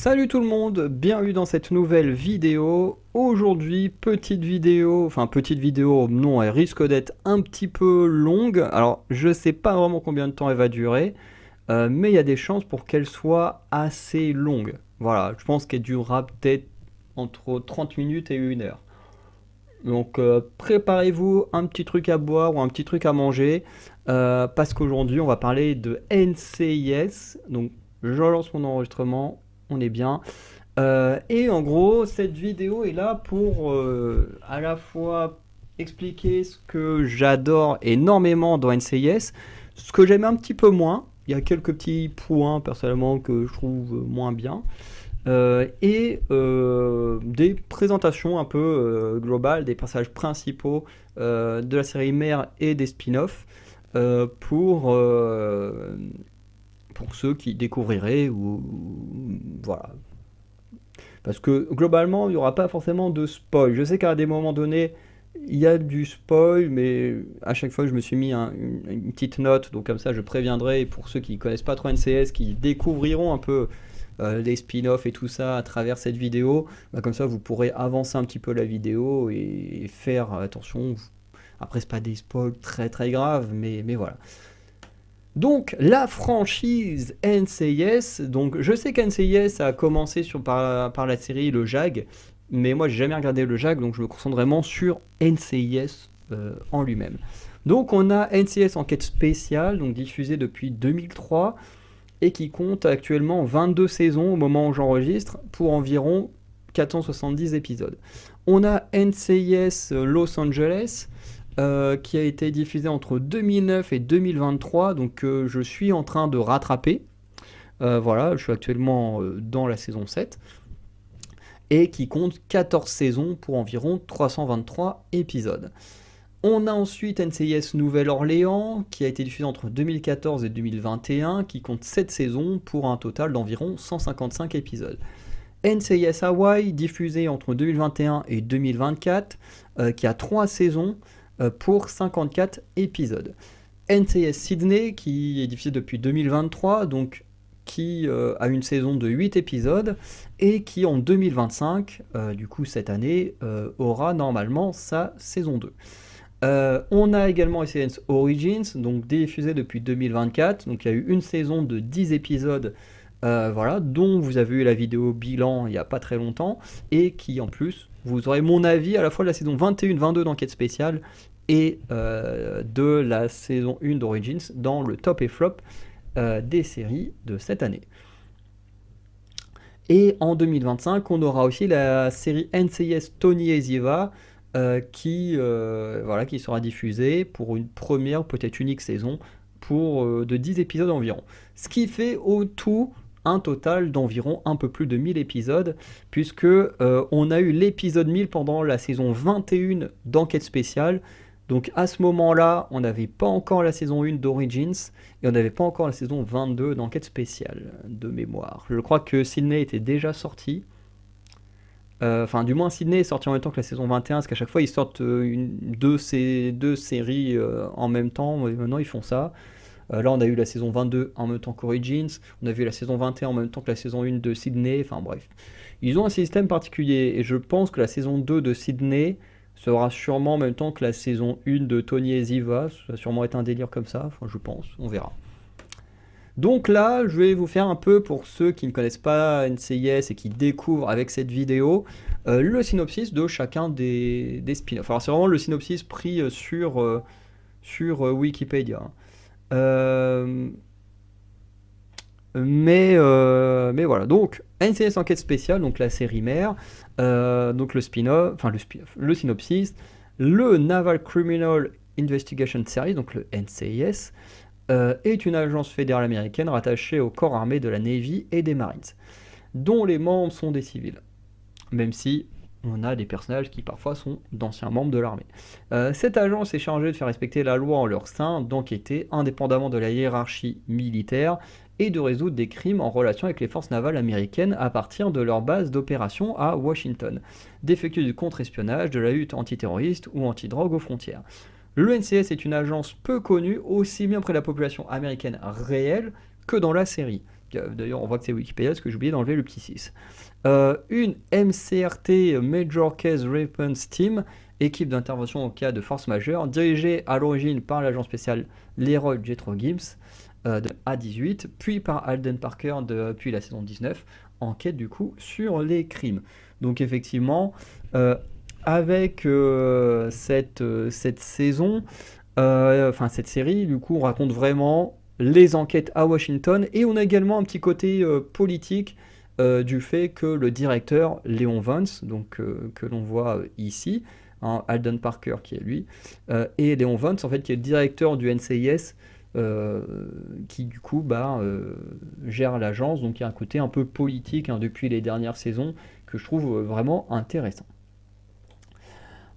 Salut tout le monde, bienvenue dans cette nouvelle vidéo. Aujourd'hui, petite vidéo, non, elle risque d'être un petit peu longue. Alors, je sais pas vraiment combien de temps elle va durer, mais il y a des chances pour qu'elle soit assez longue. Voilà, je pense qu'elle durera peut-être entre 30 minutes et 1 heure. Donc, préparez-vous un petit truc à boire ou un petit truc à manger, parce qu'aujourd'hui, on va parler de NCIS. Donc, je lance mon enregistrement, on est bien. Et en gros, cette vidéo est là pour à la fois expliquer ce que j'adore énormément dans NCIS, ce que j'aime un petit peu moins. Il y a quelques petits points personnellement que je trouve moins bien. Et des présentations un peu globales des personnages principaux de la série mère et des spin-offs pour ceux qui découvriraient ou voilà, parce que globalement, il n'y aura pas forcément de spoil. Je sais qu'à des moments donnés, il y a du spoil, mais à chaque fois, je me suis mis une petite note. Donc comme ça, je préviendrai pour ceux qui ne connaissent pas trop NCS, qui découvriront un peu les spin-offs et tout ça à travers cette vidéo. Bah, comme ça, vous pourrez avancer un petit peu la vidéo et faire attention. Après, c'est pas des spoils très très graves, mais voilà. Donc la franchise NCIS, donc je sais qu'NCIS a commencé par la série Le Jag, mais moi j'ai jamais regardé Le Jag, donc je me concentre vraiment sur NCIS en lui-même. Donc on a NCIS Enquête spéciale, donc diffusée depuis 2003, et qui compte actuellement 22 saisons au moment où j'enregistre, pour environ 470 épisodes. On a NCIS Los Angeles, qui a été diffusé entre 2009 et 2023, donc je suis en train de rattraper. Voilà, je suis actuellement dans la saison 7, et qui compte 14 saisons pour environ 323 épisodes. On a ensuite NCIS Nouvelle-Orléans, qui a été diffusé entre 2014 et 2021, qui compte 7 saisons pour un total d'environ 155 épisodes. NCIS Hawaii, diffusé entre 2021 et 2024, qui a 3 saisons pour 54 épisodes. NCIS Sydney, qui est diffusé depuis 2023, donc qui a une saison de 8 épisodes, et qui en 2025, du coup cette année, aura normalement sa saison 2. On a également NCIS Origins, donc diffusé depuis 2024, donc il y a eu une saison de 10 épisodes, voilà, dont vous avez eu la vidéo bilan il n'y a pas très longtemps, et qui en plus, vous aurez mon avis à la fois de la saison 21-22 d'Enquête spéciale et de la saison 1 d'Origins dans le top et flop des séries de cette année. Et en 2025, on aura aussi la série NCIS Tony et Ziva, qui sera diffusée pour une première, peut-être unique saison, de 10 épisodes environ. Ce qui fait au tout un total d'environ un peu plus de 1000 épisodes, puisque on a eu l'épisode 1000 pendant la saison 21 d'Enquête spéciale. Donc à ce moment-là, on n'avait pas encore la saison 1 d'Origins, et on n'avait pas encore la saison 22 d'Enquête spéciale, de mémoire. Je crois que Sydney était déjà sorti. Enfin, du moins, Sydney est sorti en même temps que la saison 21, parce qu'à chaque fois, ils sortent deux séries en même temps. Et maintenant, ils font ça. Là, on a eu la saison 22 en même temps qu'Origins. On a vu la saison 21 en même temps que la saison 1 de Sydney. Enfin, bref. Ils ont un système particulier. Et je pense que la saison 2 de Sydney sera sûrement en même temps que la saison 1 de Tony et Ziva. Ça va sûrement être un délire comme ça. Enfin, je pense. On verra. Donc là, je vais vous faire un peu, pour ceux qui ne connaissent pas NCIS et qui découvrent avec cette vidéo, le synopsis de chacun des spin-offs. Alors c'est vraiment le synopsis pris sur Wikipédia. Euh, mais voilà, donc NCIS Enquête spéciale, donc la série mère, donc le synopsis, le Naval Criminal Investigation Series, donc le NCIS, est une agence fédérale américaine rattachée au corps armé de la Navy et des Marines, dont les membres sont des civils, même si on a des personnages qui parfois sont d'anciens membres de l'armée. Cette agence est chargée de faire respecter la loi en leur sein, d'enquêter indépendamment de la hiérarchie militaire et de résoudre des crimes en relation avec les forces navales américaines à partir de leur base d'opération à Washington, d'effectuer du contre-espionnage, de la lutte antiterroriste ou anti-drogue aux frontières. Le NCIS est une agence peu connue, aussi bien auprès de la population américaine réelle que dans la série, D'ailleurs, on voit que c'est Wikipédia parce que j'ai oublié d'enlever le petit 6. Une MCRT, Major Case Response Team, équipe d'intervention en cas de force majeure, dirigée à l'origine par l'agent spécial Leroy Jethro Gibbs de A18, puis par Alden Parker depuis la saison 19, enquête du coup sur les crimes. Donc effectivement, avec cette saison, cette série, du coup, on raconte vraiment les enquêtes à Washington, et on a également un petit côté politique du fait que le directeur Léon Vance, donc que l'on voit ici, hein, Alden Parker qui est lui, et Léon Vance en fait qui est le directeur du NCIS, qui du coup gère l'agence, donc il y a un côté un peu politique hein, depuis les dernières saisons que je trouve vraiment intéressant.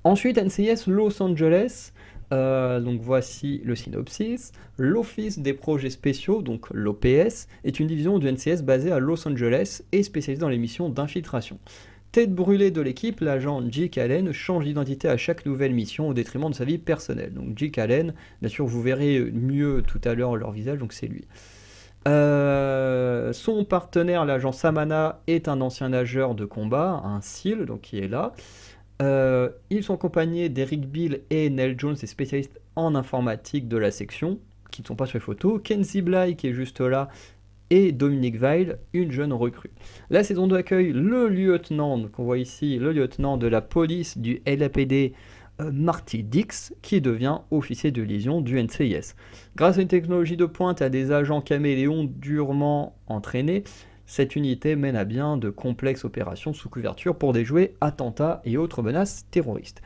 Ensuite, NCIS Los Angeles, donc voici le synopsis. L'Office des projets spéciaux, donc l'OPS, est une division du NCIS basée à Los Angeles et spécialisée dans les missions d'infiltration. Tête brûlée de l'équipe, l'agent Jake Allen change d'identité à chaque nouvelle mission au détriment de sa vie personnelle. Donc Jake Allen, bien sûr vous verrez mieux tout à l'heure leur visage, donc c'est lui. Son partenaire, l'agent Samana, est un ancien nageur de combat, un SEAL, donc qui est là. Ils sont accompagnés d'Eric Bill et Nell Jones, des spécialistes en informatique de la section, qui ne sont pas sur les photos, Kenzie Bly qui est juste là, et Dominique Weil, une jeune recrue. La saison 2 accueille le lieutenant, qu'on voit ici, le lieutenant de la police du LAPD, Marty Dix, qui devient officier de liaison du NCIS. Grâce à une technologie de pointe et à des agents caméléons durement entraînés, cette unité mène à bien de complexes opérations sous couverture pour déjouer attentats et autres menaces terroristes.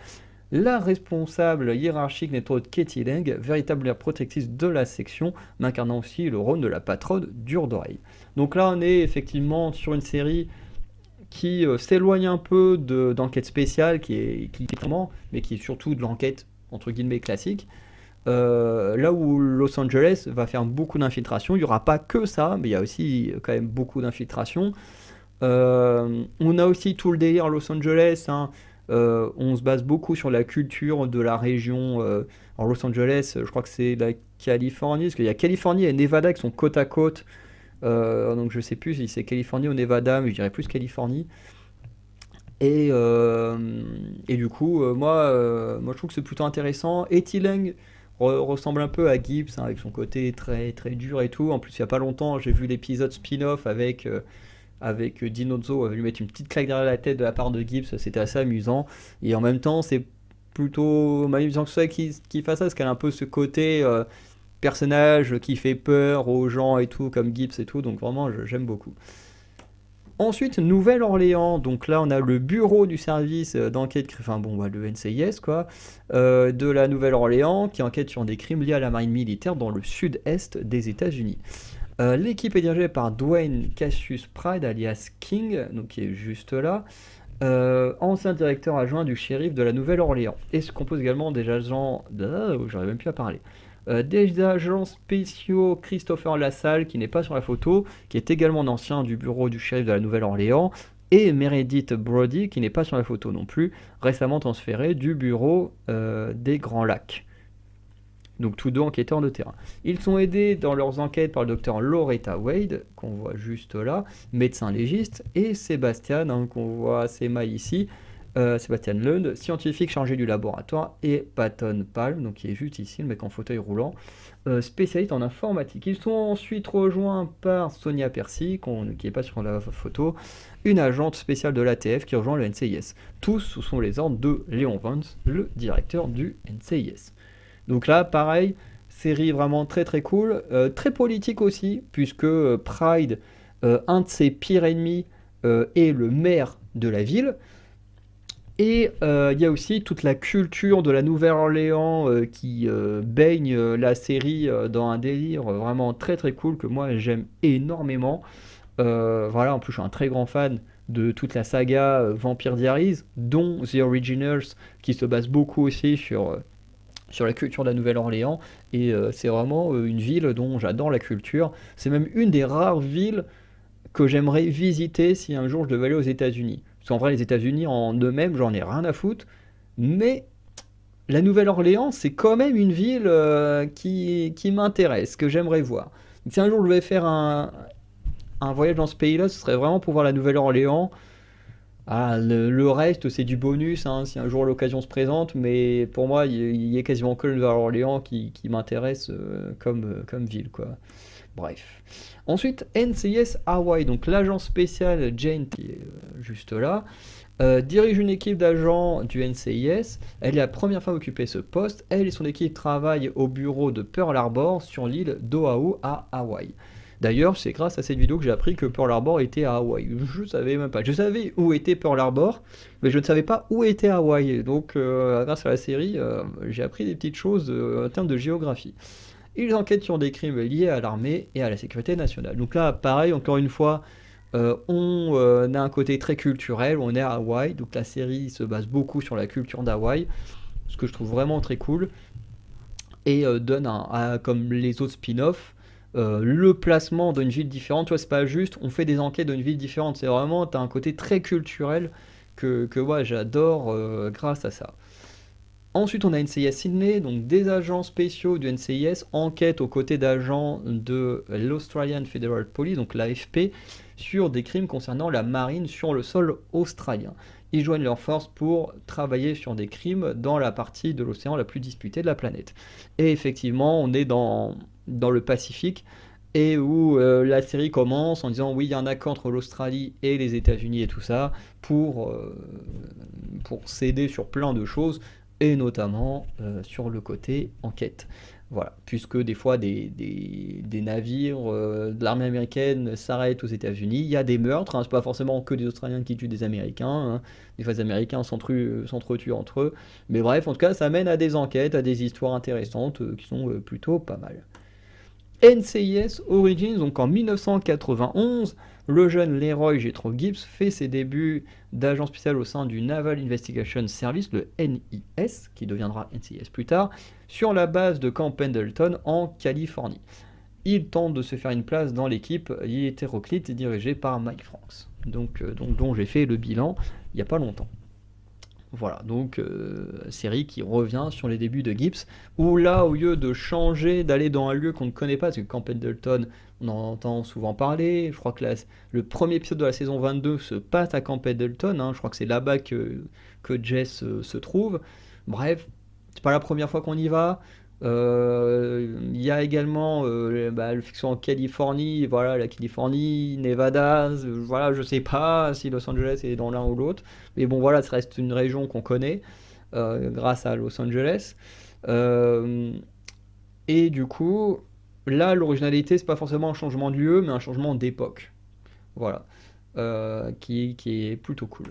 La responsable hiérarchique n'est autre Katie Lang, véritable protectrice de la section, m'incarnant aussi le rôle de la patronne dure d'oreille. Donc là, on est effectivement sur une série qui s'éloigne un peu d'enquête spéciale, mais qui est surtout de l'enquête entre guillemets classique. Là où Los Angeles va faire beaucoup d'infiltration, il n'y aura pas que ça, mais il y a aussi quand même beaucoup d'infiltration. On a aussi tout le délire Los Angeles, hein. On se base beaucoup sur la culture de la région. Alors Los Angeles, je crois que c'est la Californie, parce qu'il y a Californie et Nevada qui sont côte à côte. Donc je sais plus si c'est Californie ou Nevada, mais je dirais plus Californie. Et du coup, moi je trouve que c'est plutôt intéressant. Et Lang ressemble un peu à Gibbs, hein, avec son côté très, très dur et tout. En plus, il n'y a pas longtemps, j'ai vu l'épisode spin-off avec Dinozzo, lui mettre une petite claque derrière la tête de la part de Gibbs, c'était assez amusant. Et en même temps, c'est plutôt amusant que ça qui fasse ça, parce qu'elle a un peu ce côté personnage qui fait peur aux gens et tout, comme Gibbs et tout, donc vraiment, j'aime beaucoup. Ensuite, Nouvelle-Orléans, donc là on a le bureau du service d'enquête, le NCIS quoi, de la Nouvelle-Orléans, qui enquête sur des crimes liés à la marine militaire dans le sud-est des États-Unis. L'équipe est dirigée par Dwayne Cassius Pride, alias King, donc qui est juste là, ancien directeur adjoint du shérif de la Nouvelle-Orléans, et se compose également des agents... j'arrive même plus à parler. Des agents spéciaux Christopher Lassalle, qui n'est pas sur la photo, qui est également ancien du bureau du shérif de la Nouvelle-Orléans, et Meredith Brody, qui n'est pas sur la photo non plus, récemment transféré du bureau des Grands Lacs. Donc tous deux enquêteurs de terrain. Ils sont aidés dans leurs enquêtes par le docteur Loretta Wade, qu'on voit juste là, médecin légiste, et Sébastien, hein, qu'on voit assez mal ici, Sébastien Lund, scientifique chargé du laboratoire, et Patton Palm, donc qui est juste ici, le mec en fauteuil roulant, spécialiste en informatique. Ils sont ensuite rejoints par Sonia Percy, qui n'est pas sur la photo, une agente spéciale de l'ATF qui rejoint le NCIS. Tous sous les ordres de Léon Vance, le directeur du NCIS. Donc là, pareil, série vraiment très très cool, très politique aussi, puisque Pride, un de ses pires ennemis, est le maire de la ville. Et il y a aussi toute la culture de la Nouvelle-Orléans qui baigne la série dans un délire vraiment très très cool que moi j'aime énormément. Voilà, en plus je suis un très grand fan de toute la saga Vampire Diaries, dont The Originals, qui se base beaucoup aussi sur la culture de la Nouvelle-Orléans, et c'est vraiment une ville dont j'adore la culture. C'est même une des rares villes que j'aimerais visiter si un jour je devais aller aux États-Unis. Parce qu'en vrai, les États-Unis en eux-mêmes, j'en ai rien à foutre, mais la Nouvelle-Orléans, c'est quand même une ville qui m'intéresse, que j'aimerais voir. Donc, si un jour je vais faire un voyage dans ce pays-là, ce serait vraiment pour voir la Nouvelle-Orléans. Ah, le reste, c'est du bonus, hein, si un jour l'occasion se présente, mais pour moi, il y a quasiment que le Nouvelle-Orléans qui m'intéresse comme ville, quoi. Bref. Ensuite, NCIS Hawaii, donc l'agent spécial Jane, qui est juste là, dirige une équipe d'agents du NCIS. Elle est la première femme à occuper ce poste. Elle et son équipe travaillent au bureau de Pearl Harbor sur l'île d'Oahu à Hawaï. D'ailleurs, c'est grâce à cette vidéo que j'ai appris que Pearl Harbor était à Hawaï. Je ne savais même pas. Je savais où était Pearl Harbor, mais je ne savais pas où était Hawaï. Donc, grâce à la série, j'ai appris des petites choses en termes de géographie. Ils enquêtent sur des crimes liés à l'armée et à la sécurité nationale. Donc là, pareil, encore une fois, on a un côté très culturel, on est à Hawaï, donc la série se base beaucoup sur la culture d'Hawaï, ce que je trouve vraiment très cool, et donne, comme les autres spin-offs, le placement d'une ville différente. Tu vois, c'est pas juste, on fait des enquêtes d'une ville différente, c'est vraiment, tu as un côté très culturel que ouais, j'adore grâce à ça. Ensuite, on a NCIS Sydney, donc des agents spéciaux du NCIS enquêtent aux côtés d'agents de l'Australian Federal Police, donc l'AFP, sur des crimes concernant la marine sur le sol australien. Ils joignent leurs forces pour travailler sur des crimes dans la partie de l'océan la plus disputée de la planète. Et effectivement, on est dans le Pacifique, et où la série commence en disant oui, il y a un accord entre l'Australie et les États-Unis et tout ça pour s'aider sur plein de choses, et notamment sur le côté enquête. Voilà, puisque des fois des navires de l'armée américaine s'arrêtent aux États-Unis, il y a des meurtres, hein, c'est pas forcément que des Australiens qui tuent des Américains, hein. Des fois les Américains s'entretuent entre eux, mais bref, en tout cas, ça mène à des enquêtes, à des histoires intéressantes qui sont plutôt pas mal. NCIS Origins, donc en 1991, le jeune Leroy Jethro Gibbs fait ses débuts d'agent spécial au sein du Naval Investigation Service, le NIS, qui deviendra NCIS plus tard, sur la base de Camp Pendleton en Californie. Il tente de se faire une place dans l'équipe hétéroclite dirigée par Mike Franks, dont j'ai fait le bilan il n'y a pas longtemps. Voilà, donc série qui revient sur les débuts de Gibbs, où là, au lieu de changer, d'aller dans un lieu qu'on ne connaît pas, parce que Camp Pendleton, on en entend souvent parler, je crois que le premier épisode de la saison 22 se passe à Camp Pendleton, hein, je crois que c'est là-bas que Jess se trouve. Bref, c'est pas la première fois qu'on y va. Il y a également le fiction en Californie, voilà, la Californie, Nevada, voilà, je sais pas si Los Angeles est dans l'un ou l'autre, mais bon, voilà, ça reste une région qu'on connaît grâce à Los Angeles. Euh, et du coup, là, l'originalité, c'est pas forcément un changement de lieu, mais un changement d'époque. Voilà. Qui est plutôt cool.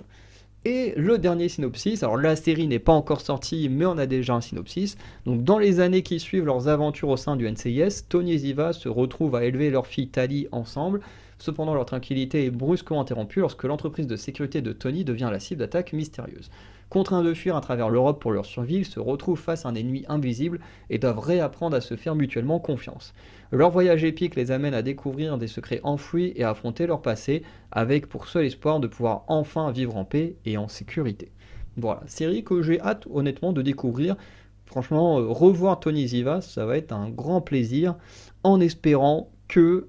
Et le dernier synopsis, alors la série n'est pas encore sortie, mais on a déjà un synopsis. Donc dans les années qui suivent leurs aventures au sein du NCIS, Tony et Ziva se retrouvent à élever leur fille Tali ensemble. Cependant, leur tranquillité est brusquement interrompue lorsque l'entreprise de sécurité de Tony devient la cible d'attaques mystérieuses. Contraints de fuir à travers l'Europe pour leur survie, ils se retrouvent face à un ennemi invisible et doivent réapprendre à se faire mutuellement confiance. Leur voyage épique les amène à découvrir des secrets enfouis et à affronter leur passé, avec pour seul espoir de pouvoir enfin vivre en paix et en sécurité. Voilà, série que j'ai hâte honnêtement de découvrir. Franchement, revoir Tony Ziva, ça va être un grand plaisir, en espérant que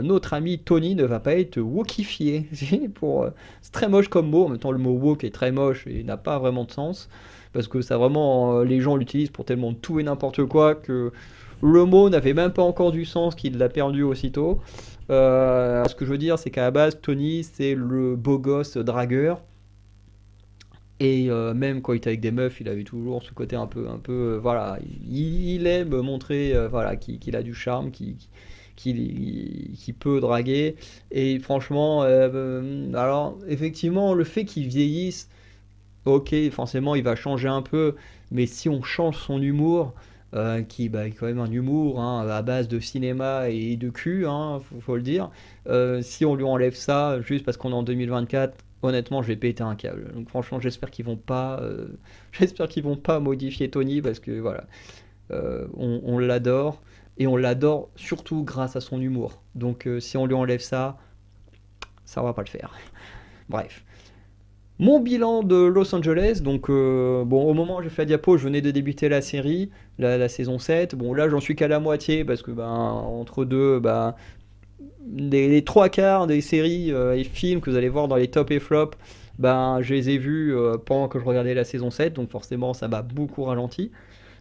notre ami Tony ne va pas être wokifié. C'est très moche comme mot, en même temps le mot woke est très moche et n'a pas vraiment de sens, parce que ça vraiment, les gens l'utilisent pour tellement tout et n'importe quoi que le mot n'avait même pas encore du sens qu'il l'a perdu aussitôt. Ce que je veux dire, c'est qu'à la base, Tony, c'est le beau gosse dragueur. Et même quand il était avec des meufs, il avait toujours ce côté un peu, voilà, il aime montrer, voilà, qu'il a du charme, qu'il peut draguer. Et franchement, alors effectivement, le fait qu'il vieillisse, ok, forcément, il va changer un peu, mais si on change son humour, qui est quand même un humour hein, à base de cinéma et de cul, hein, faut le dire, si on lui enlève ça juste parce qu'on est en 2024, honnêtement, je vais péter un câble. Donc franchement, j'espère qu'ils vont pas modifier Tony parce que voilà, on l'adore et on l'adore surtout grâce à son humour. Donc si on lui enlève ça, ça va pas le faire. Bref. Mon bilan de Los Angeles, donc bon, au moment où j'ai fait la diapo, je venais de débuter la série, la saison 7. Bon, là, j'en suis qu'à la moitié parce que, ben, entre deux, ben, les trois quarts des séries et films que vous allez voir dans les top et flop, ben, je les ai vus pendant que je regardais la saison 7, donc forcément ça m'a beaucoup ralenti.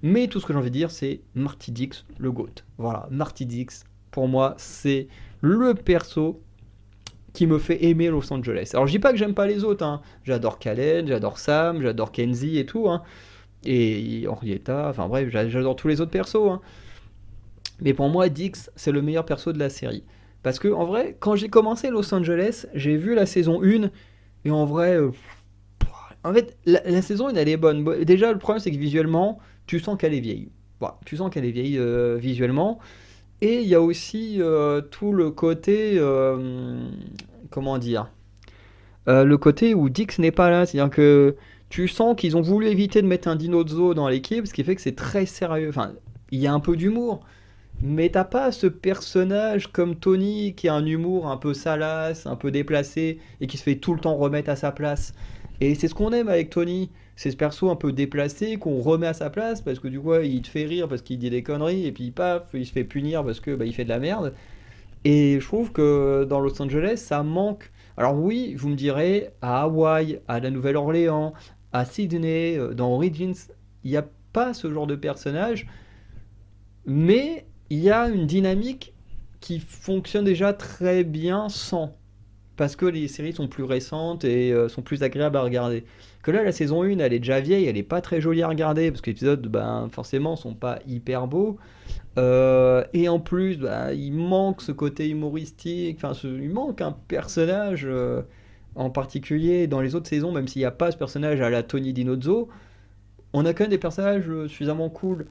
Mais tout ce que j'ai envie de dire, c'est Marty Dix, le GOAT. Voilà, Marty Dix, pour moi, c'est le perso qui me fait aimer Los Angeles. Alors je dis pas que j'aime pas les autres, hein. J'adore Kalen, j'adore Sam, j'adore Kenzie et tout, hein. Et Henrietta, enfin bref, j'adore tous les autres persos, hein. Mais pour moi, Dix, c'est le meilleur perso de la série. Parce que en vrai, quand j'ai commencé Los Angeles, j'ai vu la saison 1, et en vrai, en fait, la saison 1, elle est bonne. Déjà, le problème, c'est que visuellement, tu sens qu'elle est vieille. Voilà, tu sens qu'elle est vieille visuellement. Et il y a aussi tout le côté, comment dire, le côté où Dix n'est pas là. C'est-à-dire que tu sens qu'ils ont voulu éviter de mettre un dino de zoo dans l'équipe, ce qui fait que c'est très sérieux. Enfin, il y a un peu d'humour, mais t'as pas ce personnage comme Tony qui a un humour un peu salace, un peu déplacé et qui se fait tout le temps remettre à sa place. Et c'est ce qu'on aime avec Tony. C'est ce perso un peu déplacé qu'on remet à sa place parce que du coup il te fait rire parce qu'il dit des conneries et puis paf, il se fait punir parce que bah, il fait de la merde. Et je trouve que dans Los Angeles ça manque. Alors oui, vous me direz, à Hawaï, à la Nouvelle-Orléans, à Sydney, dans Origins, il n'y a pas ce genre de personnage, mais il y a une dynamique qui fonctionne déjà très bien sans. Parce que les séries sont plus récentes et sont plus agréables à regarder. Que là, la saison 1, elle est déjà vieille, elle est pas très jolie à regarder, parce que les épisodes, ben, forcément, sont pas hyper beaux. Et en plus, bah, il manque ce côté humoristique, enfin, il manque un personnage en particulier dans les autres saisons, même s'il n'y a pas ce personnage à la Tony Dinozzo, on a quand même des personnages suffisamment cool.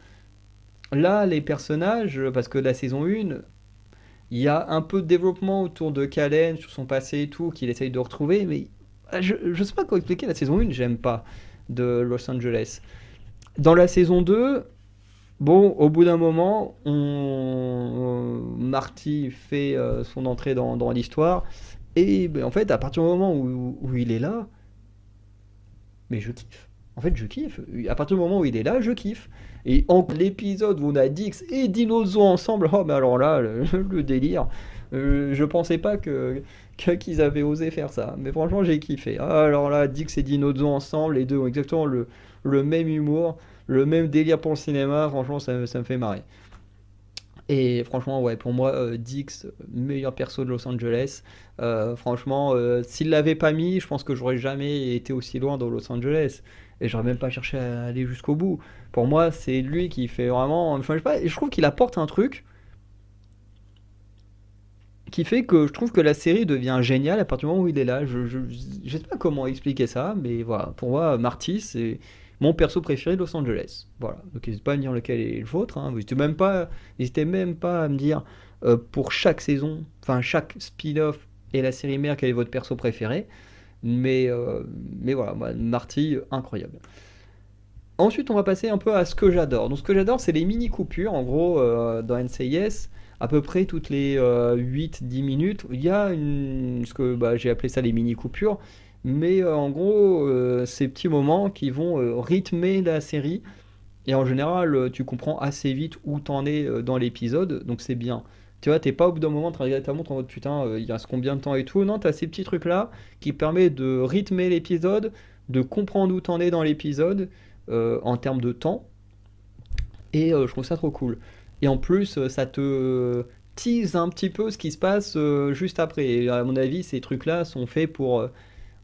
Là, les personnages, parce que la saison 1, il y a un peu de développement autour de Kalen sur son passé et tout, qu'il essaye de retrouver, mais je sais pas comment expliquer la saison 1, j'aime pas de Los Angeles. Dans la saison 2, bon, au bout d'un moment, Marty fait son entrée dans l'histoire, et ben, en fait, à partir du moment où il est là, mais je kiffe. En fait, je kiffe. À partir du moment où il est là, je kiffe. Et en l'épisode où on a Dix et Dinozo ensemble, oh, mais alors là, le délire. Je pensais pas qu'ils avaient osé faire ça. Mais franchement, j'ai kiffé. Ah, alors là, Dix et Dinozo ensemble, les deux ont exactement le même humour, le même délire pour le cinéma. Franchement, ça me fait marrer. Et franchement, ouais, pour moi, Dix, meilleur perso de Los Angeles. Franchement, s'il l'avait pas mis, je pense que j'aurais jamais été aussi loin dans Los Angeles. Et j'aurais même pas cherché à aller jusqu'au bout. Pour moi, c'est lui qui fait vraiment. Enfin, je sais pas, je trouve qu'il apporte un truc qui fait que je trouve que la série devient géniale à partir du moment où il est là. Je sais pas comment expliquer ça, mais voilà. Pour moi, Marty, c'est mon perso préféré de Los Angeles. Voilà. Donc n'hésitez pas à me dire lequel est le vôtre, hein. N'hésitez même pas à me dire pour chaque saison, enfin chaque spin-off et la série mère, quel est votre perso préféré. Mais, euh, mais voilà, moi, Marty, incroyable. Ensuite, on va passer un peu à ce que j'adore. Donc, ce que j'adore, c'est les mini-coupures. En gros, dans NCIS, à peu près toutes les 8-10 minutes, il y a ce que bah, j'ai appelé ça les mini-coupures. Mais en gros, ces petits moments qui vont rythmer la série. Et en général, tu comprends assez vite où t'en es dans l'épisode. Donc, c'est bien. Tu vois, t'es pas au bout d'un moment en train de regarder ta montre en mode putain, il reste combien de temps et tout. Non, t'as ces petits trucs-là qui permettent de rythmer l'épisode, de comprendre où t'en es dans l'épisode en termes de temps. Et je trouve ça trop cool. Et en plus, ça te tease un petit peu ce qui se passe juste après. Et à mon avis, ces trucs-là sont faits pour.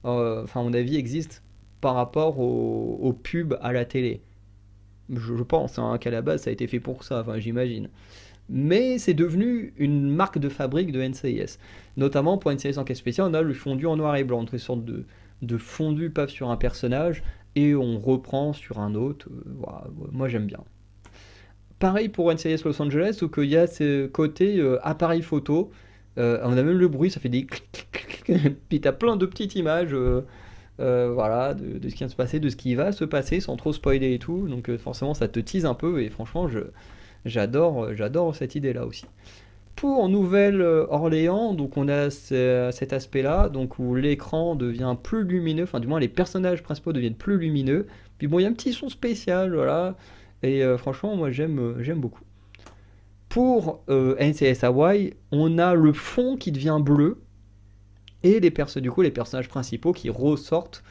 Enfin, à mon avis, existent par rapport aux pubs à la télé. Je pense hein, qu'à la base, ça a été fait pour ça, enfin, j'imagine. Mais c'est devenu une marque de fabrique de NCIS. Notamment pour NCIS Enquête Spéciale, on a le fondu en noir et blanc, une sorte de fondu paf sur un personnage et on reprend sur un autre. Voilà, moi j'aime bien. Pareil pour NCIS Los Angeles, où il y a ce côté appareil photo. On a même le bruit, ça fait des clics, clics, clics. Puis t'as plein de petites images voilà, de ce qui vient de se passer, de ce qui va se passer, sans trop spoiler et tout. Donc forcément ça te tease un peu et franchement j'adore cette idée-là aussi. Pour Nouvelle-Orléans, donc on a cet aspect-là, donc où l'écran devient plus lumineux, enfin du moins les personnages principaux deviennent plus lumineux. Puis bon, il y a un petit son spécial, voilà. Et franchement, moi j'aime beaucoup. Pour NCS Hawaii, on a le fond qui devient bleu et les personnages principaux qui ressortent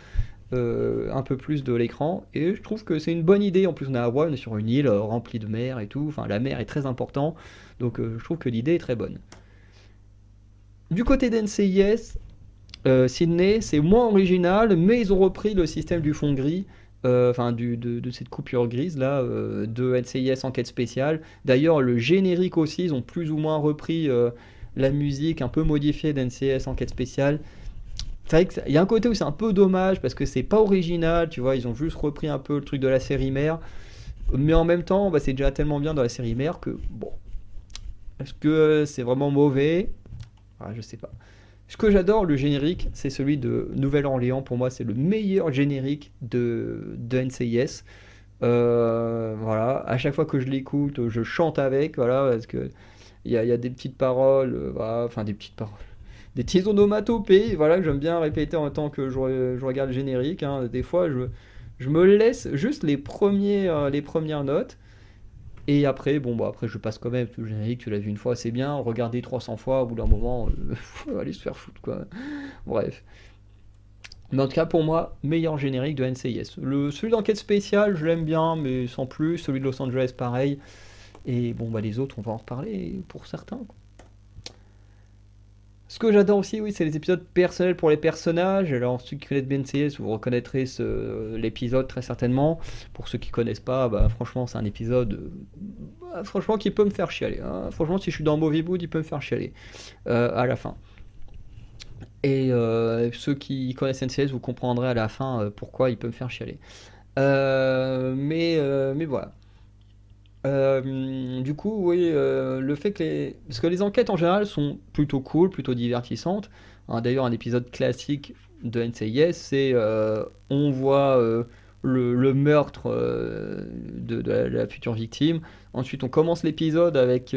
un peu plus de l'écran. Et je trouve que c'est une bonne idée. En plus, on est à Hawaï, on est sur une île remplie de mer et tout. Enfin, la mer est très importante. Donc, je trouve que l'idée est très bonne. Du côté d'NCIS, Sydney, c'est moins original, mais ils ont repris le système du fond gris, de cette coupure grise là, de NCIS Enquête spéciale. D'ailleurs, le générique aussi, ils ont plus ou moins repris la musique un peu modifiée d'NCIS Enquête spéciale. C'est vrai qu'il y a un côté où c'est un peu dommage parce que c'est pas original, tu vois, ils ont juste repris un peu le truc de la série mère. Mais en même temps, c'est déjà tellement bien dans la série mère que bon. Est-ce que c'est vraiment mauvais? Je sais pas. Ce que j'adore, le générique, c'est celui de Nouvelle-Orléans. Pour moi, c'est le meilleur générique de NCIS. Voilà, à chaque fois que je l'écoute, je chante avec, voilà, parce que il y a des petites paroles, voilà, enfin des petites paroles, des petits onomatopées, voilà, que j'aime bien répéter en même temps que je regarde le générique, hein. Des fois, je me laisse juste les premières notes. Et après, après je passe quand même, le générique, tu l'as vu une fois, c'est bien, regarder 300 fois, au bout d'un moment, aller se faire foutre, quoi. Bref. Mais en tout cas, pour moi, meilleur générique de NCIS. Celui d'enquête spéciale, je l'aime bien, mais sans plus. Celui de Los Angeles, pareil. Et les autres, on va en reparler pour certains, quoi. Ce que j'adore aussi, oui, c'est les épisodes personnels pour les personnages. Alors, ceux qui connaissent bien NCIS, vous reconnaîtrez l'épisode très certainement. Pour ceux qui connaissent pas, franchement, c'est un épisode franchement qui peut me faire chialer, hein. Franchement, si je suis dans un mauvais mood, il peut me faire chialer à la fin. Et ceux qui connaissent NCIS, vous comprendrez à la fin pourquoi il peut me faire chialer. Mais voilà. Du coup, oui, le fait que parce que les enquêtes en général sont plutôt cool, plutôt divertissantes, hein. D'ailleurs, un épisode classique de NCIS, c'est on voit le meurtre de la future victime. Ensuite, on commence l'épisode avec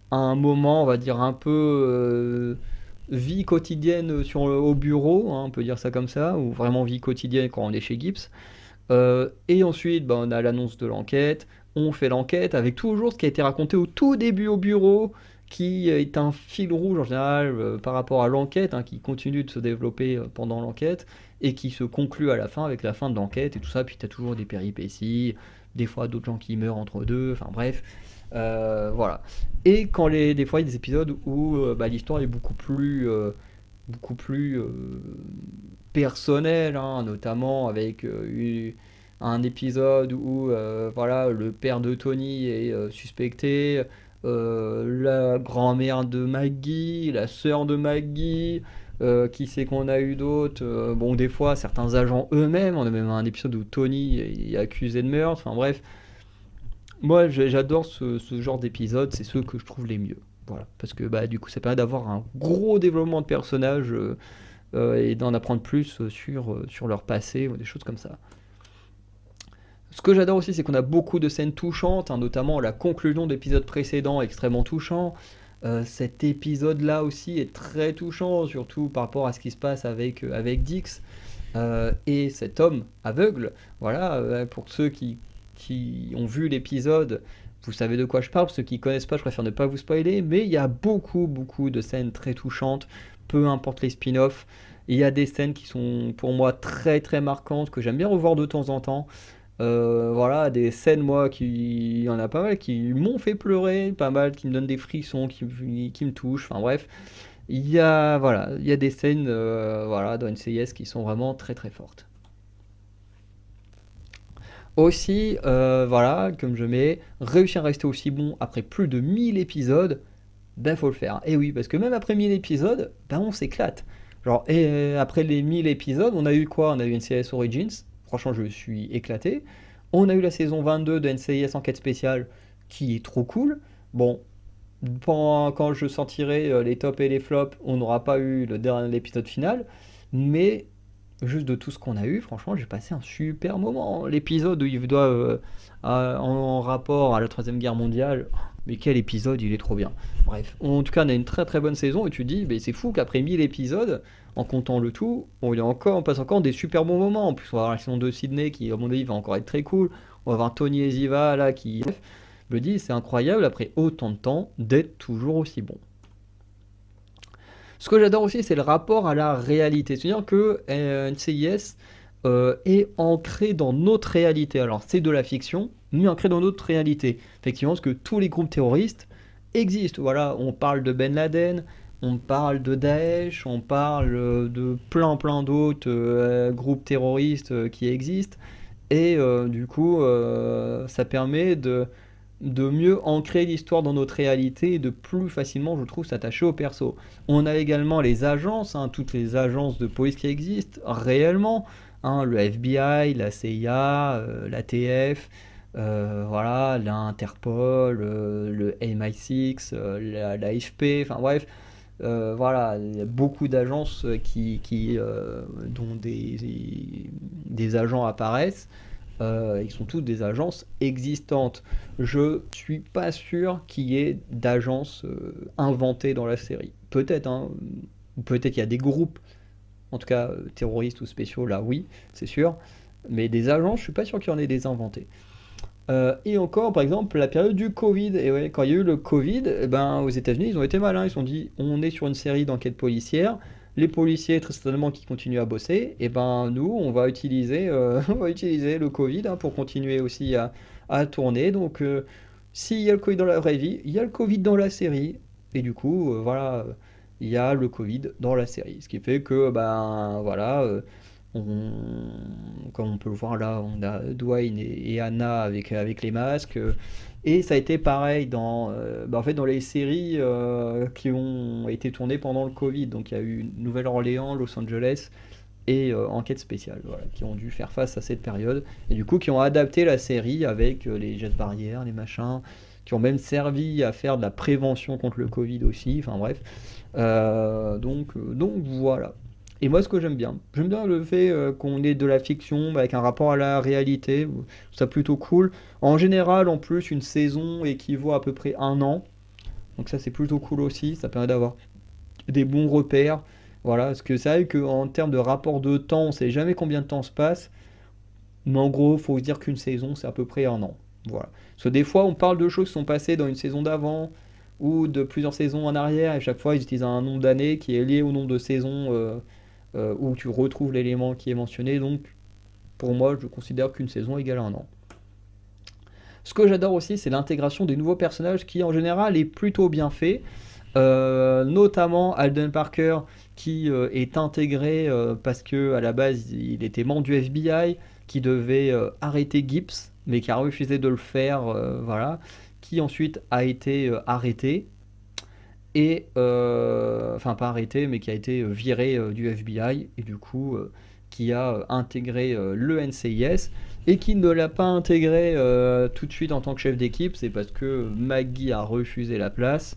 un moment, on va dire, un peu vie quotidienne au bureau, hein, on peut dire ça comme ça, ou vraiment vie quotidienne quand on est chez Gibbs. Et ensuite, on a l'annonce de l'enquête. On fait l'enquête avec toujours ce qui a été raconté au tout début au bureau, qui est un fil rouge en général par rapport à l'enquête, hein, qui continue de se développer pendant l'enquête, et qui se conclut à la fin avec la fin de l'enquête et tout ça. Puis tu as toujours des péripéties, des fois d'autres gens qui meurent entre deux, enfin bref. Voilà. Et des fois il y a des épisodes où l'histoire est beaucoup plus personnelle, hein, notamment avec un épisode où voilà, le père de Tony est suspecté, la grand-mère de Maggie, la sœur de Maggie, qui c'est qu'on a eu d'autres, des fois certains agents eux-mêmes, on a même un épisode où Tony est accusé de meurtre, enfin bref. Moi j'adore ce genre d'épisode, c'est ceux que je trouve les mieux. Voilà, parce que du coup ça permet d'avoir un gros développement de personnages et d'en apprendre plus sur leur passé ou des choses comme ça. Ce que j'adore aussi, c'est qu'on a beaucoup de scènes touchantes, hein, notamment la conclusion d'épisodes précédents extrêmement touchant. Cet épisode-là aussi est très touchant, surtout par rapport à ce qui se passe avec Dix et cet homme aveugle. Voilà, pour ceux qui ont vu l'épisode, vous savez de quoi je parle. Pour ceux qui ne connaissent pas, je préfère ne pas vous spoiler, mais il y a beaucoup, beaucoup de scènes très touchantes, peu importe les spin-offs. Il y a des scènes qui sont pour moi très très marquantes, que j'aime bien revoir de temps en temps. Voilà, des scènes, moi, il y en a pas mal qui m'ont fait pleurer, pas mal qui me donnent des frissons, qui me touchent, enfin bref. Il y a des scènes voilà, dans NCIS qui sont vraiment très très fortes. Aussi, voilà, comme je mets, réussir à rester aussi bon après plus de 1000 épisodes, faut le faire. Et oui, parce que même après 1000 épisodes, on s'éclate. Genre, et après les 1000 épisodes, on a eu quoi? On a eu NCIS Origins. Franchement, je suis éclaté. On a eu la saison 22 de NCIS Enquête spéciale, qui est trop cool. Bon, quand je sortirai les tops et les flops, on n'aura pas eu l'épisode final. Mais juste de tout ce qu'on a eu, franchement, j'ai passé un super moment. L'épisode où il doit en rapport à la Troisième Guerre mondiale, mais quel épisode, il est trop bien. Bref, en tout cas, on a une très très bonne saison et tu te dis, c'est fou qu'après 1000 épisodes, en comptant le tout, on passe encore des super bons moments. En plus, on va avoir la saison de Sydney qui, à mon avis, va encore être très cool. On va avoir Tony et Ziva là qui. Je me dis, c'est incroyable, après autant de temps, d'être toujours aussi bon. Ce que j'adore aussi, c'est le rapport à la réalité. C'est-à-dire que NCIS est ancré dans notre réalité. Alors, c'est de la fiction, mais ancré dans notre réalité. Effectivement, parce que tous les groupes terroristes existent. Voilà, on parle de Ben Laden, on parle de Daesh, on parle de plein d'autres groupes terroristes qui existent. Et du coup, ça permet de mieux ancrer l'histoire dans notre réalité et de plus facilement, je trouve, s'attacher au perso. On a également les agences, hein, toutes les agences de police qui existent réellement, hein, le FBI, la CIA, l'ATF, voilà, l'Interpol, le MI6, la FP, enfin bref, voilà, il y a beaucoup d'agences dont des agents apparaissent. Ils sont toutes des agences existantes. Je suis pas sûr qu'il y ait d'agences inventées dans la série. Peut-être, hein, ou peut-être qu'il y a des groupes, en tout cas terroristes ou spéciaux, là oui, c'est sûr. Mais des agences, je suis pas sûr qu'il y en ait des inventées. Et encore, par exemple, la période du Covid. Et ouais, quand il y a eu le Covid, eh ben, aux États-Unis, ils ont été malins. Ils se sont dit, on est sur une série d'enquêtes policières. Les policiers, très certainement, qui continuent à bosser. Et ben, nous, on va utiliser, on va utiliser le Covid hein, pour continuer aussi à tourner. Donc, s'il y a le Covid dans la vraie vie, il y a le Covid dans la série. Et du coup, voilà, il y a le Covid dans la série. Ce qui fait que, ben, voilà. Comme on peut le voir là, on a Dwayne et Anna avec les masques. Et ça a été pareil en fait, dans les séries qui ont été tournées pendant le Covid. Donc il y a eu Nouvelle-Orléans, Los Angeles et Enquête spéciale, voilà, qui ont dû faire face à cette période. Et du coup, qui ont adapté la série avec les gestes barrières, les machins, qui ont même servi à faire de la prévention contre le Covid aussi. Enfin bref. Donc voilà. Et moi, ce que j'aime bien le fait qu'on ait de la fiction avec un rapport à la réalité. Je trouve ça plutôt cool. En général, en plus, une saison équivaut à peu près un an. Donc ça, c'est plutôt cool aussi. Ça permet d'avoir des bons repères. Voilà, parce que c'est vrai qu'en termes de rapport de temps, on ne sait jamais combien de temps se passe. Mais en gros, il faut se dire qu'une saison, c'est à peu près un an. Voilà. Parce que des fois, on parle de choses qui sont passées dans une saison d'avant ou de plusieurs saisons en arrière. Et chaque fois, ils utilisent un nombre d'années qui est lié au nombre de saisons où tu retrouves l'élément qui est mentionné. Donc, pour moi, je considère qu'une saison égale un an. Ce que j'adore aussi, c'est l'intégration des nouveaux personnages qui, en général, est plutôt bien fait. Notamment Alden Parker qui est intégré parce que à la base il était membre du FBI qui devait arrêter Gibbs mais qui a refusé de le faire voilà qui ensuite a été arrêté et enfin pas arrêté mais qui a été viré du FBI et du coup qui a intégré le NCIS et qui ne l'a pas intégré tout de suite en tant que chef d'équipe, c'est parce que Maggie a refusé la place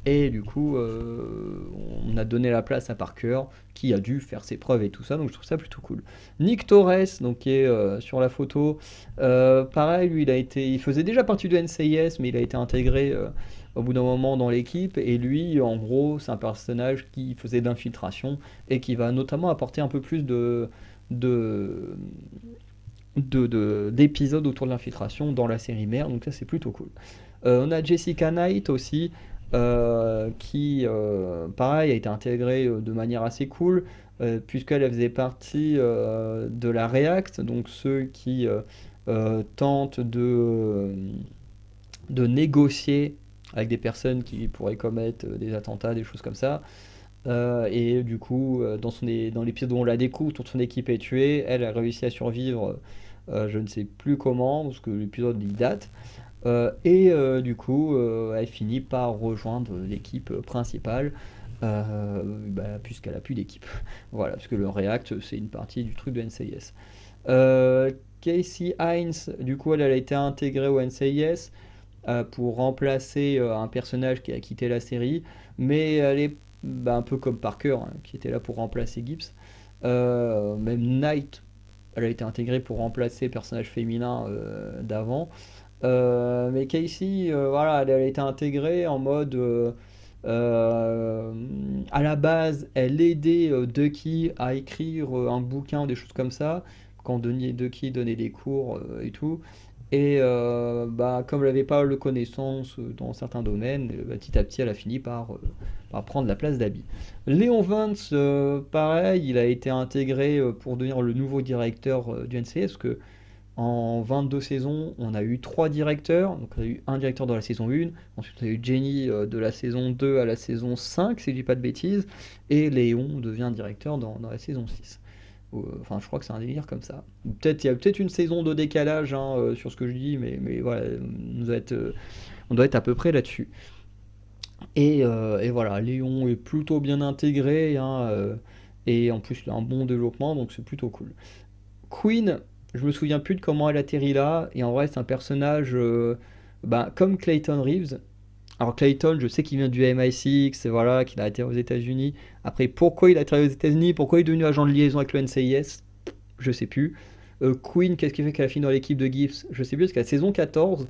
et du coup, on a donné la place à Parker, qui a dû faire ses preuves et tout ça, donc je trouve ça plutôt cool. Nick Torres, donc qui est sur la photo, pareil, lui, il faisait déjà partie du NCIS, mais il a été intégré au bout d'un moment dans l'équipe, et lui, en gros, c'est un personnage qui faisait d'infiltration et qui va notamment apporter un peu plus de, d'épisodes autour de l'infiltration dans la série mère, donc ça c'est plutôt cool. On a Jessica Knight aussi, qui, pareil, a été intégrée de manière assez cool, puisqu'elle faisait partie de la React, donc ceux qui tentent de négocier avec des personnes qui pourraient commettre des attentats, des choses comme ça. Et du coup, dans l'épisode où on la découvre, toute son équipe est tuée. Elle a réussi à survivre, je ne sais plus comment, parce que l'épisode il date. Du coup, elle finit par rejoindre l'équipe principale, puisqu'elle a plus d'équipe. Voilà, parce que le React, c'est une partie du truc de NCIS. Casey Hines, du coup, elle a été intégrée au NCIS pour remplacer un personnage qui a quitté la série, mais elle est un peu comme Parker, hein, qui était là pour remplacer Gibbs. Même Knight, elle a été intégrée pour remplacer le personnage féminin d'avant. Mais Casey, voilà, elle a été intégrée en mode. À la base, elle aidait Ducky à écrire un bouquin, des choses comme ça, quand Ducky donnait des cours et tout. Et bah, comme elle n'avait pas de connaissances dans certains domaines, bah, petit à petit, elle a fini par prendre la place d'Abby. Léon Vance, pareil, il a été intégré pour devenir le nouveau directeur du NCS, parce que en 22 saisons, on a eu 3 directeurs. Donc on a eu un directeur dans la saison 1, ensuite on a eu Jenny de la saison 2 à la saison 5, si je dis pas de bêtises, et Léon devient directeur dans la saison 6. Enfin, je crois que c'est un délire comme ça. Peut-être il y a peut-être une saison de décalage hein, sur ce que je dis, mais voilà, on doit être à peu près là-dessus. Et voilà, Léon est plutôt bien intégré, hein, et en plus il a un bon développement, donc c'est plutôt cool. Queen, je me souviens plus de comment elle atterrit là, et en vrai c'est un personnage bah, comme Clayton Reeves. Alors Clayton, je sais qu'il vient du MI6, et voilà, qu'il a atterri aux États-Unis. Après, pourquoi il a atterri aux États-Unis, pourquoi il est devenu agent de liaison avec le NCIS, je sais plus. Queen, qu'est-ce qui fait qu'elle a fini dans l'équipe de Gibbs, je sais plus, parce que la saison 14,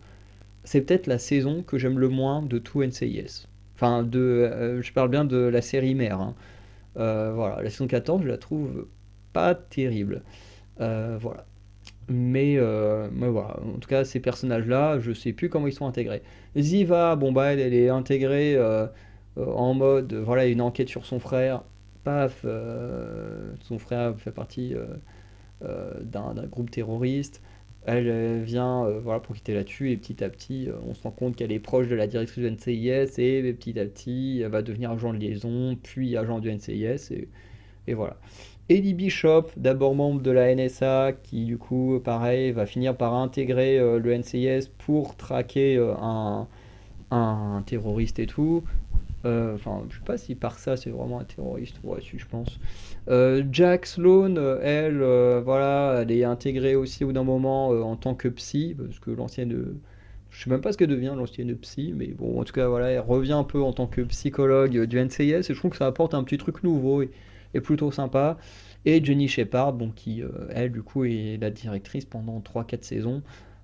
c'est peut-être la saison que j'aime le moins de tout NCIS. Enfin, je parle bien de la série mère, hein. Voilà, la saison 14, je la trouve pas terrible. Voilà. Mais voilà, en tout cas, ces personnages-là, je sais plus comment ils sont intégrés. Ziva, bon bah elle est intégrée en mode, voilà, une enquête sur son frère. Paf, son frère fait partie d'un groupe terroriste. Elle vient voilà, pour quitter là-dessus et petit à petit, on se rend compte qu'elle est proche de la directrice du NCIS et petit à petit, elle va devenir agent de liaison, puis agent du NCIS et voilà. Eddie Bishop, d'abord membre de la NSA, qui du coup, pareil, va finir par intégrer le NCIS pour traquer un terroriste et tout. Enfin, je sais pas si par ça c'est vraiment un terroriste, ouais, si je pense. Jack Sloan, elle, voilà, elle est intégrée aussi au bout d'un moment en tant que psy, parce que l'ancienne. Je sais même pas ce que devient l'ancienne psy, mais bon, en tout cas, voilà, elle revient un peu en tant que psychologue du NCIS, et je trouve que ça apporte un petit truc nouveau et plutôt sympa. Et Jenny Shepard, donc, qui, elle, du coup, est la directrice pendant 3 4 saisons,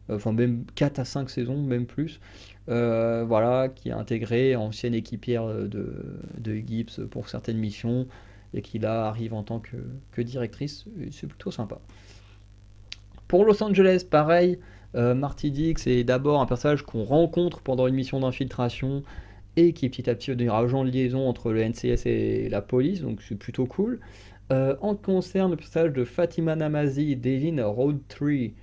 enfin, même 4 à 5 saisons, même plus. Voilà, qui a intégré, ancienne équipière de Gibbs pour certaines missions, et qui là arrive en tant que directrice, et c'est plutôt sympa. Pour Los Angeles, pareil, Marty Dix est d'abord un personnage qu'on rencontre pendant une mission d'infiltration et qui petit à petit va devenir agent de liaison entre le NCS et la police, donc c'est plutôt cool. En ce qui concerne le personnage de Fatima Namazi, Devin Roundtree,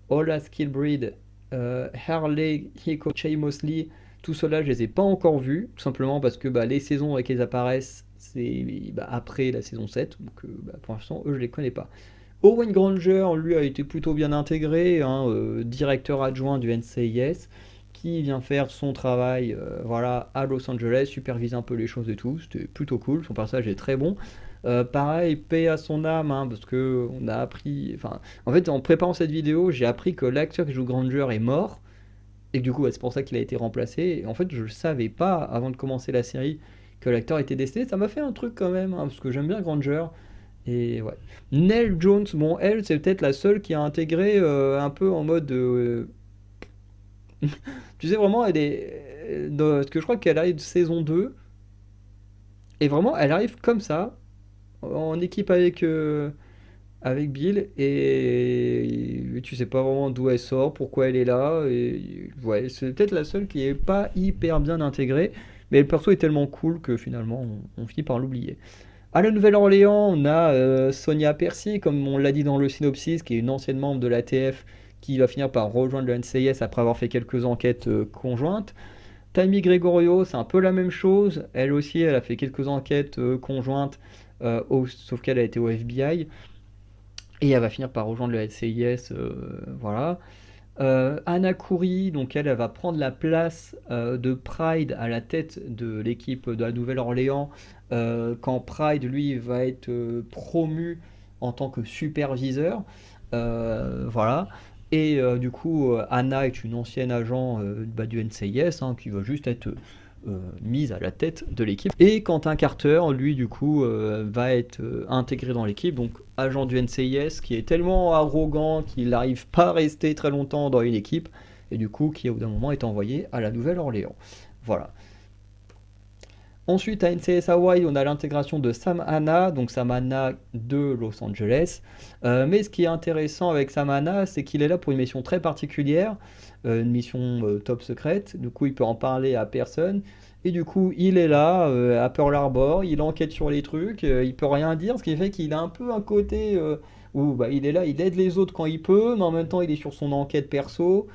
Ola Skillbreed, Harley, Hiko, Chey Mosley, tout cela je les ai pas encore vus, tout simplement parce que bah, les saisons avec lesquelles ils apparaissent, c'est bah, après la saison 7, donc bah, pour l'instant eux je les connais pas. Owen Granger, lui, a été plutôt bien intégré, hein, directeur adjoint du NCIS, qui vient faire son travail voilà, à Los Angeles, supervise un peu les choses et tout, c'était plutôt cool, son personnage est très bon. Pareil, paix à son âme, hein, parce que on a appris. Enfin, en fait, en préparant cette vidéo, j'ai appris que l'acteur qui joue Granger est mort, et que du coup, bah, c'est pour ça qu'il a été remplacé. Et en fait, je ne savais pas, avant de commencer la série, que l'acteur était décédé. Ça m'a fait un truc quand même, hein, parce que j'aime bien Granger. Et ouais. Nell Jones, bon, elle, c'est peut-être la seule qui a intégré un peu en mode. Tu sais, vraiment, elle est. Parce que je crois qu'elle arrive de saison 2, et vraiment, elle arrive comme ça, en équipe avec Bill, et tu sais pas vraiment d'où elle sort, pourquoi elle est là, et ouais, c'est peut-être la seule qui est pas hyper bien intégrée, mais le perso est tellement cool que finalement on finit par l'oublier. À la Nouvelle-Orléans, on a Sonia Percy, comme on l'a dit dans le synopsis, qui est une ancienne membre de l'ATF qui va finir par rejoindre le NCIS après avoir fait quelques enquêtes conjointes. Tammy Gregorio, c'est un peu la même chose. Elle aussi, elle a fait quelques enquêtes conjointes, sauf qu'elle a été au FBI. Et elle va finir par rejoindre le NCIS, voilà. Anna Coury, donc elle va prendre la place de Pride à la tête de l'équipe de la Nouvelle-Orléans, quand Pride, lui, va être promu en tant que superviseur. Voilà. Et du coup, Anna est une ancienne agent bah, du NCIS, hein, qui va juste être mise à la tête de l'équipe. Et Quentin Carter, lui, du coup, va être intégré dans l'équipe, donc agent du NCIS, qui est tellement arrogant qu'il n'arrive pas à rester très longtemps dans une équipe, et du coup, qui au bout d'un moment est envoyé à la Nouvelle-Orléans. Voilà. Ensuite, à NCS Hawaii, on a l'intégration de Sam Hanna, donc Sam Hanna de Los Angeles. Mais ce qui est intéressant avec Sam Hanna, c'est qu'il est là pour une mission très particulière, une mission top secrète. Du coup, il peut en parler à personne. Et du coup, il est là à Pearl Harbor, il enquête sur les trucs, il peut rien dire, ce qui fait qu'il a un peu un côté où bah, il est là, il aide les autres quand il peut, mais en même temps, il est sur son enquête perso.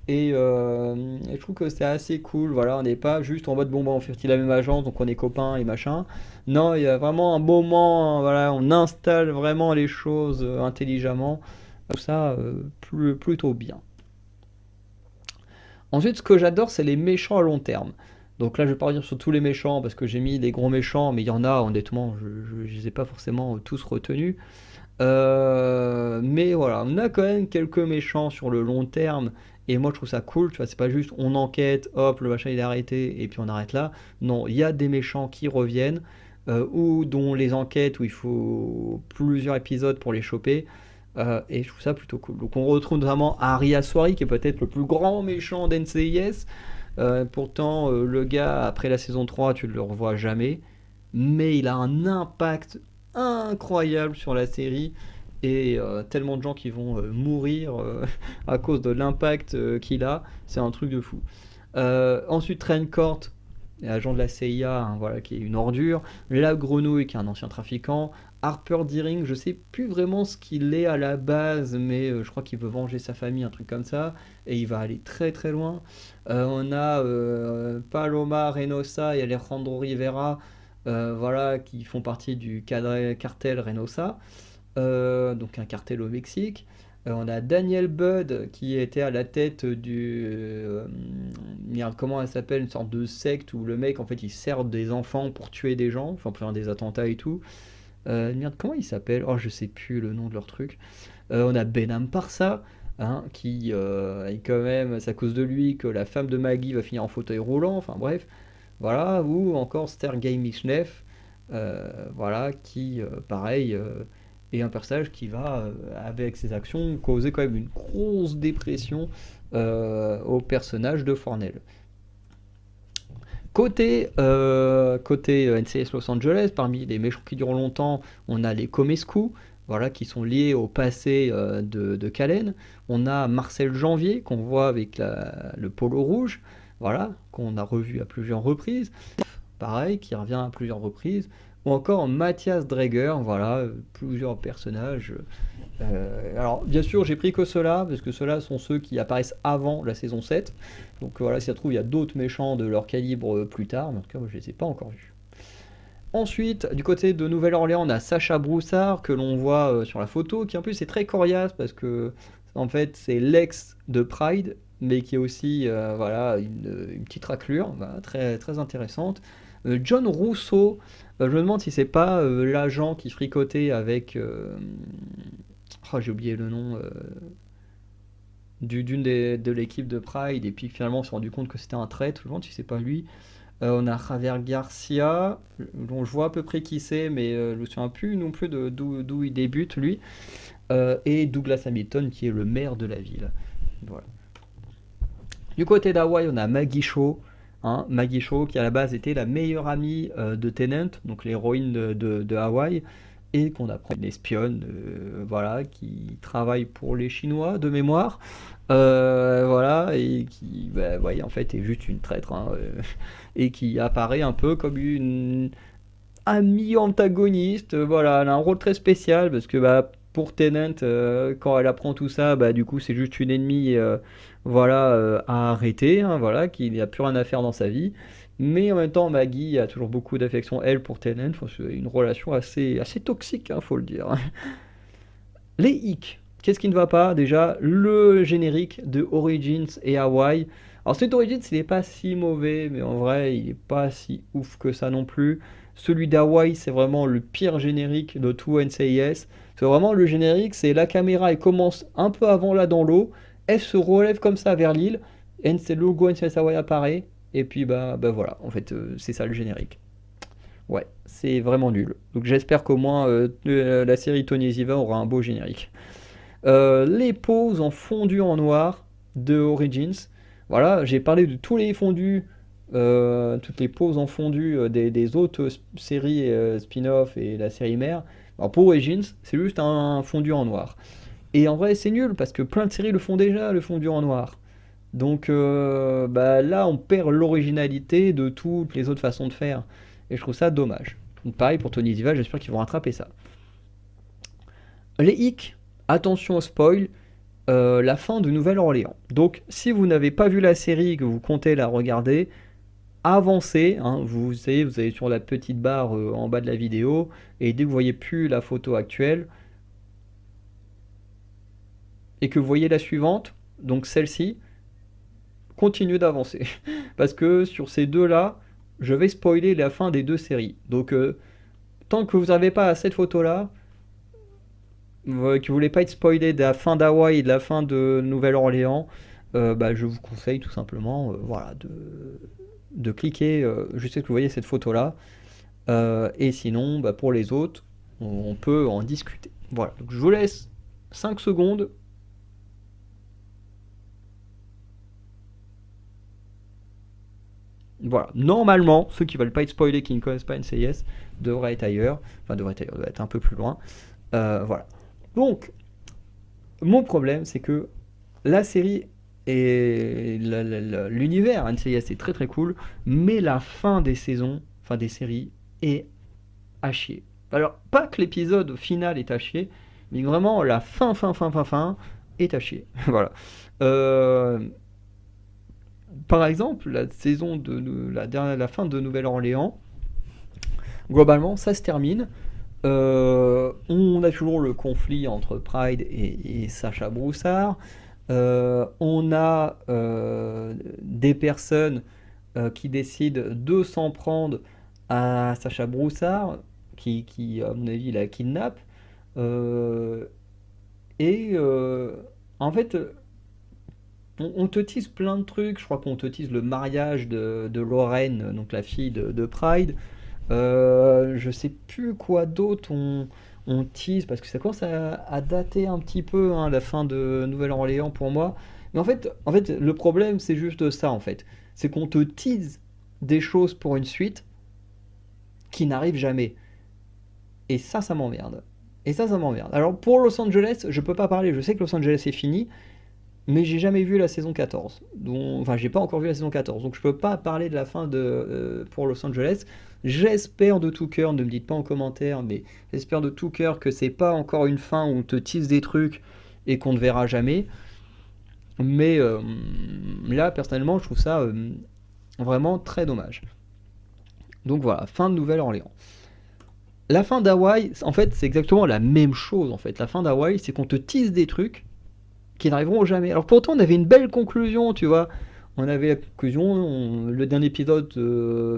Et je trouve que c'est assez cool. Voilà, on n'est pas juste en mode bon, bah, on fait la même agence, donc on est copains et machin. Non, il y a vraiment un moment, voilà, on installe vraiment les choses intelligemment. Tout ça, plutôt bien. Ensuite, ce que j'adore, c'est les méchants à long terme. Donc là, je vais pas dire sur tous les méchants parce que j'ai mis des gros méchants, mais il y en a, honnêtement, je les ai pas forcément tous retenus. Mais voilà, on a quand même quelques méchants sur le long terme. Et moi, je trouve ça cool. Tu vois, c'est pas juste on enquête, hop, le machin il est arrêté et puis on arrête là. Non, il y a des méchants qui reviennent ou dont les enquêtes où il faut plusieurs épisodes pour les choper. Et je trouve ça plutôt cool. Donc on retrouve notamment Ari Aswari qui est peut-être le plus grand méchant d'NCIS. Pourtant, le gars, après la saison 3 tu ne le revois jamais. Mais il a un impact incroyable sur la série. Et tellement de gens qui vont mourir à cause de l'impact qu'il a. C'est un truc de fou. Ensuite, Train Court, agent de la CIA, hein, voilà, qui est une ordure. La Grenouille, qui est un ancien trafiquant. Harper Deering, je sais plus vraiment ce qu'il est à la base, mais je crois qu'il veut venger sa famille, un truc comme ça, et il va aller très très loin. On a Paloma Reynosa et Alejandro Rivera, voilà, qui font partie du cartel Reynosa, donc un cartel au Mexique. On a Daniel Budd qui était à la tête du. Merde, comment elle s'appelle? Une sorte de secte où le mec en fait il sert des enfants pour tuer des gens, enfin pour faire des attentats et tout. Merde, comment il s'appelle? Oh, je sais plus le nom de leur truc. On a Benham Parsa, hein, qui est quand même, c'est à cause de lui que la femme de Maggie va finir en fauteuil roulant, enfin bref. Voilà, ou encore Sergei Michnev, voilà, qui, pareil, est un personnage qui va, avec ses actions, causer quand même une grosse dépression au personnage de Fornell. Côté NCS Los Angeles, parmi les méchants qui durent longtemps, on a les Comescu, voilà, qui sont liés au passé de Calen. On a Marcel Janvier, qu'on voit avec le polo rouge, voilà, qu'on a revu à plusieurs reprises. Pareil, qui revient à plusieurs reprises. Ou encore Mathias Dreger, voilà, plusieurs personnages. Alors, bien sûr, j'ai pris que ceux-là, parce que ceux-là sont ceux qui apparaissent avant la saison 7. Donc voilà, si ça se trouve, il y a d'autres méchants de leur calibre plus tard, mais en tout cas, moi, je ne les ai pas encore vus. Ensuite, du côté de Nouvelle-Orléans, on a Sacha Broussard, que l'on voit sur la photo, qui en plus est très coriace, parce que, en fait, c'est l'ex de Pride, mais qui est aussi, voilà, une petite raclure, bah, très, très intéressante. John Rousseau, je me demande si c'est pas l'agent qui fricotait avec. Oh, j'ai oublié le nom. De l'équipe de Pride, et puis finalement on s'est rendu compte que c'était un traître. Je me demande si c'est pas lui. On a Javier Garcia, dont je vois à peu près qui c'est, mais je me souviens plus non plus d'où il débute lui. Et Douglas Hamilton, qui est le maire de la ville. Voilà. Du côté d'Hawaï, on a Maggie Shaw, hein, Maggie Shaw qui à la base était la meilleure amie de Tennant, donc l'héroïne de Hawaï, et qu'on apprend une espionne, voilà, qui travaille pour les Chinois de mémoire, voilà, et qui, bah, ouais, en fait, est juste une traître, hein, et qui apparaît un peu comme une amie antagoniste, voilà, elle a un rôle très spécial parce que bah, pour Tennant, quand elle apprend tout ça, bah, du coup c'est juste une ennemie voilà, à arrêter, hein, voilà, qui n'a plus rien à faire dans sa vie. Mais en même temps, Maggie a toujours beaucoup d'affection, elle, pour Tennant. Enfin, c'est une relation assez toxique, hein, faut le dire. Les hicks. Qu'est-ce qui ne va pas? Déjà, le générique de Origins et Hawaii. Alors, celui d'Origins, il n'est pas si mauvais, mais en vrai, il n'est pas si ouf que ça non plus. Celui d'Hawaii, c'est vraiment le pire générique de tout NCIS. C'est vraiment le générique, c'est la caméra, elle commence un peu avant là dans l'eau, elle se relève comme ça vers l'île, le logo NCIS Hawaii apparaît, et puis bah voilà, en fait, c'est ça le générique. Ouais, c'est vraiment nul. Donc j'espère qu'au moins la série Tony Ziva aura un beau générique. Les poses en fondu en noir de Origins. Voilà, j'ai parlé de tous les fondus toutes les pauses en fondu des autres séries spin-off et la série mère. Alors pour Origins, c'est juste un fondu en noir. Et en vrai, c'est nul parce que plein de séries le font déjà, le fondu en noir. Donc bah, là, on perd l'originalité de toutes les autres façons de faire. Et je trouve ça dommage. Donc, pareil pour Tony Diva, j'espère qu'ils vont rattraper ça. Les hicks, attention au spoil, la fin de Nouvelle-Orléans. Donc si vous n'avez pas vu la série et que vous comptez la regarder, avancez, hein, vous savez, vous allez sur la petite barre en bas de la vidéo, et dès que vous voyez plus la photo actuelle, et que vous voyez la suivante, donc celle-ci, continuez d'avancer. Parce que sur ces deux-là, je vais spoiler la fin des deux séries. Donc tant que vous n'avez pas cette photo-là, que vous voulez pas être spoilé de la fin d'Hawaï et de la fin de Nouvelle-Orléans, bah, je vous conseille tout simplement voilà, de cliquer juste que vous voyez cette photo-là. Et sinon, bah, pour les autres, on peut en discuter. Voilà, donc je vous laisse 5 secondes. Voilà, normalement, ceux qui veulent pas être spoilés, qui ne connaissent pas NCIS, devraient être ailleurs. Enfin, devraient être un peu plus loin. Voilà. Donc, mon problème, c'est que la série et l'univers NCIS est très très cool, mais la fin des saisons, fin des séries, est à chier. Alors, pas que l'épisode final est à chier, mais vraiment la fin est à chier. Voilà. Par exemple, la saison la fin de Nouvelle-Orléans, globalement, ça se termine. On a toujours le conflit entre Pride et Sacha Broussard. On a des personnes qui décident de s'en prendre à Sacha Broussard, qui à mon avis, la kidnappe. Euh, en fait, on te tease plein de trucs. Je crois qu'on te tease le mariage de Lorraine, donc la fille de Pride. Je sais plus quoi d'autre on tease, parce que ça commence à dater un petit peu hein, la fin de Nouvelle-Orléans pour moi. Mais en fait, le problème, c'est juste ça, en fait. C'est qu'on te tease des choses pour une suite qui n'arrivent jamais. Et ça m'emmerde. Et ça m'emmerde. Alors, pour Los Angeles, je peux pas parler. Je sais que Los Angeles est fini, mais j'ai jamais vu la saison 14. Enfin, j'ai pas encore vu la saison 14. Donc je peux pas parler de la fin pour Los Angeles. J'espère de tout cœur, ne me dites pas en commentaire, mais j'espère de tout cœur que c'est pas encore une fin où on te tease des trucs et qu'on ne verra jamais. Mais là, personnellement, je trouve ça vraiment très dommage. Donc voilà, fin de Nouvelle-Orléans. La fin d'Hawaï, en fait, c'est exactement la même chose. En fait, la fin d'Hawaï, c'est qu'on te tease des trucs qui n'arriveront jamais. Alors pourtant, on avait une belle conclusion, tu vois. On avait la conclusion, le dernier épisode,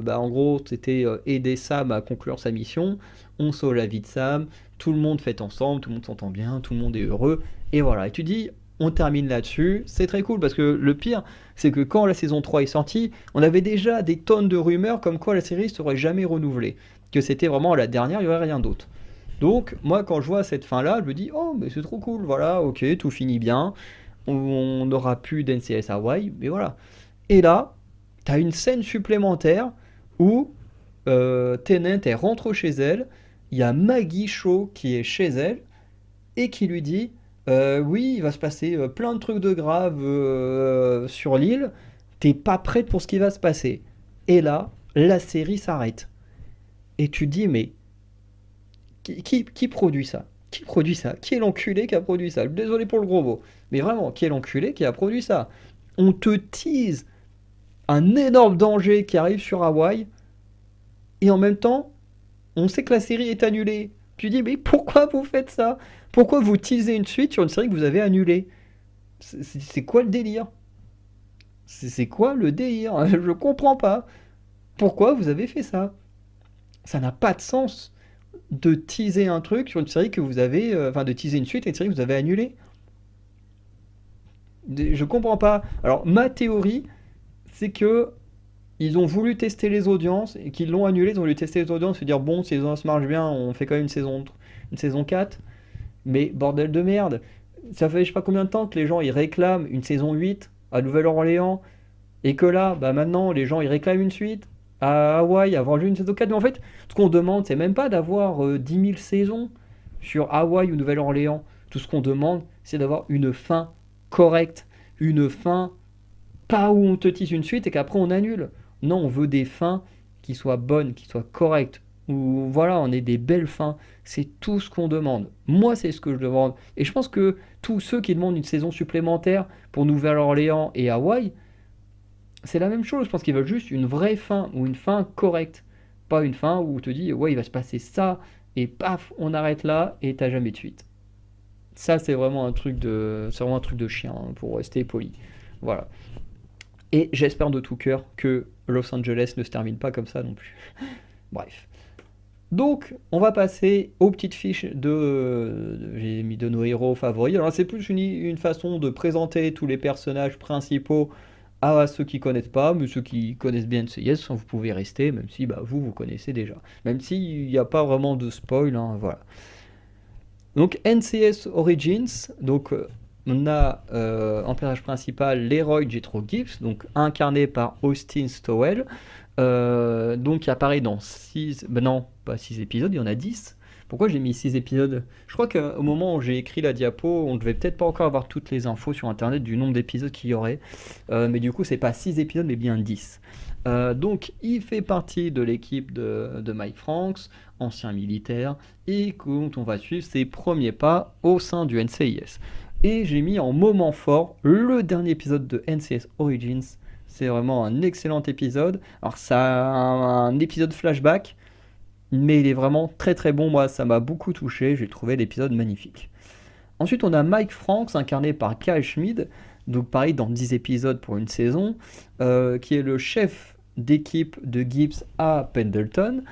bah, en gros, c'était aider Sam à conclure sa mission. On sauve la vie de Sam, tout le monde fait ensemble, tout le monde s'entend bien, tout le monde est heureux. Et voilà, et tu dis, on termine là-dessus. C'est très cool parce que le pire, c'est que quand la saison 3 est sortie, on avait déjà des tonnes de rumeurs comme quoi la série ne serait jamais renouvelée. Que c'était vraiment la dernière, il n'y aurait rien d'autre. Donc, moi, quand je vois cette fin-là, je me dis, oh, mais c'est trop cool, voilà, ok, tout finit bien, on n'aura plus d'NCS Hawaii, mais voilà. Et là, t'as une scène supplémentaire où Tennant, elle rentre chez elle, il y a Maggie Shaw qui est chez elle, et qui lui dit, oui, il va se passer plein de trucs de graves sur l'île, t'es pas prête pour ce qui va se passer. Et là, la série s'arrête. Et tu dis, mais qui produit ça? Qui produit ça? Qui est l'enculé qui a produit ça? Désolé pour le gros mot. Mais vraiment, qui est l'enculé qui a produit ça? On te tease un énorme danger qui arrive sur Hawaï, et en même temps, on sait que la série est annulée. Tu dis, mais pourquoi vous faites ça? Pourquoi vous teasez une suite sur une série que vous avez annulée? C'est quoi le délire? C'est quoi le délire? Je comprends pas. Pourquoi vous avez fait ça? Ça n'a pas de sens de teaser un truc sur une série que vous avez, enfin de teaser une suite à une série que vous avez annulée. Je comprends pas. Alors ma théorie, c'est que ils ont voulu tester les audiences et qu'ils l'ont annulé. Ils ont voulu tester les audiences et dire bon, si les audiences marchent bien, on fait quand même une saison 4. Mais bordel de merde, ça fait je sais pas combien de temps que les gens ils réclament une saison 8 à Nouvelle-Orléans. Et que là, bah maintenant, les gens ils réclament une suite à Hawaï, avoir juste une saison 4. Mais en fait, ce qu'on demande, c'est même pas d'avoir 10 000 saisons sur Hawaï ou Nouvelle-Orléans. Tout ce qu'on demande, c'est d'avoir une fin correcte. Une fin, pas où on te tisse une suite et qu'après on annule. Non, on veut des fins qui soient bonnes, qui soient correctes. Où voilà, on ait des belles fins. C'est tout ce qu'on demande. Moi, c'est ce que je demande. Et je pense que tous ceux qui demandent une saison supplémentaire pour Nouvelle-Orléans et Hawaï, c'est la même chose. Je pense qu'ils veulent juste une vraie fin ou une fin correcte. Pas une fin où on te dit, ouais, il va se passer ça, et paf, on arrête là, et t'as jamais de suite. Ça, c'est vraiment un truc de chien, hein, pour rester poli. Voilà. Et j'espère de tout cœur que Los Angeles ne se termine pas comme ça non plus. Bref. Donc, on va passer aux petites fiches j'ai mis de nos héros favoris. Alors, c'est plus une façon de présenter tous les personnages principaux à ceux qui connaissent pas, mais ceux qui connaissent bien NCIS, vous pouvez rester, même si bah, vous connaissez déjà. Même s'il n'y a pas vraiment de spoil, hein, voilà. Donc NCS Origins, donc on a en personnage principal Leroy Jethro Gibbs, donc incarné par Austin Stowell, donc qui apparaît dans 6, ben non, pas 6 épisodes, il y en a 10. Pourquoi j'ai mis 6 épisodes? Je crois qu'au moment où j'ai écrit la diapo, on devait peut-être pas encore avoir toutes les infos sur internet du nombre d'épisodes qu'il y aurait, mais du coup c'est pas 6 épisodes mais bien 10. Donc il fait partie de l'équipe de Mike Franks, ancien militaire, et quand on va suivre ses premiers pas au sein du NCIS. Et j'ai mis en moment fort le dernier épisode de NCIS Origins. C'est vraiment un excellent épisode. Alors ça a un épisode flashback, mais il est vraiment très très bon. Moi, ça m'a beaucoup touché. J'ai trouvé l'épisode magnifique. Ensuite, on a Mike Franks, incarné par Kyle Schmid, donc pareil dans 10 épisodes pour une saison, qui est le chef d'équipe de Gibbs à Pendleton,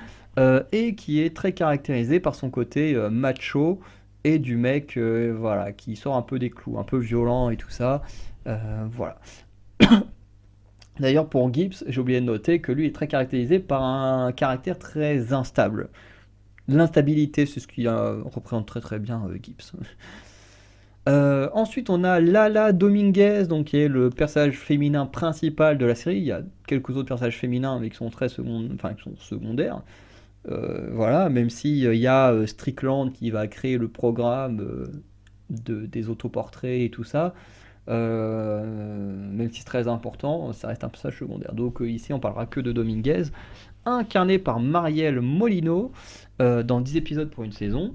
et qui est très caractérisé par son côté macho et du mec voilà, qui sort un peu des clous, un peu violent et tout ça. Voilà. D'ailleurs, pour Gibbs, j'ai oublié de noter que lui est très caractérisé par un caractère très instable. L'instabilité, c'est ce qui représente très très bien Gibbs. Ensuite, on a Lala Dominguez, donc qui est le personnage féminin principal de la série. Il y a quelques autres personnages féminins, mais qui sont qui sont secondaires. Voilà, même si il y a Strickland qui va créer le programme des autoportraits et tout ça. Même si c'est très important, ça reste un personnage secondaire. Donc ici, on parlera que de Dominguez, incarné par Marielle Molino dans 10 épisodes pour une saison,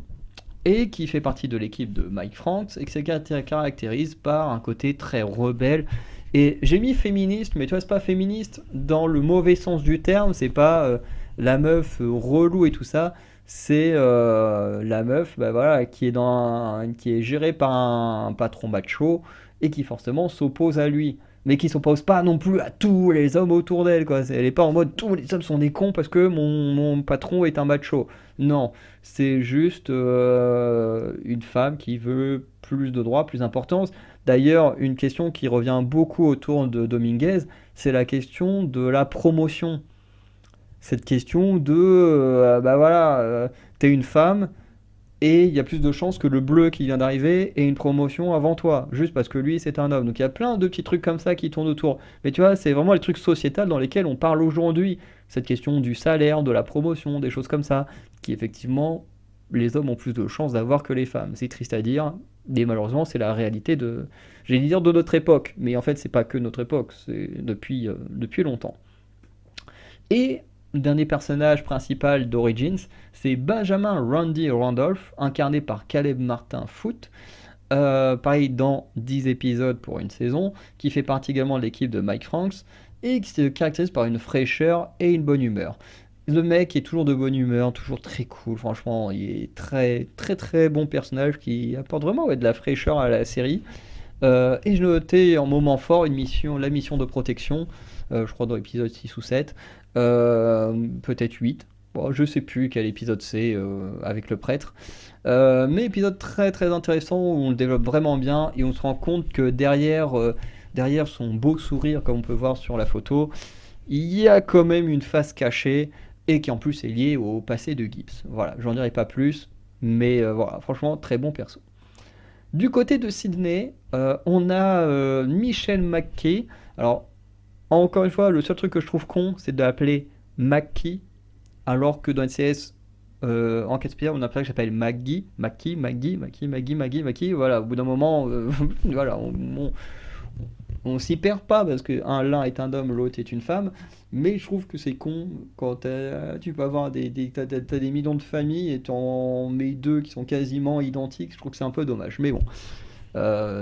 et qui fait partie de l'équipe de Mike Franks, et qui se caractérise par un côté très rebelle. Et j'ai mis féministe, mais tu vois, c'est pas féministe dans le mauvais sens du terme, c'est pas la meuf relou et tout ça, c'est la meuf bah, voilà, qui est gérée par un patron macho, et qui forcément s'oppose à lui. Mais qui s'oppose pas non plus à tous les hommes autour d'elle, quoi. Elle est pas en mode tous les hommes sont des cons parce que mon patron est un macho. Non, c'est juste une femme qui veut plus de droits, plus d'importance. D'ailleurs, une question qui revient beaucoup autour de Dominguez, c'est la question de la promotion. Cette question de, bah voilà, t'es une femme et il y a plus de chances que le bleu qui vient d'arriver ait une promotion avant toi, juste parce que lui c'est un homme. Donc il y a plein de petits trucs comme ça qui tournent autour. Mais tu vois, c'est vraiment les trucs sociétals dans lesquels on parle aujourd'hui. Cette question du salaire, de la promotion, des choses comme ça, qui effectivement, les hommes ont plus de chances d'avoir que les femmes. C'est triste à dire, mais malheureusement c'est la réalité j'allais dire de notre époque, mais en fait c'est pas que notre époque, c'est depuis longtemps. Et le dernier personnage principal d'Origins, c'est Benjamin Randy Randolph, incarné par Caleb Martin Foote, pareil dans 10 épisodes pour une saison, qui fait partie également de l'équipe de Mike Franks, et qui se caractérise par une fraîcheur et une bonne humeur. Le mec est toujours de bonne humeur, toujours très cool, franchement, il est très très très bon personnage qui apporte vraiment de la fraîcheur à la série. Et je notais en moment fort la mission de protection, je crois dans l'épisode 6 ou 7, peut-être 8. Bon, je sais plus quel épisode c'est avec le prêtre. Mais épisode très très intéressant où on le développe vraiment bien et on se rend compte que derrière son beau sourire, comme on peut voir sur la photo, il y a quand même une face cachée et qui en plus est liée au passé de Gibbs. Voilà, j'en dirai pas plus, mais voilà, franchement, très bon perso. Du côté de Sydney, on a Michelle McKay. Alors, Encore une fois, le seul truc que je trouve con, c'est de l'appeler Mackie, alors que dans NCS, Enquête spéciale, on a appelé que j'appelle Maggie, voilà, au bout d'un moment, voilà, on s'y perd pas parce que l'un est un homme, l'autre est une femme, mais je trouve que c'est con quand tu peux avoir t'as des millions de familles et t'en mets deux qui sont quasiment identiques, je trouve que c'est un peu dommage, mais bon.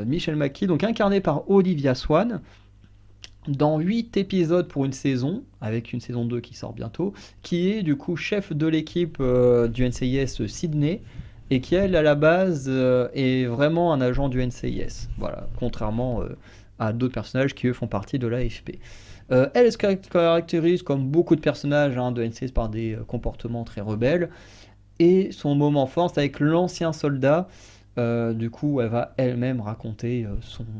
Michelle McKee, donc incarnée par Olivia Swan, dans 8 épisodes pour une saison, avec une saison 2 qui sort bientôt, qui est du coup chef de l'équipe du NCIS Sydney, et qui elle à la base est vraiment un agent du NCIS, voilà, contrairement à d'autres personnages qui eux font partie de l'AFP. Elle se caractérise comme beaucoup de personnages de NCIS par des comportements très rebelles, et son moment fort c'est avec l'ancien soldat. Du coup, elle va elle-même raconter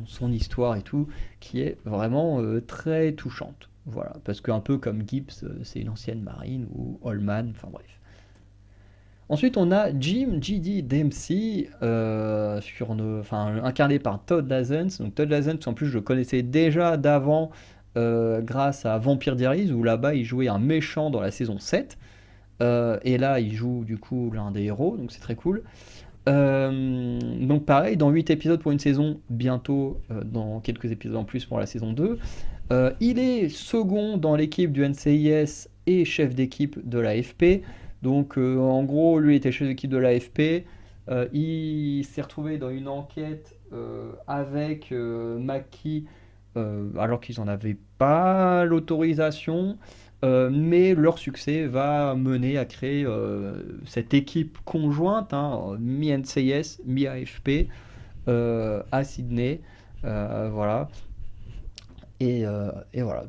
son histoire et tout, qui est vraiment très touchante. Voilà, parce qu'un peu comme Gibbs, c'est une ancienne marine, ou Holman, enfin bref. Ensuite, on a Jim G.D. Dempsey, incarné par Todd Lazance. Donc Todd Lazance, en plus, je le connaissais déjà d'avant grâce à Vampire Diaries, où là-bas, il jouait un méchant dans la saison 7. Et là, il joue du coup l'un des héros, donc c'est très cool. Donc pareil, dans 8 épisodes pour une saison, bientôt dans quelques épisodes en plus pour la saison 2. Il est second dans l'équipe du NCIS et chef d'équipe de l'AFP. Donc en gros, lui était chef d'équipe de l'AFP. Il s'est retrouvé dans une enquête avec Mackie alors qu'ils n'en avaient pas l'autorisation. Mais leur succès va mener à créer cette équipe conjointe, mi-NCIS, mi-AFP, à Sydney. Voilà. Et voilà.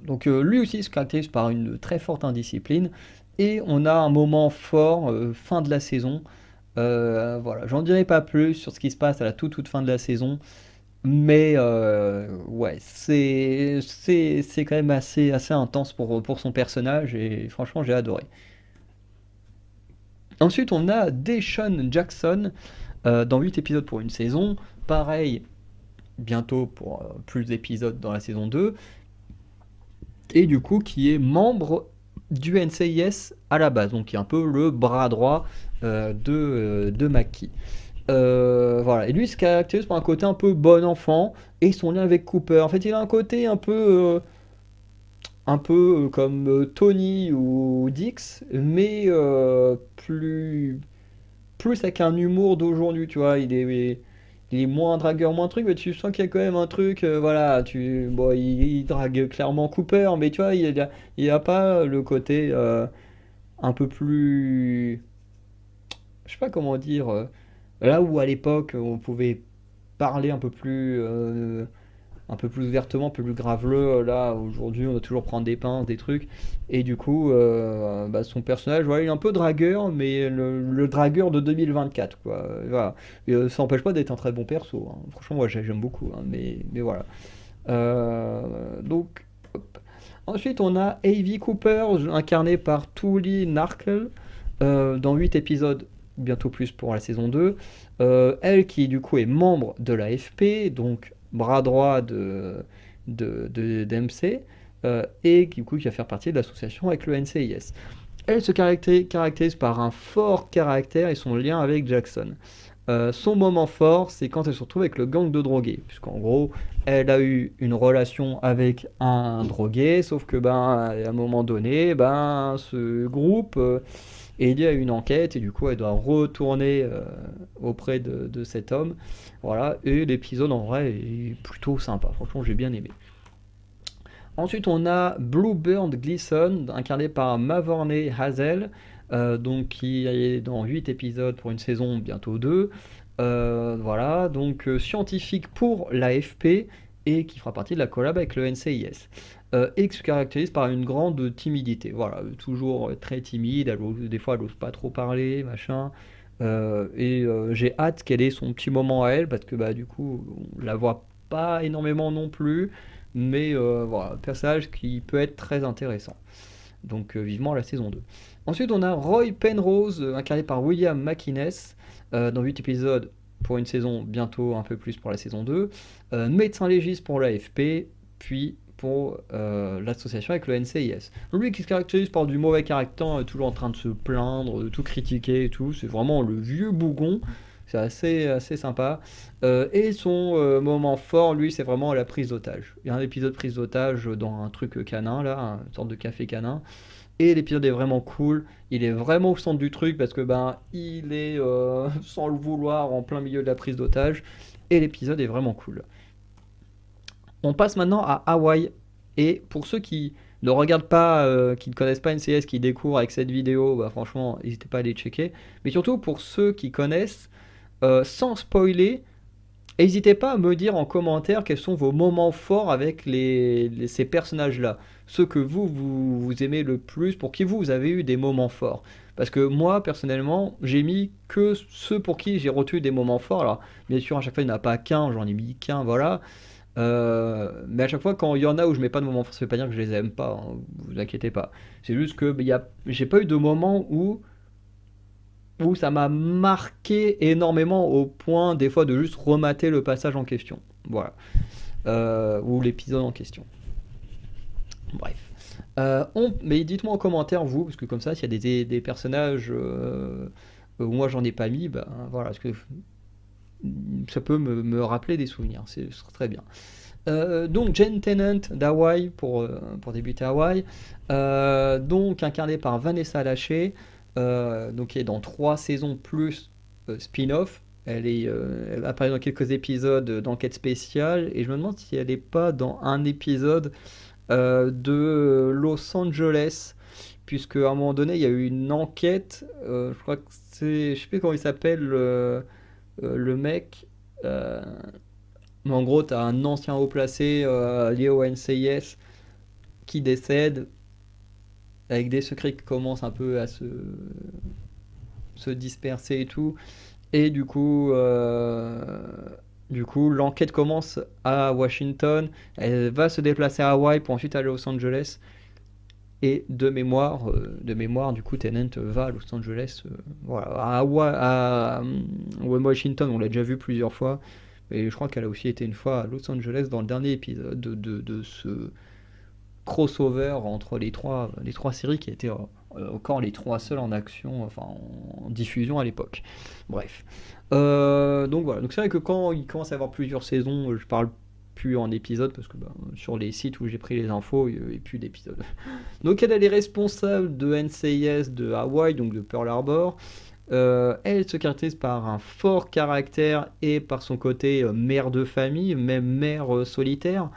Donc lui aussi se caractérise par une très forte indiscipline. Et on a un moment fort, fin de la saison. Voilà. J'en dirai pas plus sur ce qui se passe à la toute fin de la saison. Mais ouais, c'est quand même assez intense pour son personnage et franchement j'ai adoré. Ensuite on a Deshaun Jackson dans 8 épisodes pour une saison. Pareil, bientôt pour plus d'épisodes dans la saison 2. Et du coup qui est membre du NCIS à la base, donc qui est un peu le bras droit de Mackie. Voilà. Et lui, il se caractérise par un côté un peu bon enfant et son lien avec Cooper. En fait, il a un côté un peu comme Tony ou Dix, mais plus avec un humour d'aujourd'hui, tu vois. Il est moins dragueur, moins truc, mais tu sens qu'il y a quand même un truc, voilà, bon, il drague clairement Cooper, mais tu vois, il a pas le côté un peu plus, je sais pas comment dire, là où à l'époque on pouvait parler un peu plus ouvertement, un peu plus graveleux, là aujourd'hui on doit toujours prendre des pinces, des trucs, et du coup son personnage, voilà, il est un peu dragueur, mais le dragueur de 2024, quoi. Voilà. Et, ça n'empêche pas d'être un très bon perso, hein. Franchement moi j'aime beaucoup, hein, mais voilà. Donc hop. Ensuite on a Avi Cooper, incarné par Tuli Narkle, dans 8 épisodes, bientôt plus pour la saison 2. Elle qui du coup est membre de la FP, donc bras droit de Dempsey, et du coup qui va faire partie de l'association avec le NCIS. Elle se caractérise par un fort caractère et son lien avec Jackson. Son moment fort, c'est quand elle se retrouve avec le gang de drogués, puisqu'en gros, elle a eu une relation avec un drogué, sauf que à un moment donné, ce groupe et il y a une enquête et du coup elle doit retourner auprès de cet homme. Voilà, et l'épisode en vrai est plutôt sympa, franchement j'ai bien aimé. Ensuite on a Bluebird Gleason, incarné par Mavourney Hazel, donc qui est dans 8 épisodes pour une saison, bientôt 2. Voilà, donc scientifique pour l'AFP et qui fera partie de la collab avec le NCIS. Et qui se caractérise par une grande timidité. Voilà, toujours très timide, des fois elle n'ose pas trop parler, machin. Et j'ai hâte qu'elle ait son petit moment à elle, parce que du coup, on la voit pas énormément non plus, mais voilà, un personnage qui peut être très intéressant. Donc vivement la saison 2. Ensuite, on a Roy Penrose, incarné par William McInnes, dans 8 épisodes pour une saison, bientôt un peu plus pour la saison 2. Médecin légiste pour l'AFP, puis pour l'association avec le NCIS. Lui qui se caractérise par du mauvais caractère, toujours en train de se plaindre, de tout critiquer et tout, c'est vraiment le vieux bougon, c'est assez sympa. Et son moment fort, lui, c'est vraiment la prise d'otage. Il y a un épisode prise d'otage dans un truc canin, là, une sorte de café canin. Et l'épisode est vraiment cool, il est vraiment au centre du truc parce que il est sans le vouloir en plein milieu de la prise d'otage. Et l'épisode est vraiment cool. On passe maintenant à Hawaï. Et pour ceux qui ne regardent pas, qui ne connaissent pas NCS, qui découvrent avec cette vidéo, franchement, n'hésitez pas à aller checker. Mais surtout pour ceux qui connaissent, sans spoiler, n'hésitez pas à me dire en commentaire quels sont vos moments forts avec ces personnages-là. Ceux que vous aimez le plus, pour qui vous avez eu des moments forts. Parce que moi, personnellement, j'ai mis que ceux pour qui j'ai retenu des moments forts. Alors, bien sûr, à chaque fois, il n'y en a pas qu'un, j'en ai mis qu'un, voilà. Mais à chaque fois, quand il y en a où je mets pas de moments forts, ça veut pas dire que je les aime pas, hein, vous inquiétez pas. C'est juste que j'ai pas eu de moment où ça m'a marqué énormément au point des fois de juste remater le passage en question. Voilà. Ou l'épisode en question. Bref. Mais dites-moi en commentaire, vous, parce que comme ça, s'il y a des personnages où moi j'en ai pas mis, voilà, parce que ça peut me rappeler des souvenirs, c'est très bien. Donc Jane Tennant d'Hawaï pour débuter Hawaï, donc incarnée par Vanessa Lachey, donc qui est dans 3 saisons plus spin-off. Elle apparaît dans quelques épisodes d'enquête spéciale et je me demande si elle n'est pas dans un épisode de Los Angeles, puisque à un moment donné il y a eu une enquête, je crois que je sais plus comment il s'appelle le mec. Mais en gros, tu as un ancien haut placé lié au NCIS qui décède avec des secrets qui commencent un peu à se disperser et tout. Et du coup, l'enquête commence à Washington. Elle va se déplacer à Hawaï pour ensuite aller à Los Angeles. Et de mémoire, du coup, Tennant va à Los Angeles. Voilà. À Washington, on l'a déjà vu plusieurs fois. Et je crois qu'elle a aussi été une fois à Los Angeles dans le dernier épisode de ce crossover entre les trois séries qui étaient encore les 3 seules en action, enfin en diffusion à l'époque. Bref. Donc voilà. Donc c'est vrai que quand il commence à y avoir plusieurs saisons, je parle plus en épisode parce que sur les sites où j'ai pris les infos, il n'y a plus d'épisodes. Donc elle est responsable de NCIS de Hawaï, donc de Pearl Harbor. Elle se caractérise par un fort caractère et par son côté mère de famille, même mère solitaire.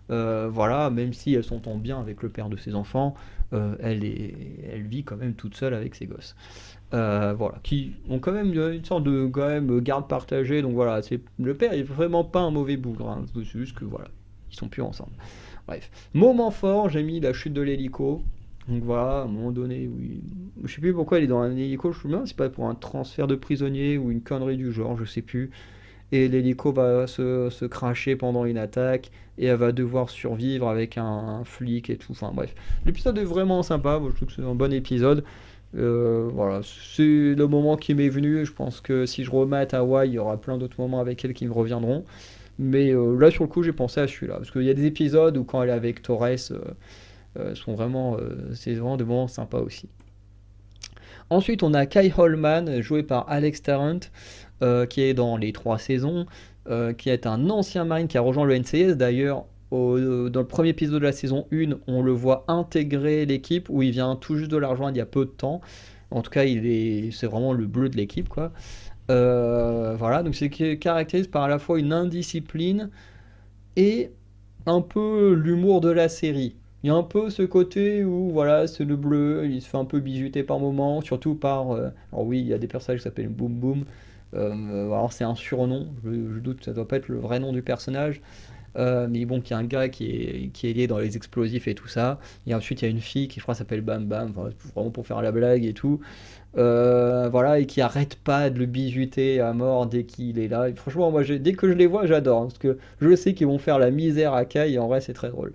Voilà, même si elle s'entend bien avec le père de ses enfants, elle vit quand même toute seule avec ses gosses. Voilà, qui ont quand même une sorte de garde partagée. Donc voilà, le père est vraiment pas un mauvais bougre, hein, c'est juste que voilà, ils sont plus ensemble. Bref, moment fort, j'ai mis la chute de l'hélico. Donc voilà, à un moment donné, oui. Je sais plus pourquoi elle est dans un hélico, je me demande si c'est pas pour un transfert de prisonnier ou une connerie du genre, je sais plus. Et l'hélico va se cracher pendant une attaque et elle va devoir survivre avec un flic et tout. Enfin bref, l'épisode est vraiment sympa, moi, je trouve que c'est un bon épisode. Voilà, c'est le moment qui m'est venu. Je pense que si je remate Hawaï, il y aura plein d'autres moments avec elle qui me reviendront. Mais là, sur le coup, j'ai pensé à celui-là. Parce qu'il y a des épisodes où, quand elle est avec Torres, c'est vraiment des moments sympas aussi. Ensuite, on a Kai Holman, joué par Alex Tarrant, qui est dans les 3 saisons, qui est un ancien marine qui a rejoint le NCIS. D'ailleurs, dans le premier épisode de la saison 1, on le voit intégrer l'équipe, où il vient tout juste de la rejoindre il y a peu de temps. En tout cas, c'est vraiment le bleu de l'équipe, quoi. Voilà, donc c'est qui caractérise par à la fois une indiscipline et un peu l'humour de la série. Il y a un peu ce côté où, voilà, c'est le bleu, il se fait un peu bizuter par moment, surtout par... alors oui, il y a des personnages qui s'appellent Boom Boom. Alors c'est un surnom, je doute que ça doit pas être le vrai nom du personnage. Mais bon, qui est un gars qui est lié dans les explosifs et tout ça. Et ensuite, il y a une fille qui, je crois, s'appelle Bam Bam, vraiment pour faire la blague et tout. Voilà, et qui arrête pas de le bizuter à mort dès qu'il est là. Et franchement, moi, dès que je les vois, j'adore, hein, parce que je sais qu'ils vont faire la misère à Kai, et en vrai, c'est très drôle.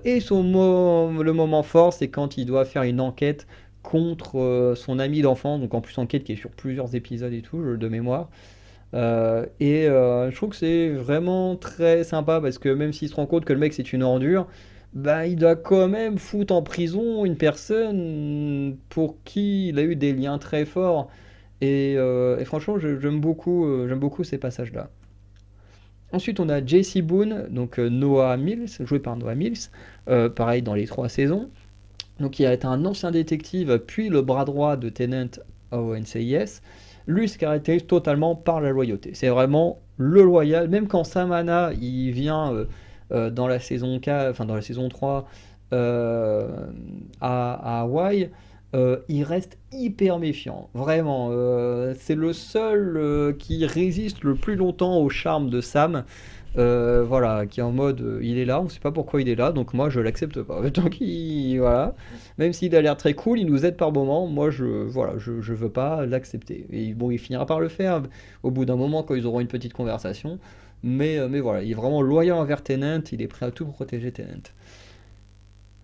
Et le moment fort, c'est quand il doit faire une enquête contre son ami d'enfance, donc en plus enquête qui est sur plusieurs épisodes et tout, de mémoire. Je trouve que c'est vraiment très sympa parce que même s'il se rend compte que le mec c'est une ordure, bah il doit quand même foutre en prison une personne pour qui il a eu des liens très forts. Et franchement, j'aime beaucoup ces passages-là. Ensuite, on a Jesse Boone, donc Noah Mills, joué par Noah Mills, pareil dans les 3 saisons. Donc, il a été un ancien détective, puis le bras droit de Tennant au NCIS. Lui se caractérise totalement par la loyauté. C'est vraiment le loyal, même quand Samana il vient dans la saison 4, enfin dans la saison 3 euh, à Hawaï, il reste hyper méfiant. Vraiment, c'est le seul qui résiste le plus longtemps au charme de Sam. Voilà, qui est en mode il est là, on sait pas pourquoi il est là, donc moi je l'accepte pas. Tant qu'il. Voilà. Même s'il a l'air très cool, il nous aide par moment, moi je veux pas l'accepter. Et bon, il finira par le faire au bout d'un moment quand ils auront une petite conversation. Mais voilà, il est vraiment loyal envers Tennant, il est prêt à tout pour protéger Tennant.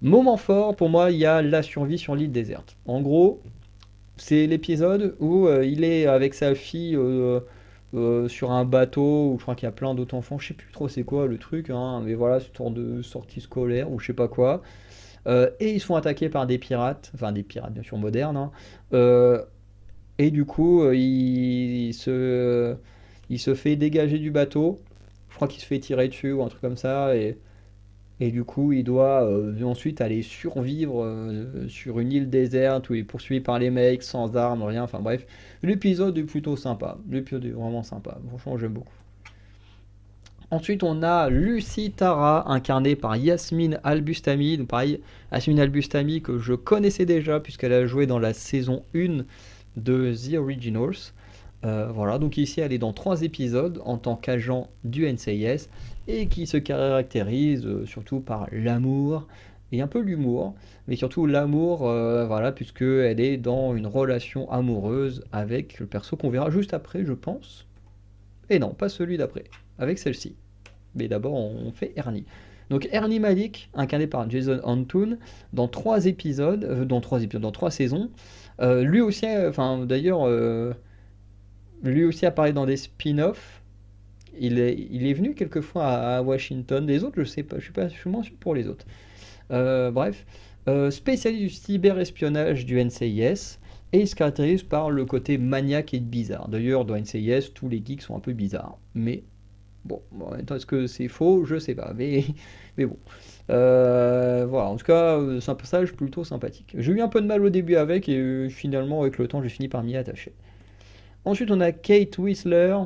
Moment fort, pour moi, il y a la survie sur l'île déserte. En gros, c'est l'épisode où il est avec sa fille sur un bateau, où je crois qu'il y a plein d'autres enfants, je sais plus trop c'est quoi le truc, hein, mais voilà, c'est une sorte de sortie scolaire ou je sais pas quoi. Et ils sont attaqués par des pirates, enfin des pirates bien sûr modernes, hein. Euh, et du coup, il se fait dégager du bateau. Je crois qu'il se fait tirer dessus ou un truc comme ça. Et du coup, il doit ensuite aller survivre sur une île déserte où il est poursuivi par les mecs sans armes, rien. Enfin bref, l'épisode est plutôt sympa. L'épisode est vraiment sympa. Franchement, j'aime beaucoup. Ensuite, on a Lucy Tara, incarnée par Yasmine Al-Bustami. Donc pareil, Yasmine Al-Bustami que je connaissais déjà puisqu'elle a joué dans la saison 1 de The Originals. Voilà, donc ici elle est dans 3 épisodes en tant qu'agent du NCIS et qui se caractérise surtout par l'amour et un peu l'humour, mais surtout l'amour, voilà, puisqu'elle est dans une relation amoureuse avec le perso qu'on verra juste après, je pense. Et non, pas celui d'après, avec celle-ci. Mais d'abord, on fait Ernie. Donc Ernie Malik, incarné par Jason Antoon, dans 3 épisodes, dans 3 saisons. Lui aussi, enfin d'ailleurs, lui aussi apparaît dans des spin-offs. Il est venu quelquefois à Washington. Les autres, je sais pas, je suis moins sûr pour les autres. Bref, spécialiste du cyberespionnage du NCIS, et il se caractérise par le côté maniaque et bizarre. D'ailleurs, dans NCIS, tous les geeks sont un peu bizarres. Mais bon, est-ce que c'est faux? Je sais pas. Mais bon. Voilà, en tout cas, c'est un personnage plutôt sympathique. J'ai eu un peu de mal au début avec, et finalement, avec le temps, j'ai fini par m'y attacher. Ensuite, on a Kate Whistler,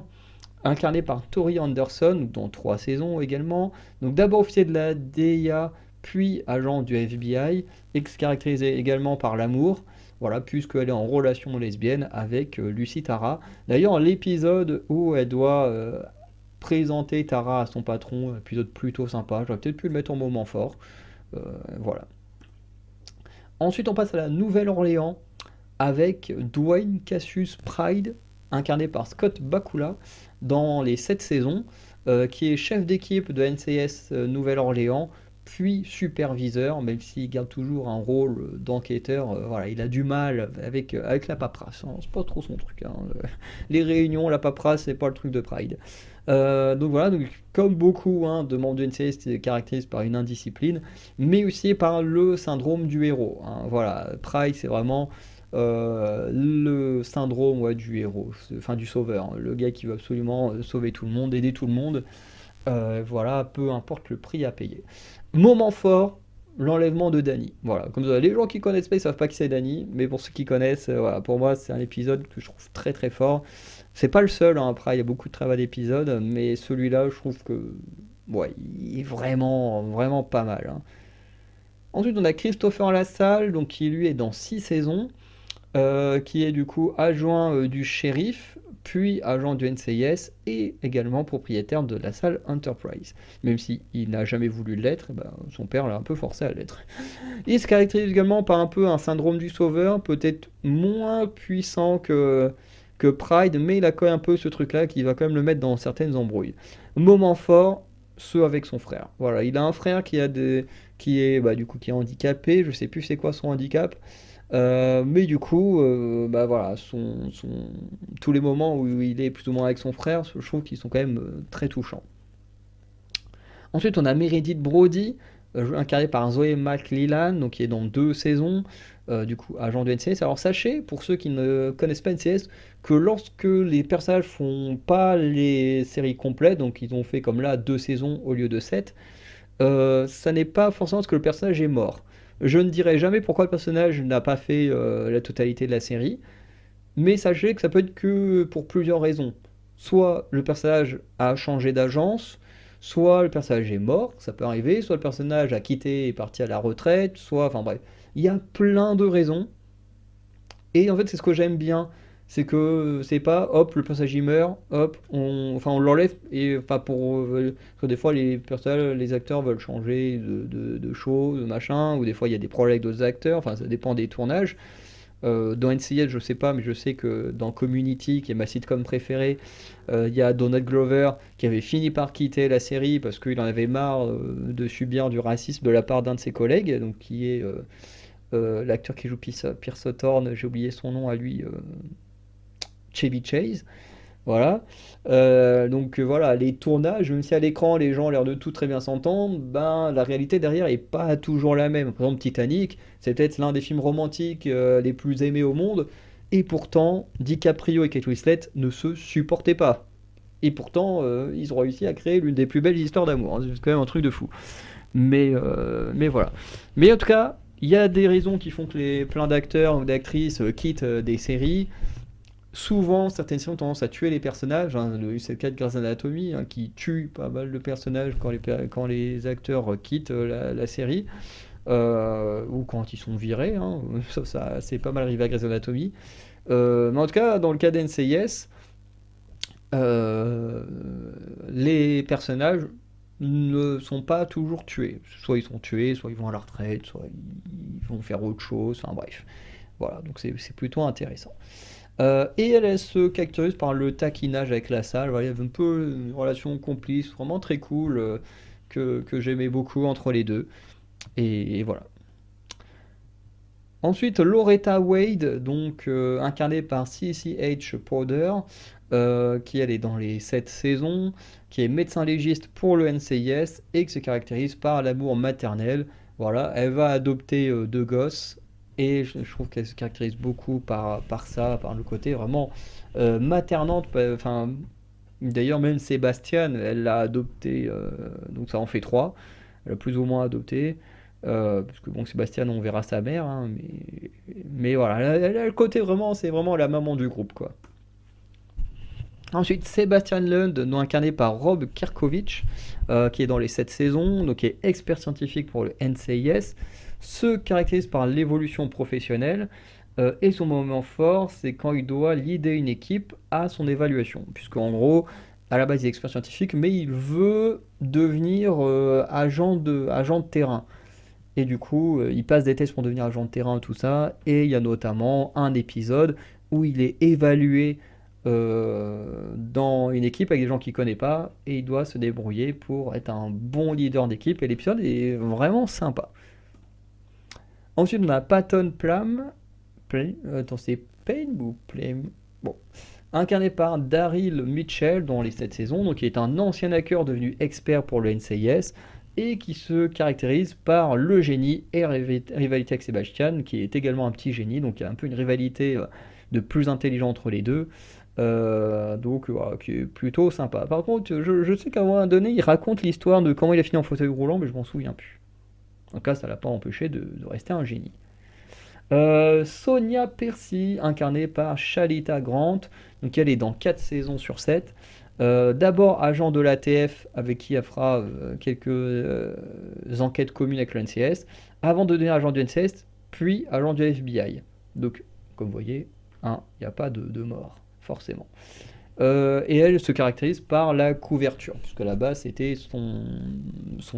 incarnée par Tori Anderson, dans 3 saisons également. Donc d'abord officier de la DIA, puis agent du FBI, caractérisée également par l'amour, voilà, puisqu'elle est en relation lesbienne avec Lucy Tara. D'ailleurs, l'épisode où elle doit présenter Tara à son patron, épisode plutôt sympa, j'aurais peut-être pu le mettre en moment fort. Voilà. Ensuite, on passe à la Nouvelle-Orléans avec Dwayne Cassius Pride, incarné par Scott Bakula, dans les 7 saisons, qui est chef d'équipe de NCS Nouvelle-Orléans, puis superviseur, même s'il garde toujours un rôle d'enquêteur. Voilà, il a du mal avec la paperasse, hein, c'est pas trop son truc, hein. Les réunions, la paperasse, c'est pas le truc de Pride. Donc voilà, donc, comme beaucoup hein, de membres du NCS, se caractérise par une indiscipline, mais aussi par le syndrome du héros, hein. Voilà, Pride, c'est vraiment le syndrome ouais, du héros, enfin du sauveur, hein. Le gars qui veut absolument sauver tout le monde, aider tout le monde, voilà, peu importe le prix à payer. Moment fort, l'enlèvement de Danny. Voilà, comme ça, les gens qui connaissent pas, ils savent pas qui c'est Danny, mais pour ceux qui connaissent, voilà, pour moi, c'est un épisode que je trouve très très fort. C'est pas le seul, hein, après, il y a beaucoup de travail d'épisodes, mais celui-là, je trouve que, ouais, il est vraiment, vraiment pas mal, hein. Ensuite, on a Christopher Lassalle, donc qui lui est dans 6 saisons, qui est du coup adjoint du shérif, puis agent du NCIS et également propriétaire de la salle Enterprise. Même s'il n'a jamais voulu l'être, eh ben, son père l'a un peu forcé à l'être. Il se caractérise également par un peu un syndrome du sauveur, peut-être moins puissant que Pride, mais il a quand même un peu ce truc-là qui va quand même le mettre dans certaines embrouilles. Moment fort, ceux avec son frère. Voilà, il a un frère qui est bah, du coup qui est handicapé, je sais plus c'est quoi son handicap. Mais du coup, bah voilà, tous les moments où il est plus ou moins avec son frère, je trouve qu'ils sont quand même très touchants. Ensuite, on a Meredith Brody, incarnée par Zoé McLellan, donc qui est dans 2 saisons, du coup, agent de NCIS. Alors sachez, pour ceux qui ne connaissent pas NCIS, que lorsque les personnages font pas les séries complètes, donc ils ont fait comme là 2 saisons au lieu de 7, ça n'est pas forcément parce que le personnage est mort. Je ne dirai jamais pourquoi le personnage n'a pas fait la totalité de la série, mais sachez que ça peut être que pour plusieurs raisons. Soit le personnage a changé d'agence, soit le personnage est mort, ça peut arriver, soit le personnage a quitté et est parti à la retraite, soit, enfin bref, il y a plein de raisons. Et en fait, c'est ce que j'aime bien, c'est que c'est pas hop, le personnage il meurt, hop, on l'enlève, et enfin parce que des fois les personnages, les acteurs veulent changer de choses, de machin, ou des fois il y a des problèmes avec d'autres acteurs, enfin ça dépend des tournages. Dans NCIS, je sais pas, mais je sais que dans Community, qui est ma sitcom préférée, il y a Donald Glover qui avait fini par quitter la série parce qu'il en avait marre de subir du racisme de la part d'un de ses collègues, donc qui est l'acteur qui joue Pierce Thorne, j'ai oublié son nom à lui, Chevy Chase. Voilà. Donc voilà, les tournages, même si à l'écran les gens ont l'air de tout très bien s'entendre, ben la réalité derrière est pas toujours la même. Par exemple, Titanic, c'est peut-être l'un des films romantiques les plus aimés au monde, et pourtant DiCaprio et Kate Winslet ne se supportaient pas. Et pourtant, ils ont réussi à créer l'une des plus belles histoires d'amour, hein. C'est quand même un truc de fou. Mais voilà. Mais en tout cas, il y a des raisons qui font que plein d'acteurs ou d'actrices quittent des séries. Souvent, certaines séries ont tendance à tuer les personnages, hein. C'est le cas de Grey's Anatomy, hein, qui tue pas mal de personnages quand les acteurs quittent la série, ou quand ils sont virés, hein. Ça, c'est pas mal arrivé à Grey's Anatomy. Mais en tout cas, dans le cas d'NCIS, euh, les personnages ne sont pas toujours tués. Soit ils sont tués, soit ils vont à la retraite, soit ils vont faire autre chose, enfin bref. Voilà, donc c'est plutôt intéressant. Et elle se caractérise par le taquinage avec la salle. Voilà, il y avait un peu une relation complice, vraiment très cool, que j'aimais beaucoup entre les deux. Et voilà. Ensuite, Loretta Wade, donc incarnée par CCH Powder, qui elle est dans les 7 saisons, qui est médecin légiste pour le NCIS et qui se caractérise par l'amour maternel. Voilà, elle va adopter 2 gosses et je trouve qu'elle se caractérise beaucoup par ça, par le côté vraiment maternante. Enfin, d'ailleurs, même Sébastien, elle l'a adopté, donc ça en fait 3. Elle a plus ou moins adopté. Parce que bon, Sébastien, on verra sa mère, hein, mais voilà, elle a le côté vraiment, c'est vraiment la maman du groupe, quoi. Ensuite, Sébastien Lund, non incarné par Rob Kirkovich, qui est dans les 7 saisons, donc qui est expert scientifique pour le NCIS, se caractérise par l'évolution professionnelle, et son moment fort, c'est quand il doit leader une équipe à son évaluation, puisqu'en gros, à la base, il est expert scientifique, mais il veut devenir agent de terrain. Et du coup, il passe des tests pour devenir agent de terrain, tout ça. Et il y a notamment un épisode où il est évalué dans une équipe avec des gens qu'il ne connaît pas. Et il doit se débrouiller pour être un bon leader d'équipe. Et l'épisode est vraiment sympa. Ensuite, on a Patton Plum. Attends, c'est Payne ou Plum? Bon. Incarné par Daryl Mitchell dans les 7 saisons, donc qui est un ancien hacker devenu expert pour le NCIS et qui se caractérise par le génie et rivalité avec Sébastien, qui est également un petit génie, donc il y a un peu une rivalité de plus intelligent entre les deux. Donc voilà, qui est plutôt sympa. Par contre, je sais qu'à un moment donné, il raconte l'histoire de comment il a fini en fauteuil roulant, mais je m'en souviens plus. En tout cas, ça l'a pas empêché de rester un génie. Sonia Percy, incarnée par Shalita Grant, donc elle est dans 4 saisons sur 7. D'abord agent de l'ATF avec qui elle fera quelques enquêtes communes avec le NCS, avant de devenir agent du NCS, puis agent du FBI. Donc, comme vous voyez, il n'y a pas de mort, forcément. Et elle se caractérise par la couverture, puisque là-bas c'était son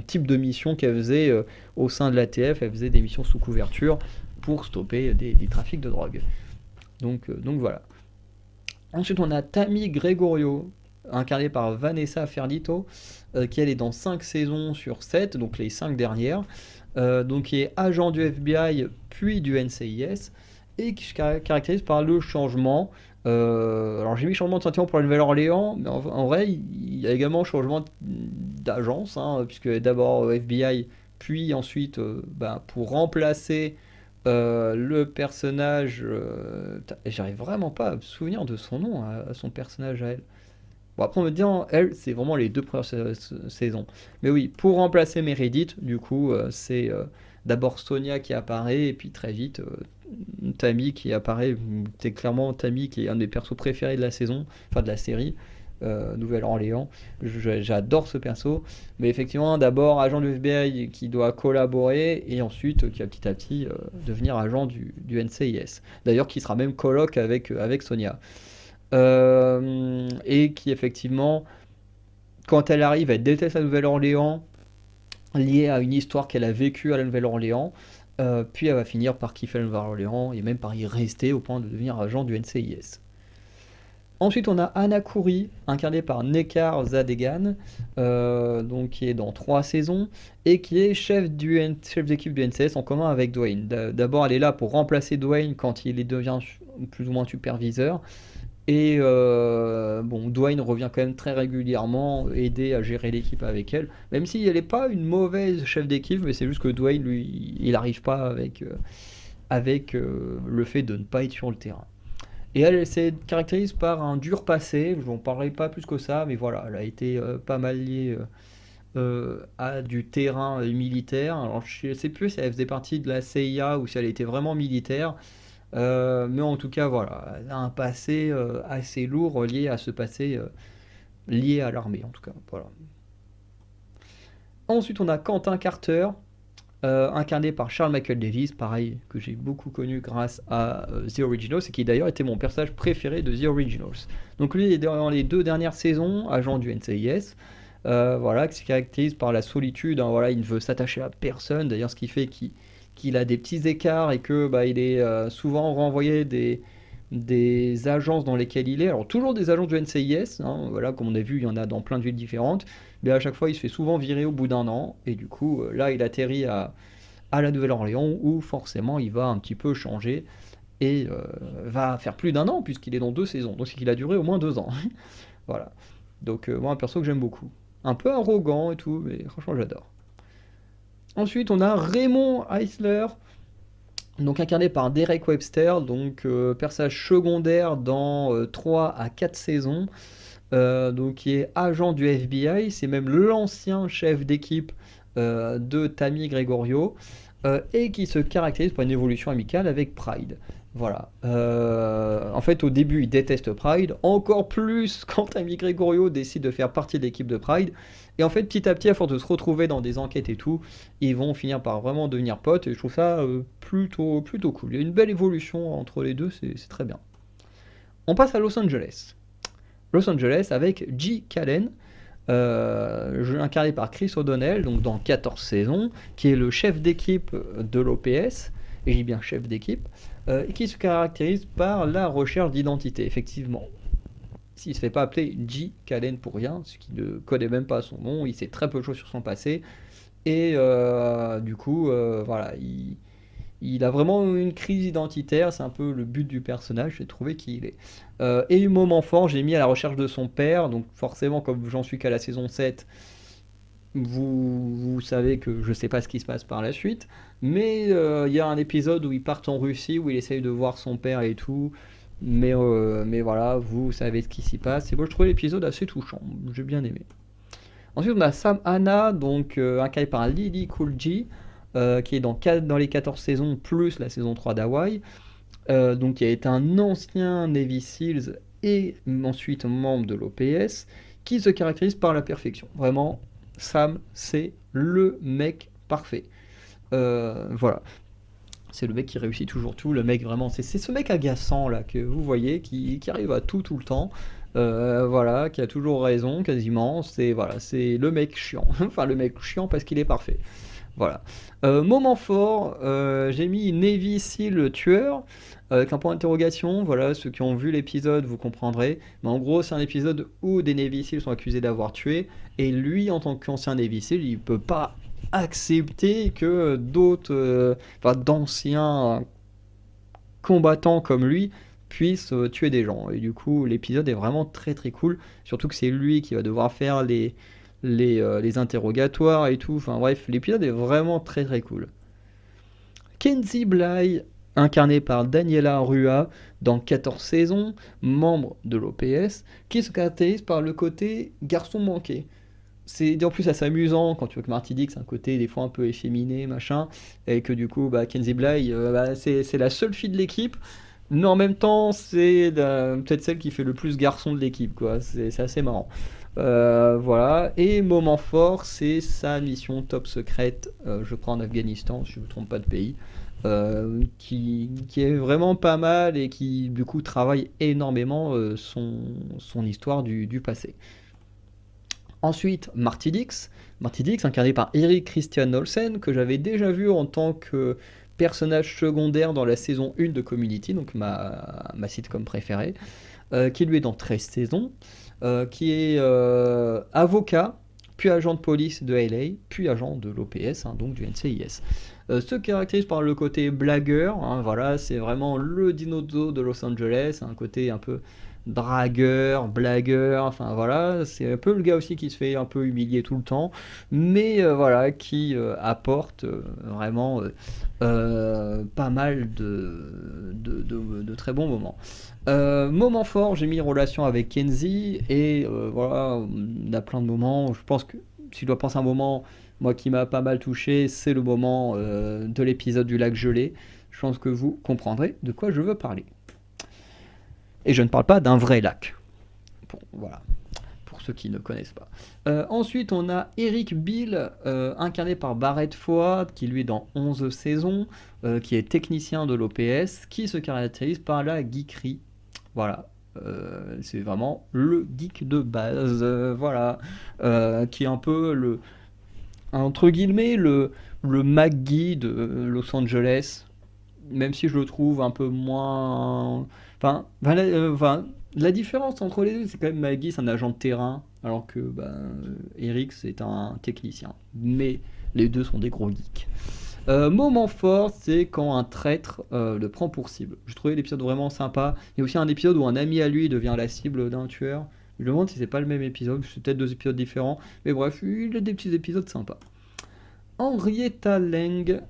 type de mission qu'elle faisait au sein de l'ATF, elle faisait des missions sous couverture pour stopper des trafics de drogue. Donc voilà. Ensuite on a Tammy Gregorio, incarnée par Vanessa Fernito, qui elle est dans 5 saisons sur 7, donc les 5 dernières, donc qui est agent du FBI puis du NCIS, et qui se caractérise par le changement. Alors j'ai mis changement de sentiment pour la Nouvelle-Orléans, mais en vrai, il y a également changement d'agence, hein, puisque d'abord FBI, puis ensuite, pour remplacer le personnage. J'arrive vraiment pas à me souvenir de son nom, à son personnage à elle. Bon, après, on me dit, elle, c'est vraiment les deux premières saisons. Mais oui, pour remplacer Meredith, du coup, c'est d'abord Sonia qui apparaît, et puis très vite, Tammy qui apparaît. C'est clairement Tammy qui est un des persos préférés de la saison, enfin de la série. Nouvelle-Orléans. J'adore ce perso. Mais effectivement, d'abord agent du FBI qui doit collaborer et ensuite qui va petit à petit devenir agent du NCIS. D'ailleurs, qui sera même coloc avec Sonia. Et qui effectivement, quand elle arrive, elle déteste la Nouvelle-Orléans, liée à une histoire qu'elle a vécue à la Nouvelle-Orléans. Puis elle va finir par kiffer la Nouvelle-Orléans et même par y rester au point de devenir agent du NCIS. Ensuite, on a Anna Khoury, incarnée par Nekkar Zadegan, donc qui est dans 3 saisons, et qui est chef d'équipe du NCS en commun avec Dwayne. D'abord, elle est là pour remplacer Dwayne quand il devient plus ou moins superviseur. Et Dwayne revient quand même très régulièrement aider à gérer l'équipe avec elle, même si elle n'est pas une mauvaise chef d'équipe, mais c'est juste que Dwayne, lui, il n'arrive pas avec le fait de ne pas être sur le terrain. Et elle se caractérise par un dur passé, je n'en parlerai pas plus que ça, mais voilà, elle a été pas mal liée à du terrain militaire. Alors je ne sais plus si elle faisait partie de la CIA ou si elle était vraiment militaire, mais en tout cas, voilà, elle a un passé assez lourd lié à ce passé lié à l'armée, en tout cas. Voilà. Ensuite, on a Quentin Carter, incarné par Charles Michael Davis, pareil, que j'ai beaucoup connu grâce à The Originals, et qui d'ailleurs était mon personnage préféré de The Originals. Donc lui, il est dans les 2 dernières saisons, agent du NCIS, voilà, qui se caractérise par la solitude, hein, voilà, il ne veut s'attacher à personne, d'ailleurs ce qui fait qu'il a des petits écarts et que il est souvent renvoyé des agences dans lesquelles il est. Alors toujours des agences du NCIS, hein, voilà, comme on a vu, il y en a dans plein de villes différentes, mais à chaque fois il se fait souvent virer au bout d'un an, et du coup là il atterrit à la Nouvelle-Orléans où forcément il va un petit peu changer et va faire plus d'1 an puisqu'il est dans 2 saisons, donc c'est qu'il a duré au moins 2 ans. Voilà. Donc moi un perso que j'aime beaucoup. Un peu arrogant et tout, mais franchement j'adore. Ensuite on a Raymond Eisler, donc incarné par Derek Webster, donc personnage secondaire dans 3 à 4 saisons, donc qui est agent du FBI, c'est même l'ancien chef d'équipe de Tammy Gregorio, et qui se caractérise par une évolution amicale avec Pride. Voilà. En fait, au début, il déteste Pride, encore plus quand Tammy Gregorio décide de faire partie de l'équipe de Pride. Et en fait, petit à petit, à force de se retrouver dans des enquêtes et tout, ils vont finir par vraiment devenir potes. Et je trouve ça plutôt cool. Il y a une belle évolution entre les deux, c'est très bien. On passe à Los Angeles. Los Angeles avec G. Callen, incarné par Chris O'Donnell, donc dans 14 saisons, qui est le chef d'équipe de l'OPS, et je dis bien chef d'équipe, et qui se caractérise par la recherche d'identité, effectivement. S'il ne se fait pas appeler G. Callen pour rien, ce qui ne connaît même pas son nom, il sait très peu de choses sur son passé, et du coup, voilà, il a vraiment une crise identitaire, c'est un peu le but du personnage, c'est de trouver qui il est. Et le moment fort, j'ai mis à la recherche de son père, donc forcément, comme j'en suis qu'à la saison 7, vous savez que je sais pas ce qui se passe par la suite, mais il y a un épisode où ils partent en Russie, où il essaye de voir son père et tout, mais voilà, vous savez ce qui s'y passe. Et moi, je trouvais l'épisode assez touchant, j'ai bien aimé. Ensuite, on a Sam Hanna, donc incarné par Lily Cool J, qui est dans les 14 saisons, plus la saison 3 d'Hawaï, donc qui a été un ancien Navy Seals et ensuite membre de l'OPS, qui se caractérise par la perfection. Vraiment, Sam, c'est le mec parfait. Voilà. C'est le mec qui réussit toujours tout, le mec vraiment, c'est ce mec agaçant là que vous voyez, qui arrive à tout le temps, voilà, qui a toujours raison quasiment, c'est voilà, c'est le mec chiant, enfin le mec chiant parce qu'il est parfait. Voilà. Moment fort, j'ai mis Navy Seal tueur, avec un point d'interrogation, voilà, ceux qui ont vu l'épisode vous comprendrez, mais en gros c'est un épisode où des Navy Seals sont accusés d'avoir tué, et lui en tant qu'ancien Navy Seal, il peut pas accepter que d'autres, d'anciens combattant comme lui puisse tuer des gens. Et du coup, l'épisode est vraiment très très cool, surtout que c'est lui qui va devoir faire les interrogatoires et tout. Enfin bref, l'épisode est vraiment très très cool. Kenzie Bly, incarnée par Daniela Rua dans 14 saisons, membre de l'OPS, qui se caractérise par le côté garçon manqué. C'est en plus assez amusant quand tu vois que Marty Dix a un côté des fois un peu efféminé, machin, et que du coup, Kenzie Bly, c'est la seule fille de l'équipe, mais en même temps, c'est peut-être celle qui fait le plus garçon de l'équipe, quoi. C'est assez marrant. Voilà. Et moment fort, c'est sa mission top secrète, je crois en Afghanistan, si je ne me trompe pas de pays, qui est vraiment pas mal et qui du coup travaille énormément son histoire du passé. Ensuite, Marty Dix. Marty Dix, incarné par Erik Christian Olsen, que j'avais déjà vu en tant que personnage secondaire dans la saison 1 de Community, donc ma sitcom préférée, qui lui est dans 13 saisons, qui est avocat, puis agent de police de LA, puis agent de l'OPS, hein, donc du NCIS. Se caractérise par le côté blagueur, hein, voilà, c'est vraiment le dinosaure de Los Angeles, un côté un peu dragueur, blagueur, enfin voilà, c'est un peu le gars aussi qui se fait un peu humilier tout le temps, mais voilà, qui apporte vraiment pas mal de très bons moments. Moment fort, j'ai mis relation avec Kenzie, et voilà, il y a plein de moments, je pense que si je dois penser à un moment, moi qui m'a pas mal touché, c'est le moment de l'épisode du lac gelé. Je pense que vous comprendrez de quoi je veux parler. Et je ne parle pas d'un vrai lac. Bon, voilà, pour ceux qui ne connaissent pas. Ensuite, on a Eric Bill, incarné par Barrett Ford, qui lui est dans 11 saisons, qui est technicien de l'OPS, qui se caractérise par la geekerie. Voilà. C'est vraiment le geek de base, voilà, qui est un peu entre guillemets le McGee de Los Angeles, même si je le trouve un peu moins. La différence entre les deux, c'est quand même Maggie, c'est un agent de terrain, alors que Eric, c'est un technicien. Mais les deux sont des gros geeks. Moment fort, c'est quand un traître le prend pour cible. Je trouvais l'épisode vraiment sympa. Il y a aussi un épisode où un ami à lui devient la cible d'un tueur. Je me demande si c'est pas le même épisode, c'est peut-être deux épisodes différents. Mais bref, il a des petits épisodes sympas. Henrietta Lang,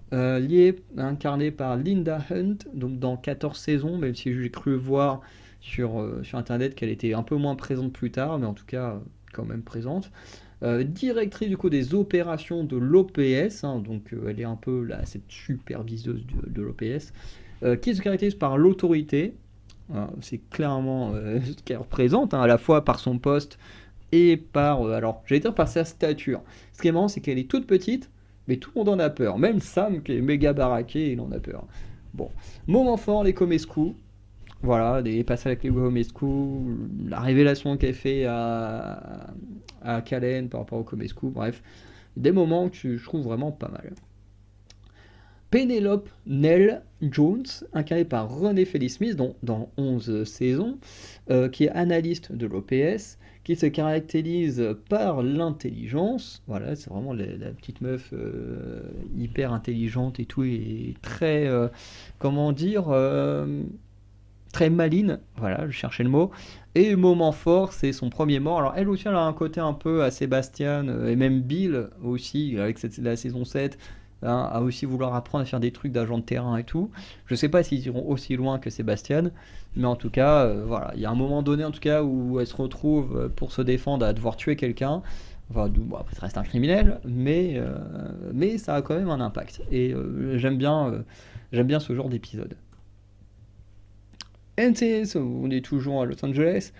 incarnée par Linda Hunt, donc dans 14 saisons, même si j'ai cru voir sur internet qu'elle était un peu moins présente plus tard, mais en tout cas quand même présente. Directrice du coup des opérations de l'OPS, hein, donc elle est un peu cette superviseuse de l'OPS, qui se caractérise par l'autorité. C'est clairement ce qu'elle représente, hein, à la fois par son poste et j'allais dire par sa stature. Ce qui est marrant, c'est qu'elle est toute petite, mais tout le monde en a peur. Même Sam, qui est méga baraqué, il en a peur. Bon. Moment fort, les Comescu. Voilà, des passages avec les Comescu. La révélation qu'elle fait à Kalen par rapport aux Comescu. Bref, des moments que je trouve vraiment pas mal. Penelope Nell Jones, incarnée par Renée Felix-Smith dans 11 saisons, qui est analyste de l'OPS, qui se caractérise par l'intelligence. Voilà, c'est vraiment la petite meuf hyper intelligente et tout, et très, comment dire, très maline. Voilà, je cherchais le mot. Et moment fort, c'est son premier mort. Alors elle aussi, elle a un côté un peu à Sébastien, et même Bill aussi, avec la saison 7, hein, à aussi vouloir apprendre à faire des trucs d'agent de terrain et tout. Je sais pas s'ils iront aussi loin que Sébastien, mais en tout cas, voilà, il y a un moment donné en tout cas où elle se retrouve pour se défendre à devoir tuer quelqu'un. Enfin, bon, après ça reste un criminel, mais ça a quand même un impact. Et j'aime bien ce genre d'épisode. NCS, on est toujours à Los Angeles.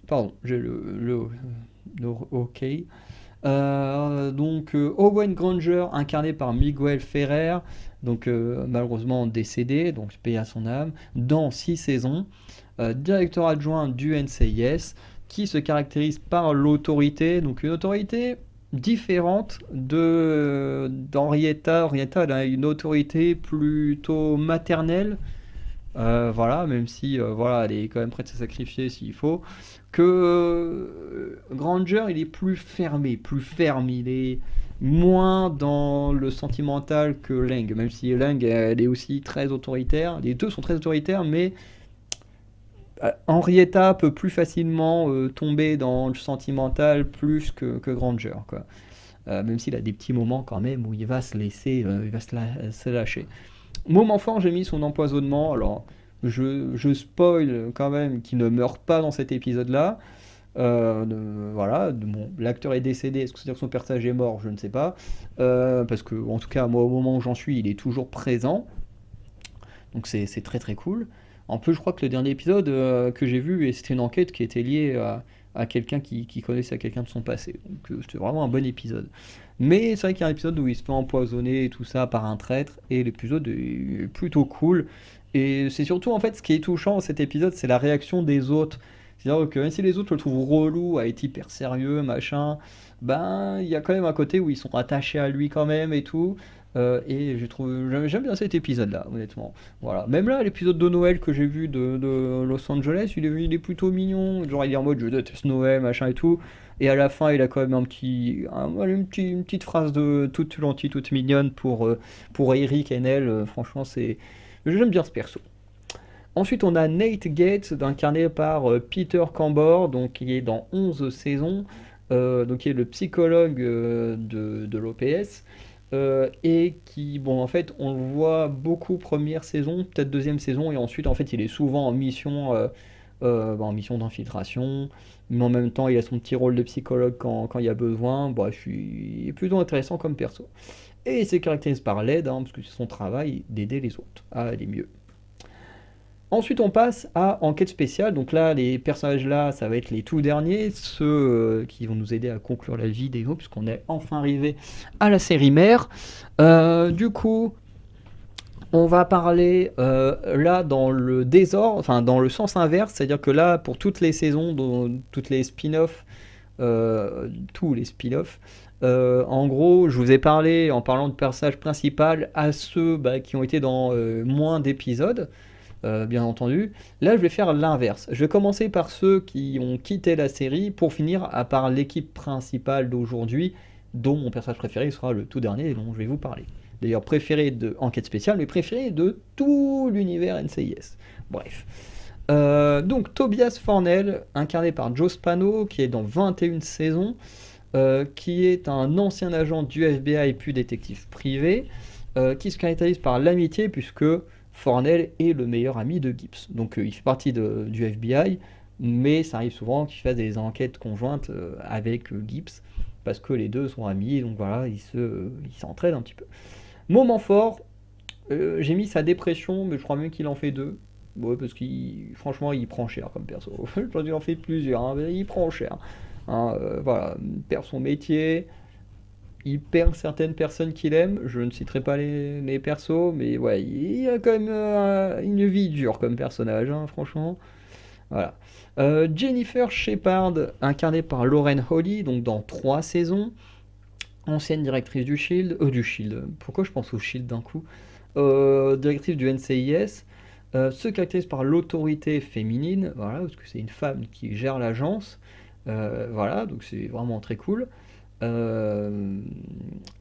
Pardon, j'ai le OK. Donc Owen Granger, incarné par Miguel Ferrer, donc malheureusement décédé, donc paix à son âme, dans 6 saisons, directeur adjoint du NCIS, qui se caractérise par l'autorité, donc une autorité différente d'Henrietta. Henrietta, elle a une autorité plutôt maternelle, voilà, même si voilà, elle est quand même prête à se sacrifier s'il faut. Que Granger, il est plus fermé, plus ferme, il est moins dans le sentimental que Leng, même si Leng, elle est aussi très autoritaire. Les deux sont très autoritaires, mais Henrietta peut plus facilement tomber dans le sentimental plus que Granger, quoi. Même s'il a des petits moments quand même où il va se laisser, il va se lâcher. Moment fort, j'ai mis son empoisonnement. Alors, je spoil quand même qu'il ne meurt pas dans cet épisode-là. Voilà, bon, l'acteur est décédé. Est-ce que c'est-à-dire que son personnage est mort? Je ne sais pas. Parce que, en tout cas, moi, au moment où j'en suis, il est toujours présent. Donc, c'est très très cool. En plus, je crois que le dernier épisode que j'ai vu, et c'était une enquête qui était liée à quelqu'un qui connaissait quelqu'un de son passé. Donc, c'était vraiment un bon épisode. Mais c'est vrai qu'il y a un épisode où il se fait empoisonner et tout ça par un traître, et l'épisode est plutôt cool. Et c'est surtout, en fait, ce qui est touchant dans cet épisode, c'est la réaction des autres. C'est-à-dire que même si les autres le trouvent relou, à être hyper sérieux, machin, ben, il y a quand même un côté où ils sont attachés à lui quand même et tout. Et j'aime bien cet épisode-là, honnêtement. Voilà. Même là, l'épisode de Noël que j'ai vu de Los Angeles, il est plutôt mignon. Genre, il est en mode je déteste Noël, machin et tout. Et à la fin, il a quand même une petite phrase toute gentille, toute mignonne pour Eric et Nell. Franchement, j'aime bien ce perso. Ensuite, on a Nate Gates, incarné par Peter Cambor, donc qui est dans 11 saisons, donc qui est le psychologue de l'OPS, et qui, bon, en fait, on le voit beaucoup première saison, peut-être deuxième saison, et ensuite, en fait, il est souvent en mission d'infiltration, mais en même temps, il a son petit rôle de psychologue quand il y a besoin. Bref, il est plutôt intéressant comme perso. Et il se caractérise par l'aide, hein, parce que c'est son travail d'aider les autres à aller mieux. Ensuite, on passe à enquête spéciale. Donc là, les personnages là, ça va être les tout derniers, ceux qui vont nous aider à conclure la vidéo, puisqu'on est enfin arrivé à la série mère. Du coup, on va parler là dans le désordre, enfin dans le sens inverse, c'est-à-dire que là, pour toutes les saisons, toutes les spin-offs, tous les spin-offs, en gros, je vous ai parlé en parlant de personnage principal à ceux qui ont été dans moins d'épisodes. Bien entendu. Là, je vais faire l'inverse. Je vais commencer par ceux qui ont quitté la série pour finir à par l'équipe principale d'aujourd'hui, dont mon personnage préféré sera le tout dernier et dont je vais vous parler. D'ailleurs, préféré de Enquête spéciale, mais préféré de tout l'univers NCIS. Bref. Donc, Tobias Fornell, incarné par Joe Spano, qui est dans 21 saisons, qui est un ancien agent du FBI puis détective privé, qui se caractérise par l'amitié, puisque Fornell est le meilleur ami de Gibbs. Donc il fait partie du FBI, mais ça arrive souvent qu'il fasse des enquêtes conjointes avec Gibbs, parce que les deux sont amis, donc voilà, ils s'entraident un petit peu. Moment fort, j'ai mis sa dépression, mais je crois même qu'il en fait deux. Ouais, parce qu'il, franchement, il prend cher comme perso. Je pense qu'il en fait plusieurs, hein, mais il prend cher. Hein, voilà, il perd son métier, il perd certaines personnes qu'il aime. Je ne citerai pas les persos, mais ouais, il a quand même une vie dure comme personnage, hein, franchement. Voilà. Jennifer Shepard, incarnée par Lauren Holly, donc dans 3 saisons, ancienne directrice du Shield. Pourquoi je pense au Shield d'un coup? Directrice du NCIS, se caractérise par l'autorité féminine, voilà, parce que c'est une femme qui gère l'agence. Voilà, donc c'est vraiment très cool. Euh,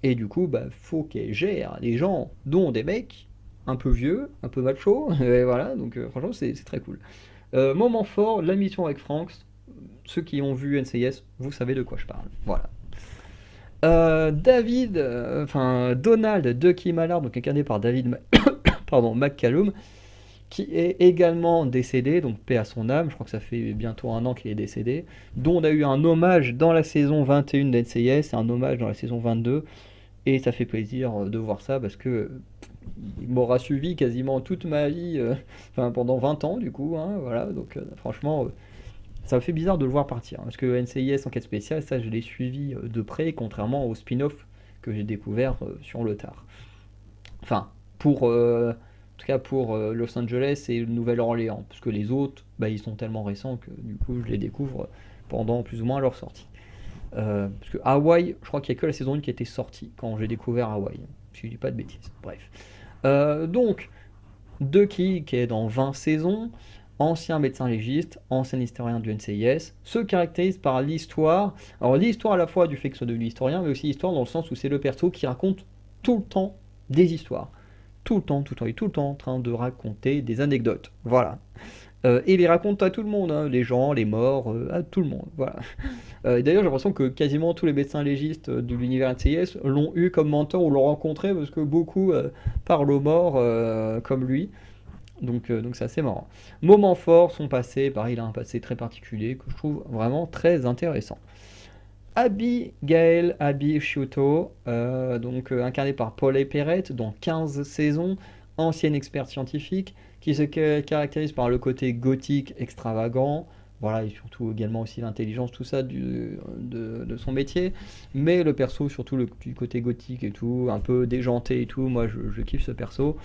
et du coup, faut qu'elle gère les gens, dont des mecs un peu vieux, un peu macho, et voilà, donc franchement, c'est très cool. Moment fort, la mission avec Franks. Ceux qui ont vu NCIS, vous savez de quoi je parle. Voilà. Donald Ducky Mallard, donc incarné par pardon, McCallum, qui est également décédé, donc paix à son âme, je crois que ça fait bientôt 1 an qu'il est décédé, dont on a eu un hommage dans la saison 21 d'NCIS et un hommage dans la saison 22, et ça fait plaisir de voir ça parce que il m'aura suivi quasiment toute ma vie, pendant 20 ans du coup, hein, voilà, donc franchement, ça me fait bizarre de le voir partir, hein, parce que NCIS Enquête spéciale, ça je l'ai suivi de près, contrairement au spin-off que j'ai découvert sur le tard. Enfin, en tout cas pour Los Angeles et Nouvelle-Orléans, parce que les autres, ils sont tellement récents que du coup je les découvre pendant plus ou moins leur sortie. Parce que Hawaï, je crois qu'il n'y a que la saison 1 qui était sortie quand j'ai découvert Hawaï, si je dis pas de bêtises. Bref. Donc, Ducky qui est dans 20 saisons, ancien médecin légiste, ancien historien du NCIS, se caractérise par l'histoire. Alors l'histoire à la fois du fait que ce soit devenu historien, mais aussi l'histoire dans le sens où c'est le perso qui raconte tout le temps des histoires. Tout le temps, il est tout le temps en train de raconter des anecdotes. Voilà. Et il les raconte à tout le monde, hein, les gens, les morts, à tout le monde. Voilà. Et d'ailleurs, j'ai l'impression que quasiment tous les médecins légistes de l'univers NCIS l'ont eu comme mentor ou l'ont rencontré parce que beaucoup parlent aux morts comme lui. Donc c'est assez marrant. Moment fort, son passé, pareil, il a un passé très particulier que je trouve vraiment très intéressant. Abby Sciuto, incarnée par Paul Perrette dans 15 saisons, ancienne experte scientifique, qui se caractérise par le côté gothique extravagant, voilà, et surtout également aussi l'intelligence, tout ça de son métier, mais le perso, surtout du côté gothique et tout, un peu déjanté et tout, moi je kiffe ce perso.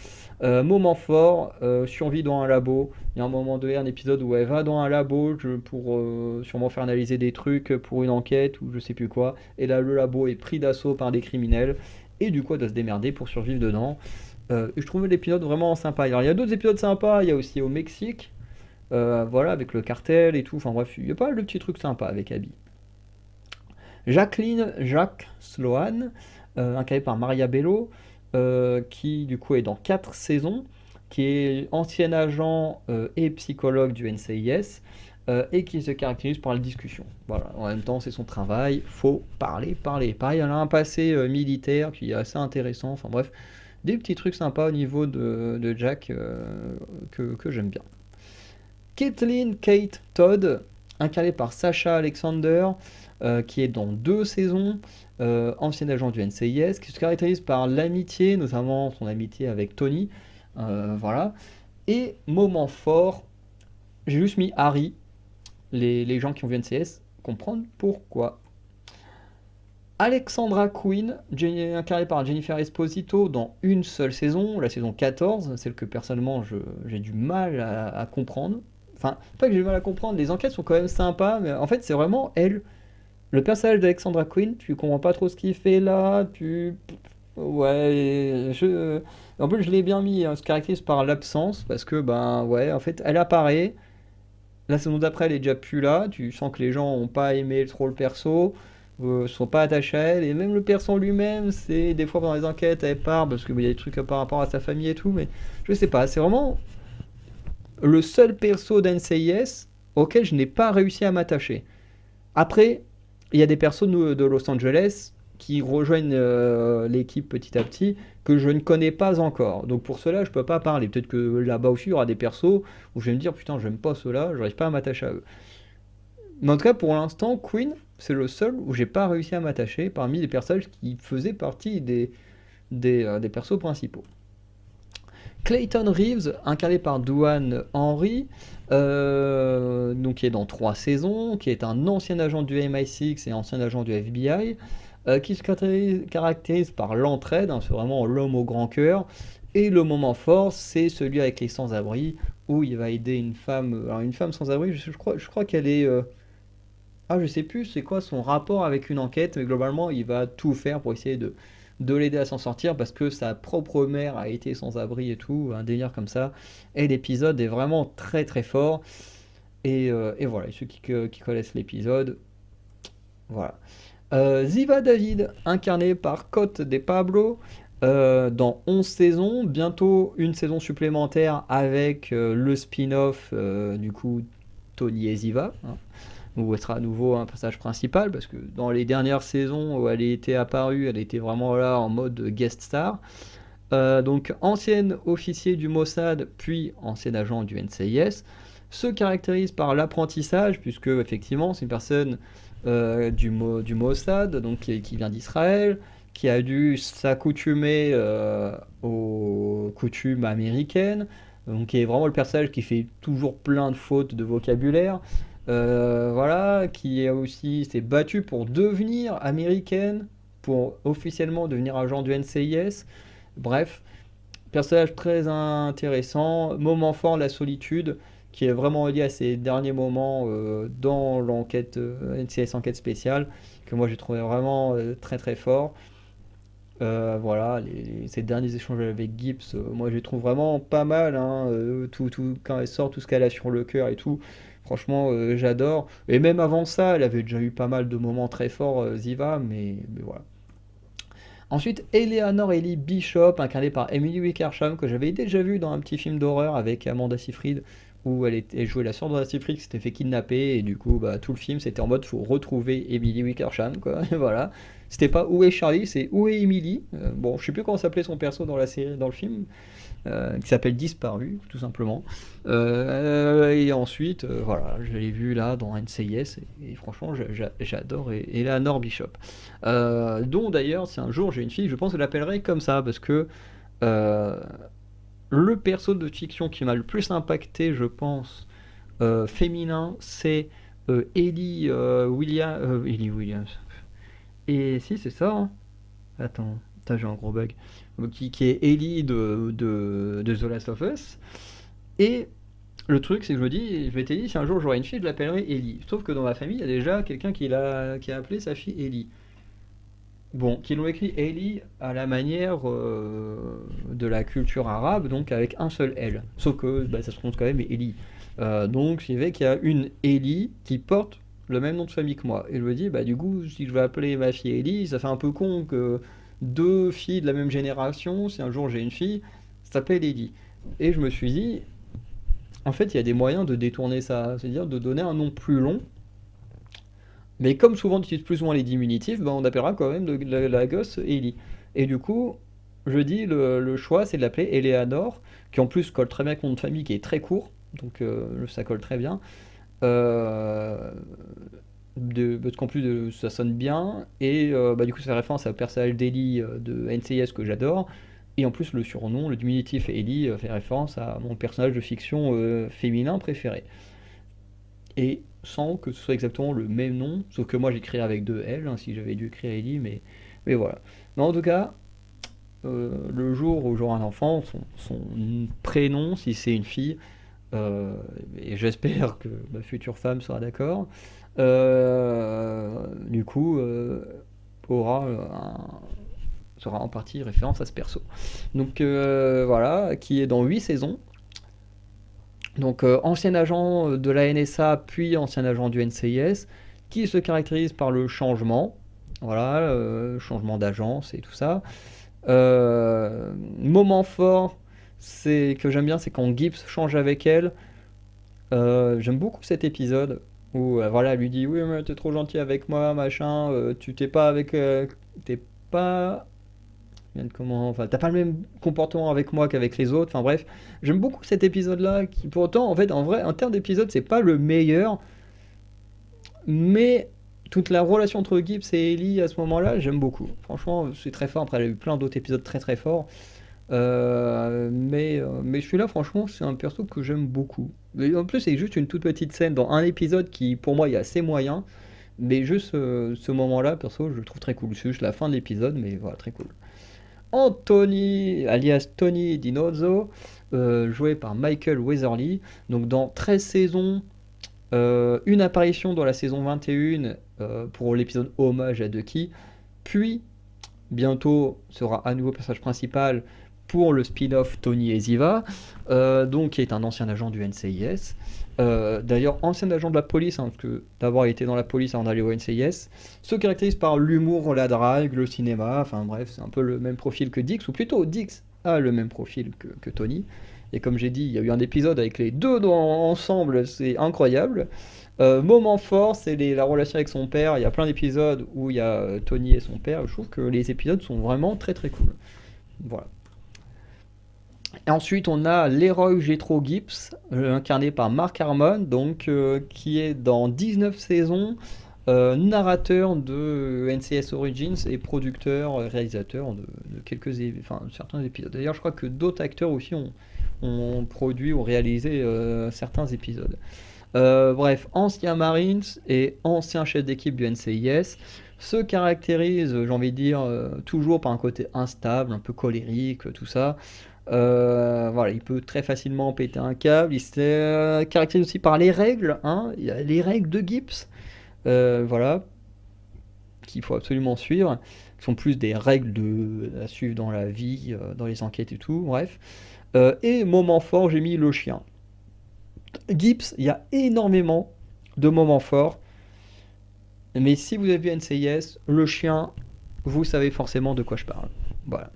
Moment fort, survie dans un labo. Il y a un moment donné, un épisode où elle va dans un labo pour sûrement faire analyser des trucs pour une enquête ou je sais plus quoi. Et là, le labo est pris d'assaut par des criminels. Et du coup, elle doit se démerder pour survivre dedans. Je trouvais l'épisode vraiment sympa. Alors, il y a d'autres épisodes sympas. Il y a aussi au Mexique. Voilà, avec le cartel et tout. Enfin bref, il y a pas mal de petits trucs sympas avec Abby. Jacques Sloan, incarné par Maria Bello, qui du coup est dans 4 saisons, qui est ancien agent et psychologue du NCIS, et qui se caractérise par la discussion. Voilà. En même temps, c'est son travail, faut parler. Pareil, elle a un passé militaire qui est assez intéressant. Enfin bref, des petits trucs sympas au niveau de Jack que j'aime bien. Kathleen Kate Todd, incarnée par Sasha Alexander, qui est dans 2 saisons, ancien agent du NCIS, qui se caractérise par l'amitié, notamment son amitié avec Tony. Voilà. Et moment fort, j'ai juste mis Harry. Les gens qui ont vu NCIS comprennent pourquoi. Alexandra Quinn, incarnée par Jennifer Esposito dans une seule saison, la saison 14, celle que personnellement j'ai du mal à comprendre. Enfin, pas que j'ai du mal à comprendre, les enquêtes sont quand même sympas, mais en fait c'est vraiment elle. Le personnage d'Alexandra Quinn, tu comprends pas trop ce qu'il fait là, Ouais, En plus je l'ai bien mis, hein, se caractérise par l'absence, parce que ben ouais, en fait elle apparaît, la saison d'après elle est déjà plus là, tu sens que les gens ont pas aimé trop le perso, sont pas attachés à elle, et même le perso lui-même, c'est des fois pendant les enquêtes elle part, parce qu'il y a des trucs par rapport à sa famille et tout, mais je sais pas, c'est vraiment le seul perso d'NCIS auquel je n'ai pas réussi à m'attacher. Après, il y a des persos de Los Angeles qui rejoignent l'équipe petit à petit que je ne connais pas encore. Donc pour cela, je peux pas parler. Peut-être que là-bas aussi, il y aura des persos où je vais me dire putain, j'aime pas ceux-là, j'arrive pas à m'attacher à eux. Mais en tout cas, pour l'instant, Queen, c'est le seul où j'ai pas réussi à m'attacher parmi les personnages qui faisaient partie des persos principaux. Clayton Reeves, incarné par Duane Henry, qui est dans 3 saisons, qui est un ancien agent du MI6 et ancien agent du FBI, qui se caractérise par l'entraide, hein, c'est vraiment l'homme au grand cœur. Et le moment fort, c'est celui avec les sans-abri, où il va aider une femme, alors une femme sans-abri, je crois qu'elle est... je sais plus c'est quoi son rapport avec une enquête, mais globalement, il va tout faire pour essayer de l'aider à s'en sortir parce que sa propre mère a été sans abri et tout, un délire comme ça. Et l'épisode est vraiment très très fort. Et voilà, ceux qui connaissent l'épisode, voilà. Ziva David, incarné par Cote de Pablo, dans 11 saisons, bientôt une saison supplémentaire avec le spin-off du coup Tony et Ziva, hein, où elle sera à nouveau un personnage principal, parce que dans les dernières saisons où elle était apparue, elle était vraiment là en mode guest star. Donc ancienne officier du Mossad, puis ancien agent du NCIS, se caractérise par l'apprentissage, puisque effectivement c'est une personne du Mossad, donc qui vient d'Israël, qui a dû s'accoutumer aux coutumes américaines, donc qui est vraiment le personnage qui fait toujours plein de fautes de vocabulaire, voilà, qui a aussi s'est battue pour devenir américaine, pour officiellement devenir agent du NCIS. Bref, personnage très intéressant, moment fort, la solitude, qui est vraiment lié à ces derniers moments dans l'enquête NCIS enquête spéciale, que moi j'ai trouvé vraiment très très fort. Voilà, ces derniers échanges avec Gibbs, moi je les trouve vraiment pas mal, hein, quand elle sort, tout ce qu'elle a sur le cœur et tout, franchement j'adore. Et même avant ça, elle avait déjà eu pas mal de moments très forts, Ziva, mais voilà. Ensuite, Eleanor Ellie Bishop, incarnée par Emily Wickersham, que j'avais déjà vu dans un petit film d'horreur avec Amanda Seyfried, où elle jouait la sœur de Seyfried qui s'était fait kidnapper, et du coup, bah, tout le film, c'était en mode, faut retrouver Emily Wickersham, quoi, et voilà. C'était pas où est Charlie, c'est où est Emily. Bon, je sais plus comment s'appelait son perso dans la série, dans le film, qui s'appelle Disparu, tout simplement. Et ensuite, voilà, je l'ai vu là dans NCIS, et franchement, j'adore Eleanor Bishop. Dont d'ailleurs, si un jour j'ai une fille, je pense que je l'appellerai comme ça, parce que euh, le perso de fiction qui m'a le plus impacté, je pense, féminin, c'est Ellie Williams. Et si, c'est ça, hein. Attends, putain, j'ai un gros bug. Qui est Ellie de The Last of Us. Et le truc, c'est que je me dis, je m'étais dit, si un jour j'aurai une fille, je l'appellerai Ellie. Sauf que dans ma famille, il y a déjà quelqu'un qui a appelé sa fille Ellie. Bon, qui l'ont écrit Ellie à la manière de la culture arabe, donc avec un seul L. Sauf que bah, ça se prononce quand même Ellie. Donc, ce qui fait qu'il y a une Ellie qui porte le même nom de famille que moi. Et je me dis, bah du coup, si je vais appeler ma fille Ellie, ça fait un peu con que deux filles de la même génération, si un jour j'ai une fille, ça s'appelle Ellie. Et je me suis dit, en fait, il y a des moyens de détourner ça, c'est-à-dire de donner un nom plus long. Mais comme souvent on utilise plus ou moins les diminutifs, bah, on appellera quand même la gosse Ellie. Et du coup, je dis le choix, c'est de l'appeler Eleanor, qui en plus colle très bien avec mon nom de famille, qui est très court, donc ça colle très bien. Euh, Parce qu'en plus ça sonne bien, et bah, du coup ça fait référence au personnage d'Ellie de NCIS que j'adore. Et en plus le surnom, le diminutif Ellie, fait référence à mon personnage de fiction féminin préféré. Et sans que ce soit exactement le même nom, sauf que moi j'écris avec deux L, hein, si j'avais dû écrire Ellie, mais voilà. Mais en tout cas, le jour où j'aurai un enfant, son prénom, si c'est une fille, euh, et j'espère que ma future femme sera d'accord, du coup, aura sera en partie référence à ce perso. Donc voilà, qui est dans 8 saisons. Donc ancien agent de la NSA puis ancien agent du NCIS, qui se caractérise par le changement, voilà, changement d'agence et tout ça. Moment fort, c'est que j'aime bien, c'est quand Gibbs change avec elle. J'aime beaucoup cet épisode où voilà, elle lui dit oui mais t'es trop gentil avec moi, machin, tu t'es pas avec, t'es pas comment, enfin, t'as pas le même comportement avec moi qu'avec les autres. Enfin bref, j'aime beaucoup cet épisode-là. Qui pourtant, en fait, en vrai, en termes d'épisode, c'est pas le meilleur, mais toute la relation entre Gibbs et Ellie à ce moment-là, j'aime beaucoup. Franchement, c'est très fort. Après, il y a eu plein d'autres épisodes très très forts. Mais celui-là, franchement, c'est un perso que j'aime beaucoup. Et en plus, c'est juste une toute petite scène dans un épisode qui, pour moi, est assez moyen. Mais juste ce moment-là, perso, je le trouve très cool. C'est juste la fin de l'épisode, mais voilà, très cool. Anthony, alias Tony Dinozzo, joué par Michael Weatherly. Donc dans 13 saisons, une apparition dans la saison 21 pour l'épisode Hommage à Ducky, puis bientôt sera à nouveau personnage principal pour le spin-off Tony et Ziva, donc qui est un ancien agent du NCIS. D'ailleurs, ancien agent de la police, hein, parce que d'avoir été dans la police avant d'aller au NCIS, se caractérise par l'humour, la drague, le cinéma, enfin bref, c'est un peu le même profil que Dix, ou plutôt Dix a le même profil que Tony. Et comme j'ai dit, il y a eu un épisode avec les deux ensemble, c'est incroyable. Moment fort, c'est la relation avec son père. Il y a plein d'épisodes où il y a Tony et son père. Je trouve que les épisodes sont vraiment très très cool. Voilà. Et ensuite, on a Leroy Jethro Gibbs, incarné par Mark Harmon, donc, qui est dans 19 saisons, narrateur de NCS Origins et producteur, réalisateur de enfin, certains épisodes. D'ailleurs, je crois que d'autres acteurs aussi ont produit ou réalisé certains épisodes. Bref, ancien Marines et ancien chef d'équipe du NCIS, se caractérise, j'ai envie de dire, toujours par un côté instable, un peu colérique, tout ça. Voilà, il peut très facilement péter un câble. Il se caractérise aussi par les règles, hein. Il y a les règles de Gibbs. Voilà. qu'il faut absolument suivre, qui sont plus des règles à suivre dans la vie, dans les enquêtes et tout, bref. Et moment fort, j'ai mis le chien. Gibbs, il y a énormément de moments forts, mais si vous avez vu NCIS, le chien, vous savez forcément de quoi je parle. Voilà.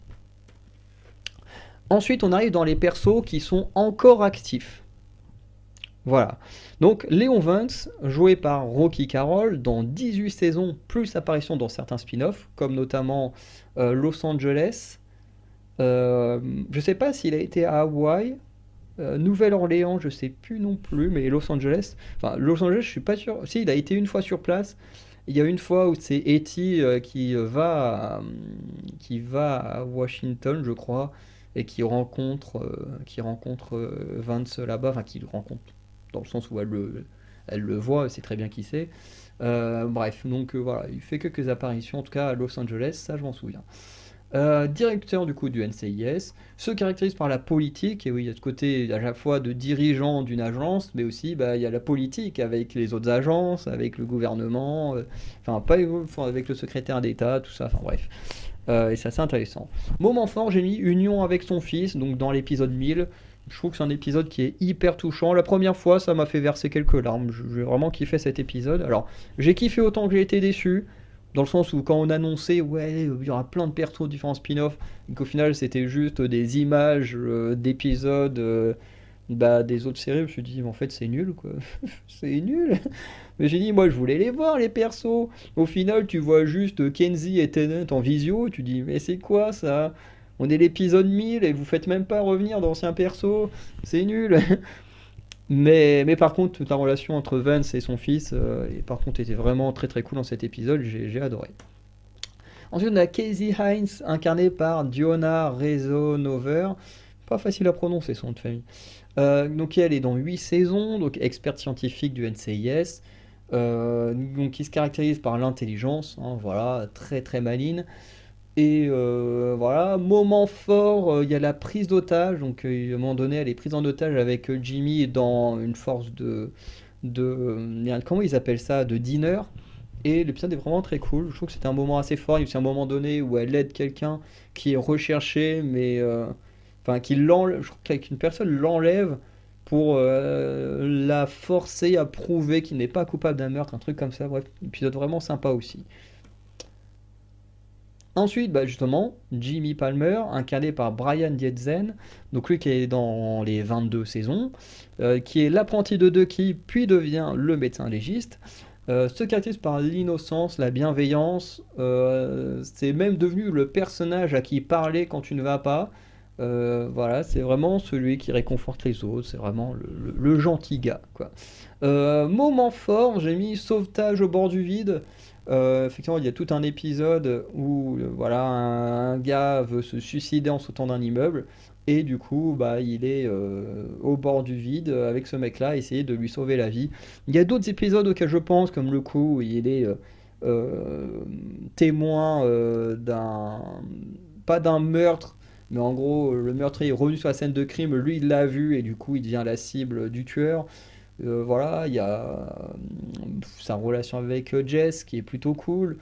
Ensuite, on arrive dans les persos qui sont encore actifs. Voilà. Donc, Léon Vance, joué par Rocky Carroll, dans 18 saisons, plus apparition dans certains spin-offs, comme notamment Los Angeles. Je sais pas s'il a été à Hawaï, Nouvelle-Orléans, je sais plus non plus, mais Los Angeles. Enfin, Los Angeles, je suis pas sûr. Si, il a été une fois sur place. Il y a une fois où c'est Etty qui va à Washington, je crois, et qui rencontre Vance là-bas, enfin qui le rencontre dans le sens où elle le voit, elle sait très bien qui c'est. Bref, donc voilà, il fait quelques apparitions, en tout cas à Los Angeles, ça je m'en souviens. Directeur du coup du NCIS, se caractérise par la politique, et oui, il y a ce côté à la fois de dirigeant d'une agence, mais aussi il y a la politique avec les autres agences, avec le gouvernement, enfin pas enfin, avec le secrétaire d'État, tout ça, enfin bref. Et c'est assez intéressant. Moment fort, j'ai mis union avec son fils, donc dans l'épisode 1000. Je trouve que c'est un épisode qui est hyper touchant. La première fois, ça m'a fait verser quelques larmes. J'ai vraiment kiffé cet épisode. Alors, j'ai kiffé autant que j'ai été déçu. Dans le sens où quand on annonçait, ouais, il y aura plein de persos, différents spin-offs, et qu'au final c'était juste des images d'épisodes des autres séries, je me suis dit, mais en fait c'est nul quoi. C'est nul. Mais j'ai dit, moi je voulais les voir les persos. Au final, tu vois juste Kenzie et Tennant en visio, tu dis, mais c'est quoi ça? On est l'épisode 1000 et vous faites même pas revenir d'anciens persos, c'est nul. Mais par contre, toute la relation entre Vance et son fils, et par contre, était vraiment très très cool dans cet épisode, j'ai adoré. Ensuite, on a Casey Hines, incarné par Diona Rezonover. Pas facile à prononcer son nom de famille. Donc elle est dans 8 saisons, donc experte scientifique du NCIS. Donc qui se caractérise par l'intelligence, hein, voilà, très très maligne. Et voilà, moment fort, il y a la prise d'otage. Donc, à un moment donné, elle est prise en otage avec Jimmy dans une force comment ils appellent ça? De dinner. Et l'épisode est vraiment très cool. Je trouve que c'était un moment assez fort. Il y a aussi un moment donné où elle aide quelqu'un qui est recherché, mais. Enfin, qui l'enlève. Je crois qu'une personne l'enlève pour la forcer à prouver qu'il n'est pas coupable d'un meurtre, un truc comme ça. Bref, épisode vraiment sympa aussi. Ensuite, justement, Jimmy Palmer, incarné par Brian Dietzen, donc lui qui est dans les 22 saisons, qui est l'apprenti de Ducky, puis devient le médecin légiste, se caractérise par l'innocence, la bienveillance, c'est même devenu le personnage à qui parler quand tu ne vas pas. Voilà, c'est vraiment celui qui réconforte les autres, c'est vraiment le gentil gars, quoi. Moment fort, j'ai mis sauvetage au bord du vide. Effectivement, il y a tout un épisode où voilà, un gars veut se suicider en sautant d'un immeuble. Et du coup, il est au bord du vide avec ce mec-là, essayer de lui sauver la vie. Il y a d'autres épisodes auxquels je pense, comme le coup où il est témoin pas d'un meurtre, mais en gros, le meurtrier est revenu sur la scène de crime, lui il l'a vu et du coup il devient la cible du tueur. Voilà, il y a sa relation avec Jess qui est plutôt cool.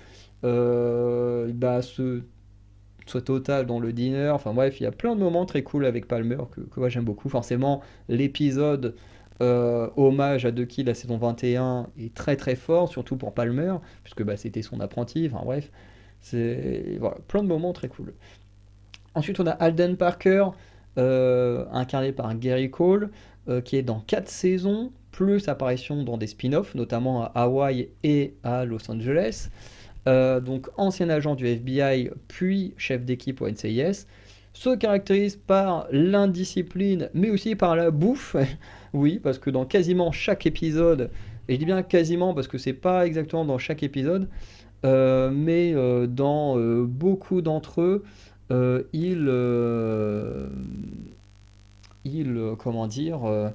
Ce total dans le dîner. Enfin bref, il y a plein de moments très cool avec Palmer que moi j'aime beaucoup. Forcément, l'épisode hommage à Ducky, la saison 21, est très très fort, surtout pour Palmer, puisque c'était son apprenti. Enfin bref, c'est voilà, plein de moments très cool. Ensuite, on a Alden Parker, incarné par Gary Cole, qui est dans 4 saisons, plus apparition dans des spin-offs, notamment à Hawaï et à Los Angeles. Donc ancien agent du FBI, puis chef d'équipe au NCIS, se caractérise par l'indiscipline, mais aussi par la bouffe. Oui, parce que dans quasiment chaque épisode, et je dis bien quasiment parce que c'est pas exactement dans chaque épisode, mais dans beaucoup d'entre eux, comment dire,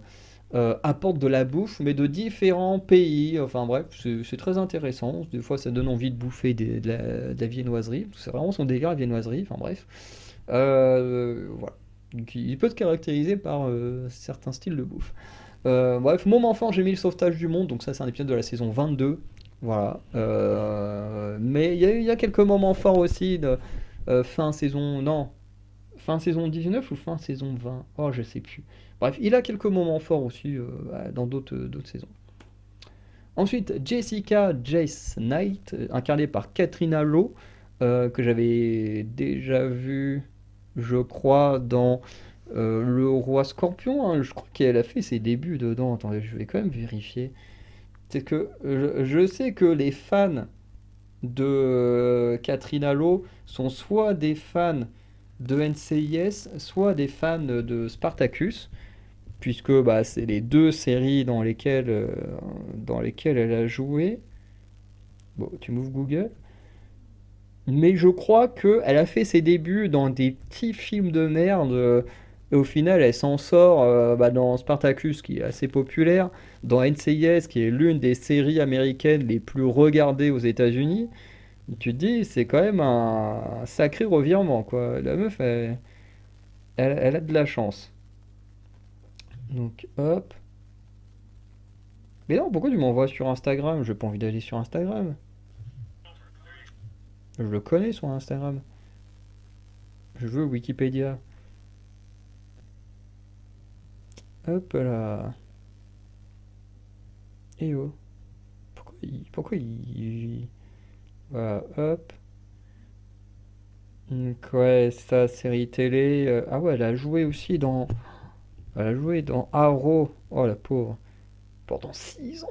apporte de la bouffe, mais de différents pays. Enfin bref, c'est très intéressant. Des fois, ça donne envie de bouffer de la viennoiserie. C'est vraiment son délire, la viennoiserie. Enfin bref. Voilà. Donc, il peut se caractériser par certains styles de bouffe. Bref, moment fort, j'ai mis le sauvetage du monde. Donc ça, c'est un épisode de la saison 22. Voilà. Mais il y a quelques moments forts aussi de fin saison. Non, fin saison 19 ou fin saison 20. Oh, je sais plus. Bref, il a quelques moments forts aussi dans d'autres saisons. Ensuite, Jessica Jace Knight, incarnée par Katrina Lowe, que j'avais déjà vue, je crois, dans Le Roi Scorpion, hein. Je crois qu'elle a fait ses débuts dedans. Attendez, je vais quand même vérifier. C'est que je sais que les fans de Katrina Lowe sont soit des fans de NCIS, soit des fans de Spartacus, puisque bah, c'est les deux séries dans lesquelles elle a joué. Bon, tu m'ouvres Google. Mais je crois qu'elle a fait ses débuts dans des petits films de merde. Et au final, elle s'en sort bah, dans Spartacus, qui est assez populaire, dans NCIS, qui est l'une des séries américaines les plus regardées aux États-Unis. Tu te dis, c'est quand même un sacré revirement, quoi. La meuf, elle a de la chance. Donc, hop. Mais non, pourquoi tu m'envoies sur Instagram? J'ai pas envie d'aller sur Instagram. Je le connais sur Instagram. Je veux Wikipédia. Hop là. Eh oh. Voilà, hop. Donc ouais, sa série télé. Ah ouais, elle a joué aussi dans... Elle a joué dans Arrow. Oh la pauvre. Pendant 6 ans.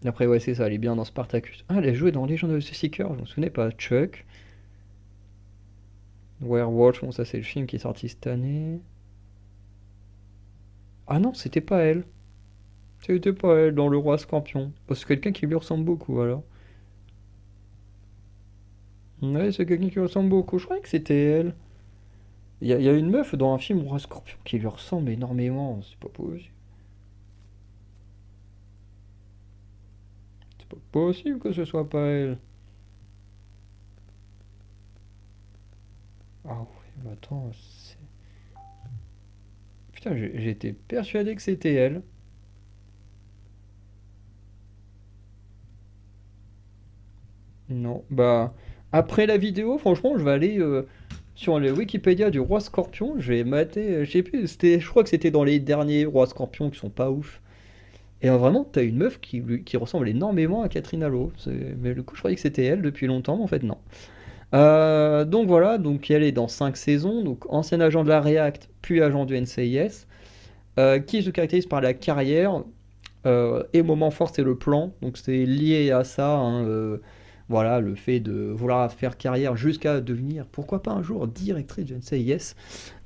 Après ouais, c'est ça, elle est bien dans Spartacus. Ah, elle a joué dans Legend of the Seeker, je me souvenais pas. Chuck. Werewolf, bon ça c'est le film qui est sorti cette année. Ah non, c'était pas elle. C'était pas elle dans Le Roi Scorpion. Bah, c'est quelqu'un qui lui ressemble beaucoup alors. Ouais, c'est quelqu'un qui lui ressemble beaucoup. Je croyais que c'était elle. Il y a une meuf dans un film Roi Scorpion qui lui ressemble énormément. C'est pas possible. C'est pas possible que ce soit pas elle. Ah ouais, mais attends. Putain, j'étais persuadé que c'était elle. Non, bah. Après la vidéo, franchement, je vais aller sur le Wikipédia du Roi Scorpion. Je vais mater. Je sais plus, je crois que c'était dans les derniers Rois Scorpions qui sont pas ouf. Et vraiment, t'as une meuf qui ressemble énormément à Catherine Allo. Mais du coup, je croyais que c'était elle depuis longtemps, mais en fait, non. Donc voilà, donc elle est dans 5 saisons, donc ancien agent de la React, puis agent du NCIS, qui se caractérise par la carrière, et moment fort c'est le plan, donc c'est lié à ça, hein, voilà, le fait de vouloir faire carrière jusqu'à devenir, pourquoi pas un jour, directrice du NCIS.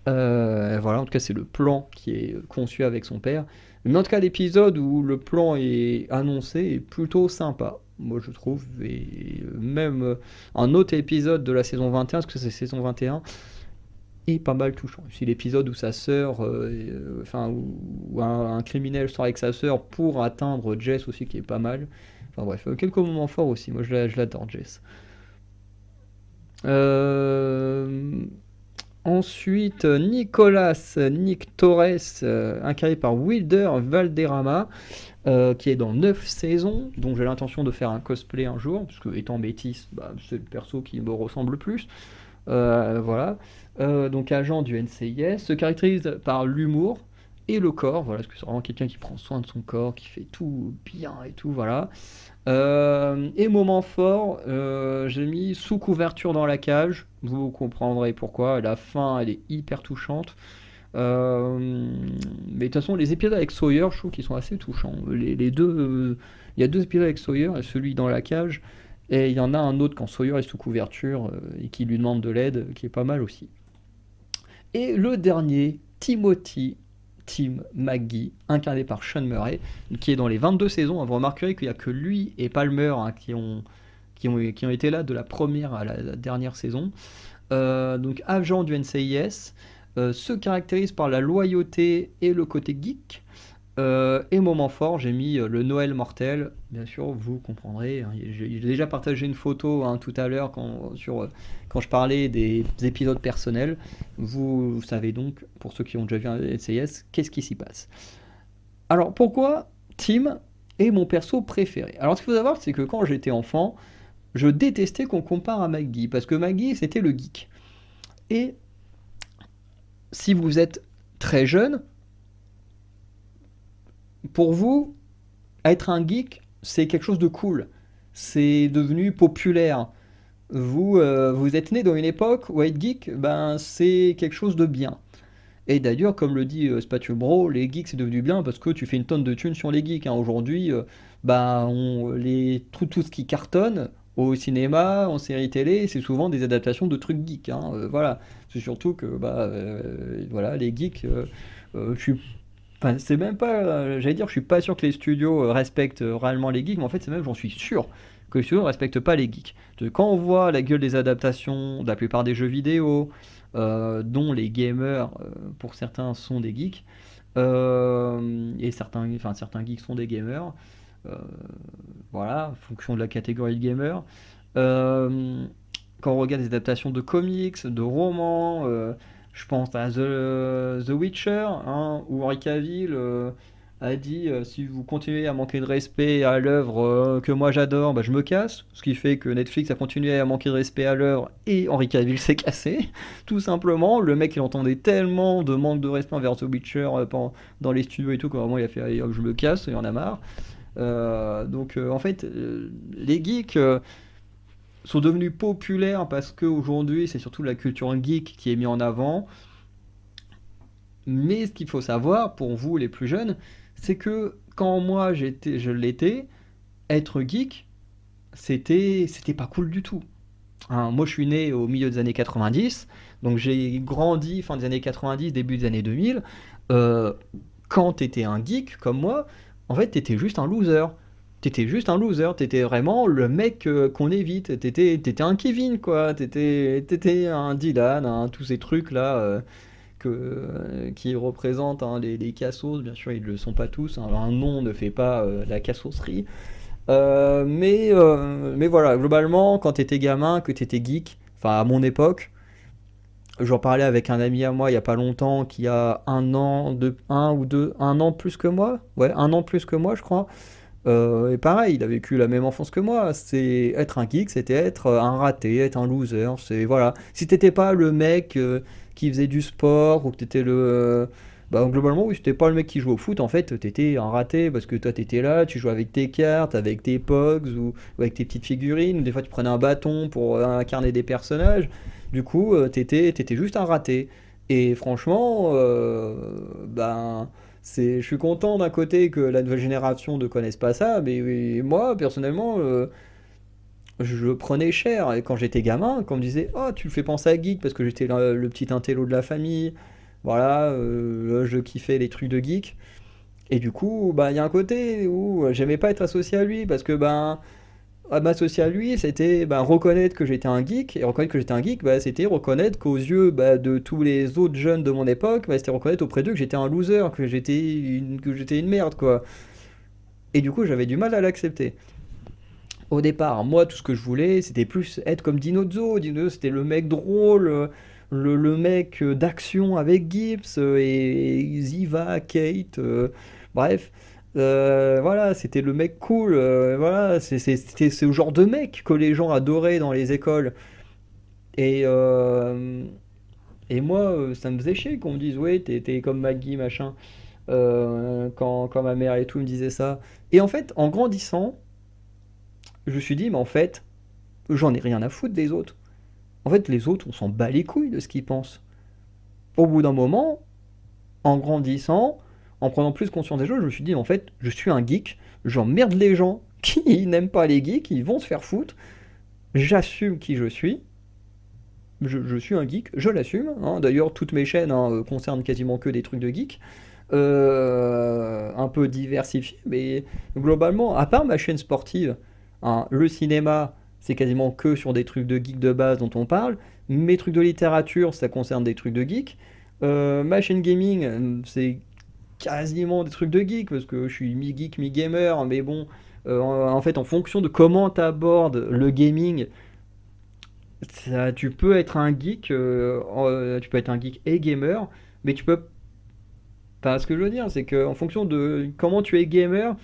Voilà, en tout cas c'est le plan qui est conçu avec son père. Mais en tout cas l'épisode où le plan est annoncé est plutôt sympa, moi je trouve, et même un autre épisode de la saison 21, parce que c'est saison 21, est pas mal touchant. C'est l'épisode où sa sœur, enfin où un criminel sort avec sa sœur pour atteindre Jess aussi, qui est pas mal. Enfin bref, quelques moments forts aussi, moi je l'adore Jess. Euh, Ensuite, Nick Torres, incarné par Wilder Valderrama, qui est dans 9 saisons, donc j'ai l'intention de faire un cosplay un jour, parce que étant Métis, bah, c'est le perso qui me ressemble le plus. Voilà. Donc agent du NCIS, se caractérise par l'humour et le corps, voilà, parce que c'est vraiment quelqu'un qui prend soin de son corps, qui fait tout bien et tout, voilà. Et moment fort, j'ai mis sous couverture dans la cage. Vous comprendrez pourquoi. La fin, elle est hyper touchante. Mais de toute façon, les épisodes avec Sawyer, je trouve qu'ils sont assez touchants. Les deux, il y a deux épisodes avec Sawyer, et celui dans la cage, et il y en a un autre quand Sawyer est sous couverture et qui lui demande de l'aide, qui est pas mal aussi. Et le dernier, Timothy Tim McGee, incarné par Sean Murray, qui est dans les 22 saisons. Vous remarquerez qu'il n'y a que lui et Palmer, hein, qui ont été là de la première à la dernière saison. Donc agent du NCIS, se caractérise par la loyauté et le côté geek. Et moment fort, j'ai mis le Noël mortel. Bien sûr, vous comprendrez, hein. J'ai déjà partagé une photo, hein, tout à l'heure quand je parlais des épisodes personnels. Vous savez donc, pour ceux qui ont déjà vu un NCIS, qu'est-ce qui s'y passe. Alors pourquoi Tim est mon perso préféré? Alors ce qu'il faut savoir, c'est que quand j'étais enfant, je détestais qu'on compare à McGee, parce que McGee, c'était le geek. Et si vous êtes très jeune, pour vous, être un geek, c'est quelque chose de cool. C'est devenu populaire. Vous êtes né dans une époque où être geek, ben, c'est quelque chose de bien. Et d'ailleurs, comme le dit Spatio Bro, les geeks c'est devenu bien parce que tu fais une tonne de thunes sur les geeks, hein. Aujourd'hui, bah, tout ce qui cartonne au cinéma, en série télé, c'est souvent des adaptations de trucs geeks, hein. Voilà. C'est surtout que bah, voilà, les geeks, je suis. Enfin, c'est même pas. J'allais dire, je suis pas sûr que les studios respectent réellement les geeks, mais en fait, c'est même, j'en suis sûr que les studios ne respectent pas les geeks. Quand on voit la gueule des adaptations de la plupart des jeux vidéo, dont les gamers, pour certains, sont des geeks, et certains geeks sont des gamers, euh, voilà, en fonction de la catégorie de gamer. Euh, Quand on regarde des adaptations de comics, de romans, je pense à The Witcher, hein, où Henry Cavill a dit si vous continuez à manquer de respect à l'œuvre que moi j'adore, bah, je me casse. Ce qui fait que Netflix a continué à manquer de respect à l'œuvre et Henry Cavill s'est cassé. Tout simplement, le mec il entendait tellement de manque de respect envers The Witcher dans les studios et tout, que vraiment il a fait allez hop, je me casse, il en a marre. En fait, les geeks sont devenus populaires parce qu'aujourd'hui c'est surtout la culture geek qui est mise en avant. Mais ce qu'il faut savoir pour vous les plus jeunes, c'est que quand moi je l'étais, être geek, c'était pas cool du tout. Hein, moi je suis né au milieu des années 90, donc j'ai grandi fin des années 90, début des années 2000. Euh, Quand t'étais un geek comme moi, en fait t'étais juste un loser. T'étais juste un loser, t'étais vraiment le mec qu'on évite. T'étais un Kevin, quoi. T'étais un Dylan, hein, tous ces trucs là qui représentent, hein, les cassos. Bien sûr, ils ne le sont pas tous, hein. Un nom ne fait pas la cassosserie. Mais voilà, globalement, quand t'étais gamin, que t'étais geek, enfin à mon époque, j'en parlais avec un ami à moi il y a pas longtemps qui a un an plus que moi, ouais, un an plus que moi, je crois. Et pareil, il a vécu la même enfance que moi. C'est être un geek, c'était être un raté, être un loser. C'est voilà. Si t'étais pas le mec qui faisait du sport ou que t'étais bah, globalement, oui, si t'étais pas le mec qui jouait au foot, en fait, t'étais un raté parce que toi, t'étais là, tu jouais avec tes cartes, avec tes pogs ou avec tes petites figurines. Des fois, tu prenais un bâton pour incarner des personnages. Du coup, t'étais juste un raté. Et franchement, ben, je suis content d'un côté que la nouvelle génération ne connaisse pas ça, mais moi, personnellement, je prenais cher. Et quand j'étais gamin, quand on me disait «Oh, tu me fais penser à geek» parce que j'étais le petit intello de la famille, voilà, je kiffais les trucs de geek. Et du coup, bah, il y a un côté où j'aimais pas être associé à lui parce que ben, m'associer à lui, c'était ben, reconnaître que j'étais un geek. Et reconnaître que j'étais un geek, bah, c'était reconnaître qu'aux yeux bah, de tous les autres jeunes de mon époque, bah, c'était reconnaître auprès d'eux que j'étais un loser, que j'étais une merde, quoi. Et du coup, j'avais du mal à l'accepter. Au départ, moi, tout ce que je voulais, c'était plus être comme Dinozzo. Dinozzo, c'était le mec drôle, le mec d'action avec Gibbs et Ziva, Kate, bref. Voilà, c'était le mec cool. Voilà, c'était ce genre de mec que les gens adoraient dans les écoles. Et, euh, et moi, ça me faisait chier qu'on me dise, ouais, t'es comme Maggie, machin. Quand ma mère et tout me disait ça. Et en fait, en grandissant, je me suis dit, mais en fait, j'en ai rien à foutre des autres. En fait, les autres, on s'en bat les couilles de ce qu'ils pensent. Au bout d'un moment, en grandissant, en prenant plus conscience des choses, je me suis dit, en fait, je suis un geek, j'emmerde les gens qui n'aiment pas les geeks, ils vont se faire foutre, j'assume qui je suis, je suis un geek, je l'assume, hein. D'ailleurs, toutes mes chaînes hein, concernent quasiment que des trucs de geek, un peu diversifiés, mais globalement, à part ma chaîne sportive, hein, le cinéma, c'est quasiment que sur des trucs de geek de base dont on parle, mes trucs de littérature, ça concerne des trucs de geek, ma chaîne gaming, c'est quasiment des trucs de geek, parce que je suis mi-geek, mi-gamer, mais bon, en fait, en fonction de comment tu abordes le gaming, tu peux être un geek, tu peux être un geek et gamer, mais tu peux. Enfin, ce que je veux dire, c'est qu'en fonction de comment tu es gamer,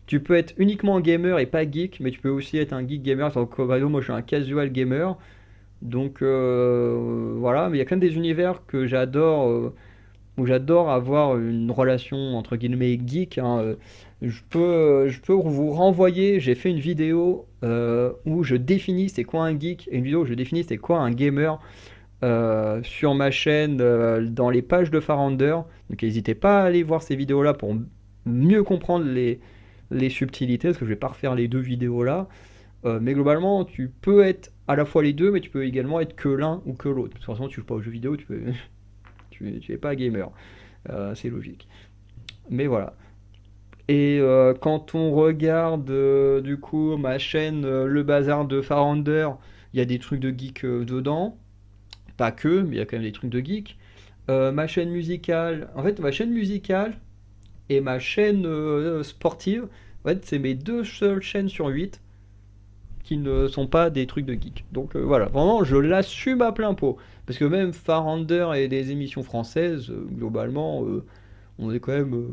Tu peux être uniquement gamer et pas geek, mais tu peux aussi être un geek gamer. Donc, par exemple, moi je suis un casual gamer. Donc voilà, mais il y a quand même des univers que j'adore, où j'adore avoir une relation entre guillemets geek, hein. Je peux vous renvoyer, j'ai fait une vidéo où je définis c'est quoi un geek, et une vidéo où je définis c'est quoi un gamer sur ma chaîne dans les pages de Farounder. Donc n'hésitez pas à aller voir ces vidéos-là pour mieux comprendre les subtilités, parce que je vais pas refaire les deux vidéos là. Mais globalement, tu peux être à la fois les deux, mais tu peux également être que l'un ou que l'autre. Parce que forcément, tu joues pas aux jeux vidéo, tu es pas gamer. C'est logique. Mais voilà. Et quand on regarde du coup ma chaîne Le Bazar de Farounder, il y a des trucs de geek dedans. Pas que, mais il y a quand même des trucs de geek. Ma chaîne musicale, en fait, ma chaîne musicale et ma chaîne sportive, en fait, c'est mes deux seules chaînes sur 8 qui ne sont pas des trucs de geek. Donc voilà, vraiment, je l'assume à plein pot. Parce que même Farounder et des émissions françaises, globalement, on est quand même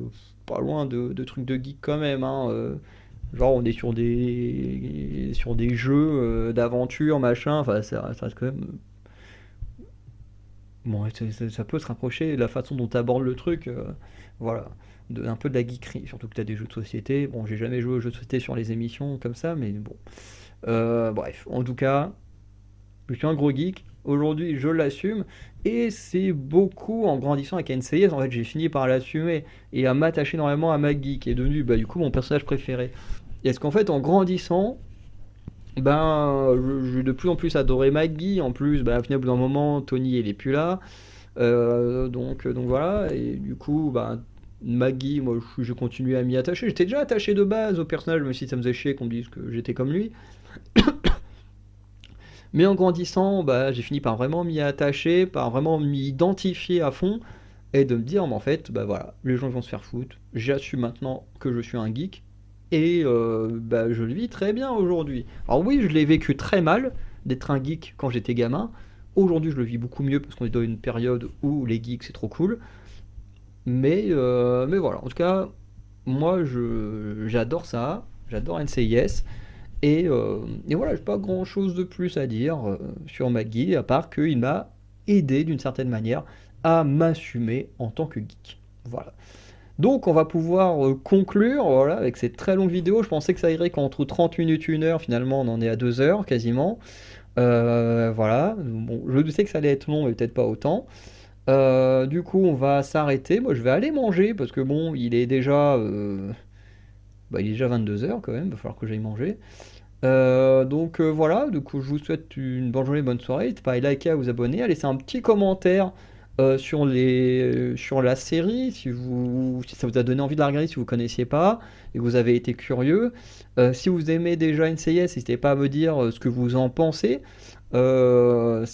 pas loin de trucs de geek quand même, hein. Genre, on est sur des jeux d'aventure, machin, enfin, ça reste quand même. Bon, ça peut se rapprocher de la façon dont tu abordes le truc, voilà, un peu de la geekerie, surtout que tu as des jeux de société. Bon, j'ai jamais joué aux jeux de société sur les émissions comme ça, mais bon. Bref, en tout cas, je suis un gros geek. Aujourd'hui, je l'assume. Et c'est beaucoup en grandissant avec NCIS, en fait, j'ai fini par l'assumer et à m'attacher énormément à Maggie, qui est devenu bah, du coup mon personnage préféré. Et est-ce qu'en fait, en grandissant, ben, j'ai de plus en plus adoré Maggie. En plus, bah, au final, au bout d'un moment, Tony, il est plus là. Donc voilà. Et du coup, bah, Maggie, moi, je continue à m'y attacher. J'étais déjà attaché de base au personnage, même si ça me faisait chier qu'on me dise que j'étais comme lui. Mais en grandissant, bah, j'ai fini par vraiment m'y attacher, par vraiment m'y identifier à fond, et de me dire, mais en fait, bah voilà, les gens vont se faire foutre, j'assume maintenant que je suis un geek, et bah, je le vis très bien aujourd'hui. Alors oui, je l'ai vécu très mal, d'être un geek quand j'étais gamin. Aujourd'hui, je le vis beaucoup mieux, parce qu'on est dans une période où les geeks, c'est trop cool. Mais voilà, en tout cas, moi, j'adore ça, j'adore NCIS. Et voilà, j'ai pas grand chose de plus à dire sur Maggie, à part qu'il m'a aidé d'une certaine manière à m'assumer en tant que geek. Voilà. Donc on va pouvoir conclure voilà, avec cette très longue vidéo. Je pensais que ça irait qu'entre 30 minutes et 1 heure, finalement on en est à 2 heures quasiment. Voilà, bon, je sais que ça allait être long, mais peut-être pas autant. Du coup on va s'arrêter. Moi je vais aller manger parce que bon, il est déjà 22 heures quand même, il va falloir que j'aille manger. Donc voilà, du coup je vous souhaite une bonne journée, bonne soirée. N'hésitez pas à liker, à vous abonner, à laisser un petit commentaire sur la série si ça vous a donné envie de la regarder si vous ne connaissiez pas et que vous avez été curieux. Si vous aimez déjà NCIS, n'hésitez pas à me dire ce que vous en pensez. De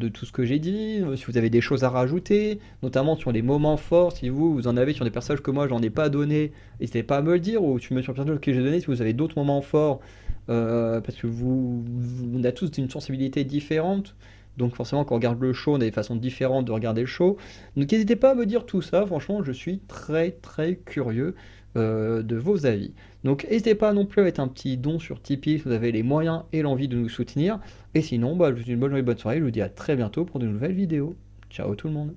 tout ce que j'ai dit, si vous avez des choses à rajouter, notamment sur les moments forts, si vous en avez sur des personnages que moi j'en ai pas donné, n'hésitez pas à me le dire, ou sur les personnages que j'ai donné, si vous avez d'autres moments forts, parce que on a tous une sensibilité différente, donc forcément quand on regarde le show, on a des façons différentes de regarder le show. Donc n'hésitez pas à me dire tout ça, franchement je suis très très curieux de vos avis. Donc n'hésitez pas non plus à mettre un petit don sur Tipeee si vous avez les moyens et l'envie de nous soutenir. Et sinon, bah, je vous souhaite une bonne journée, bonne soirée, je vous dis à très bientôt pour de nouvelles vidéos. Ciao tout le monde.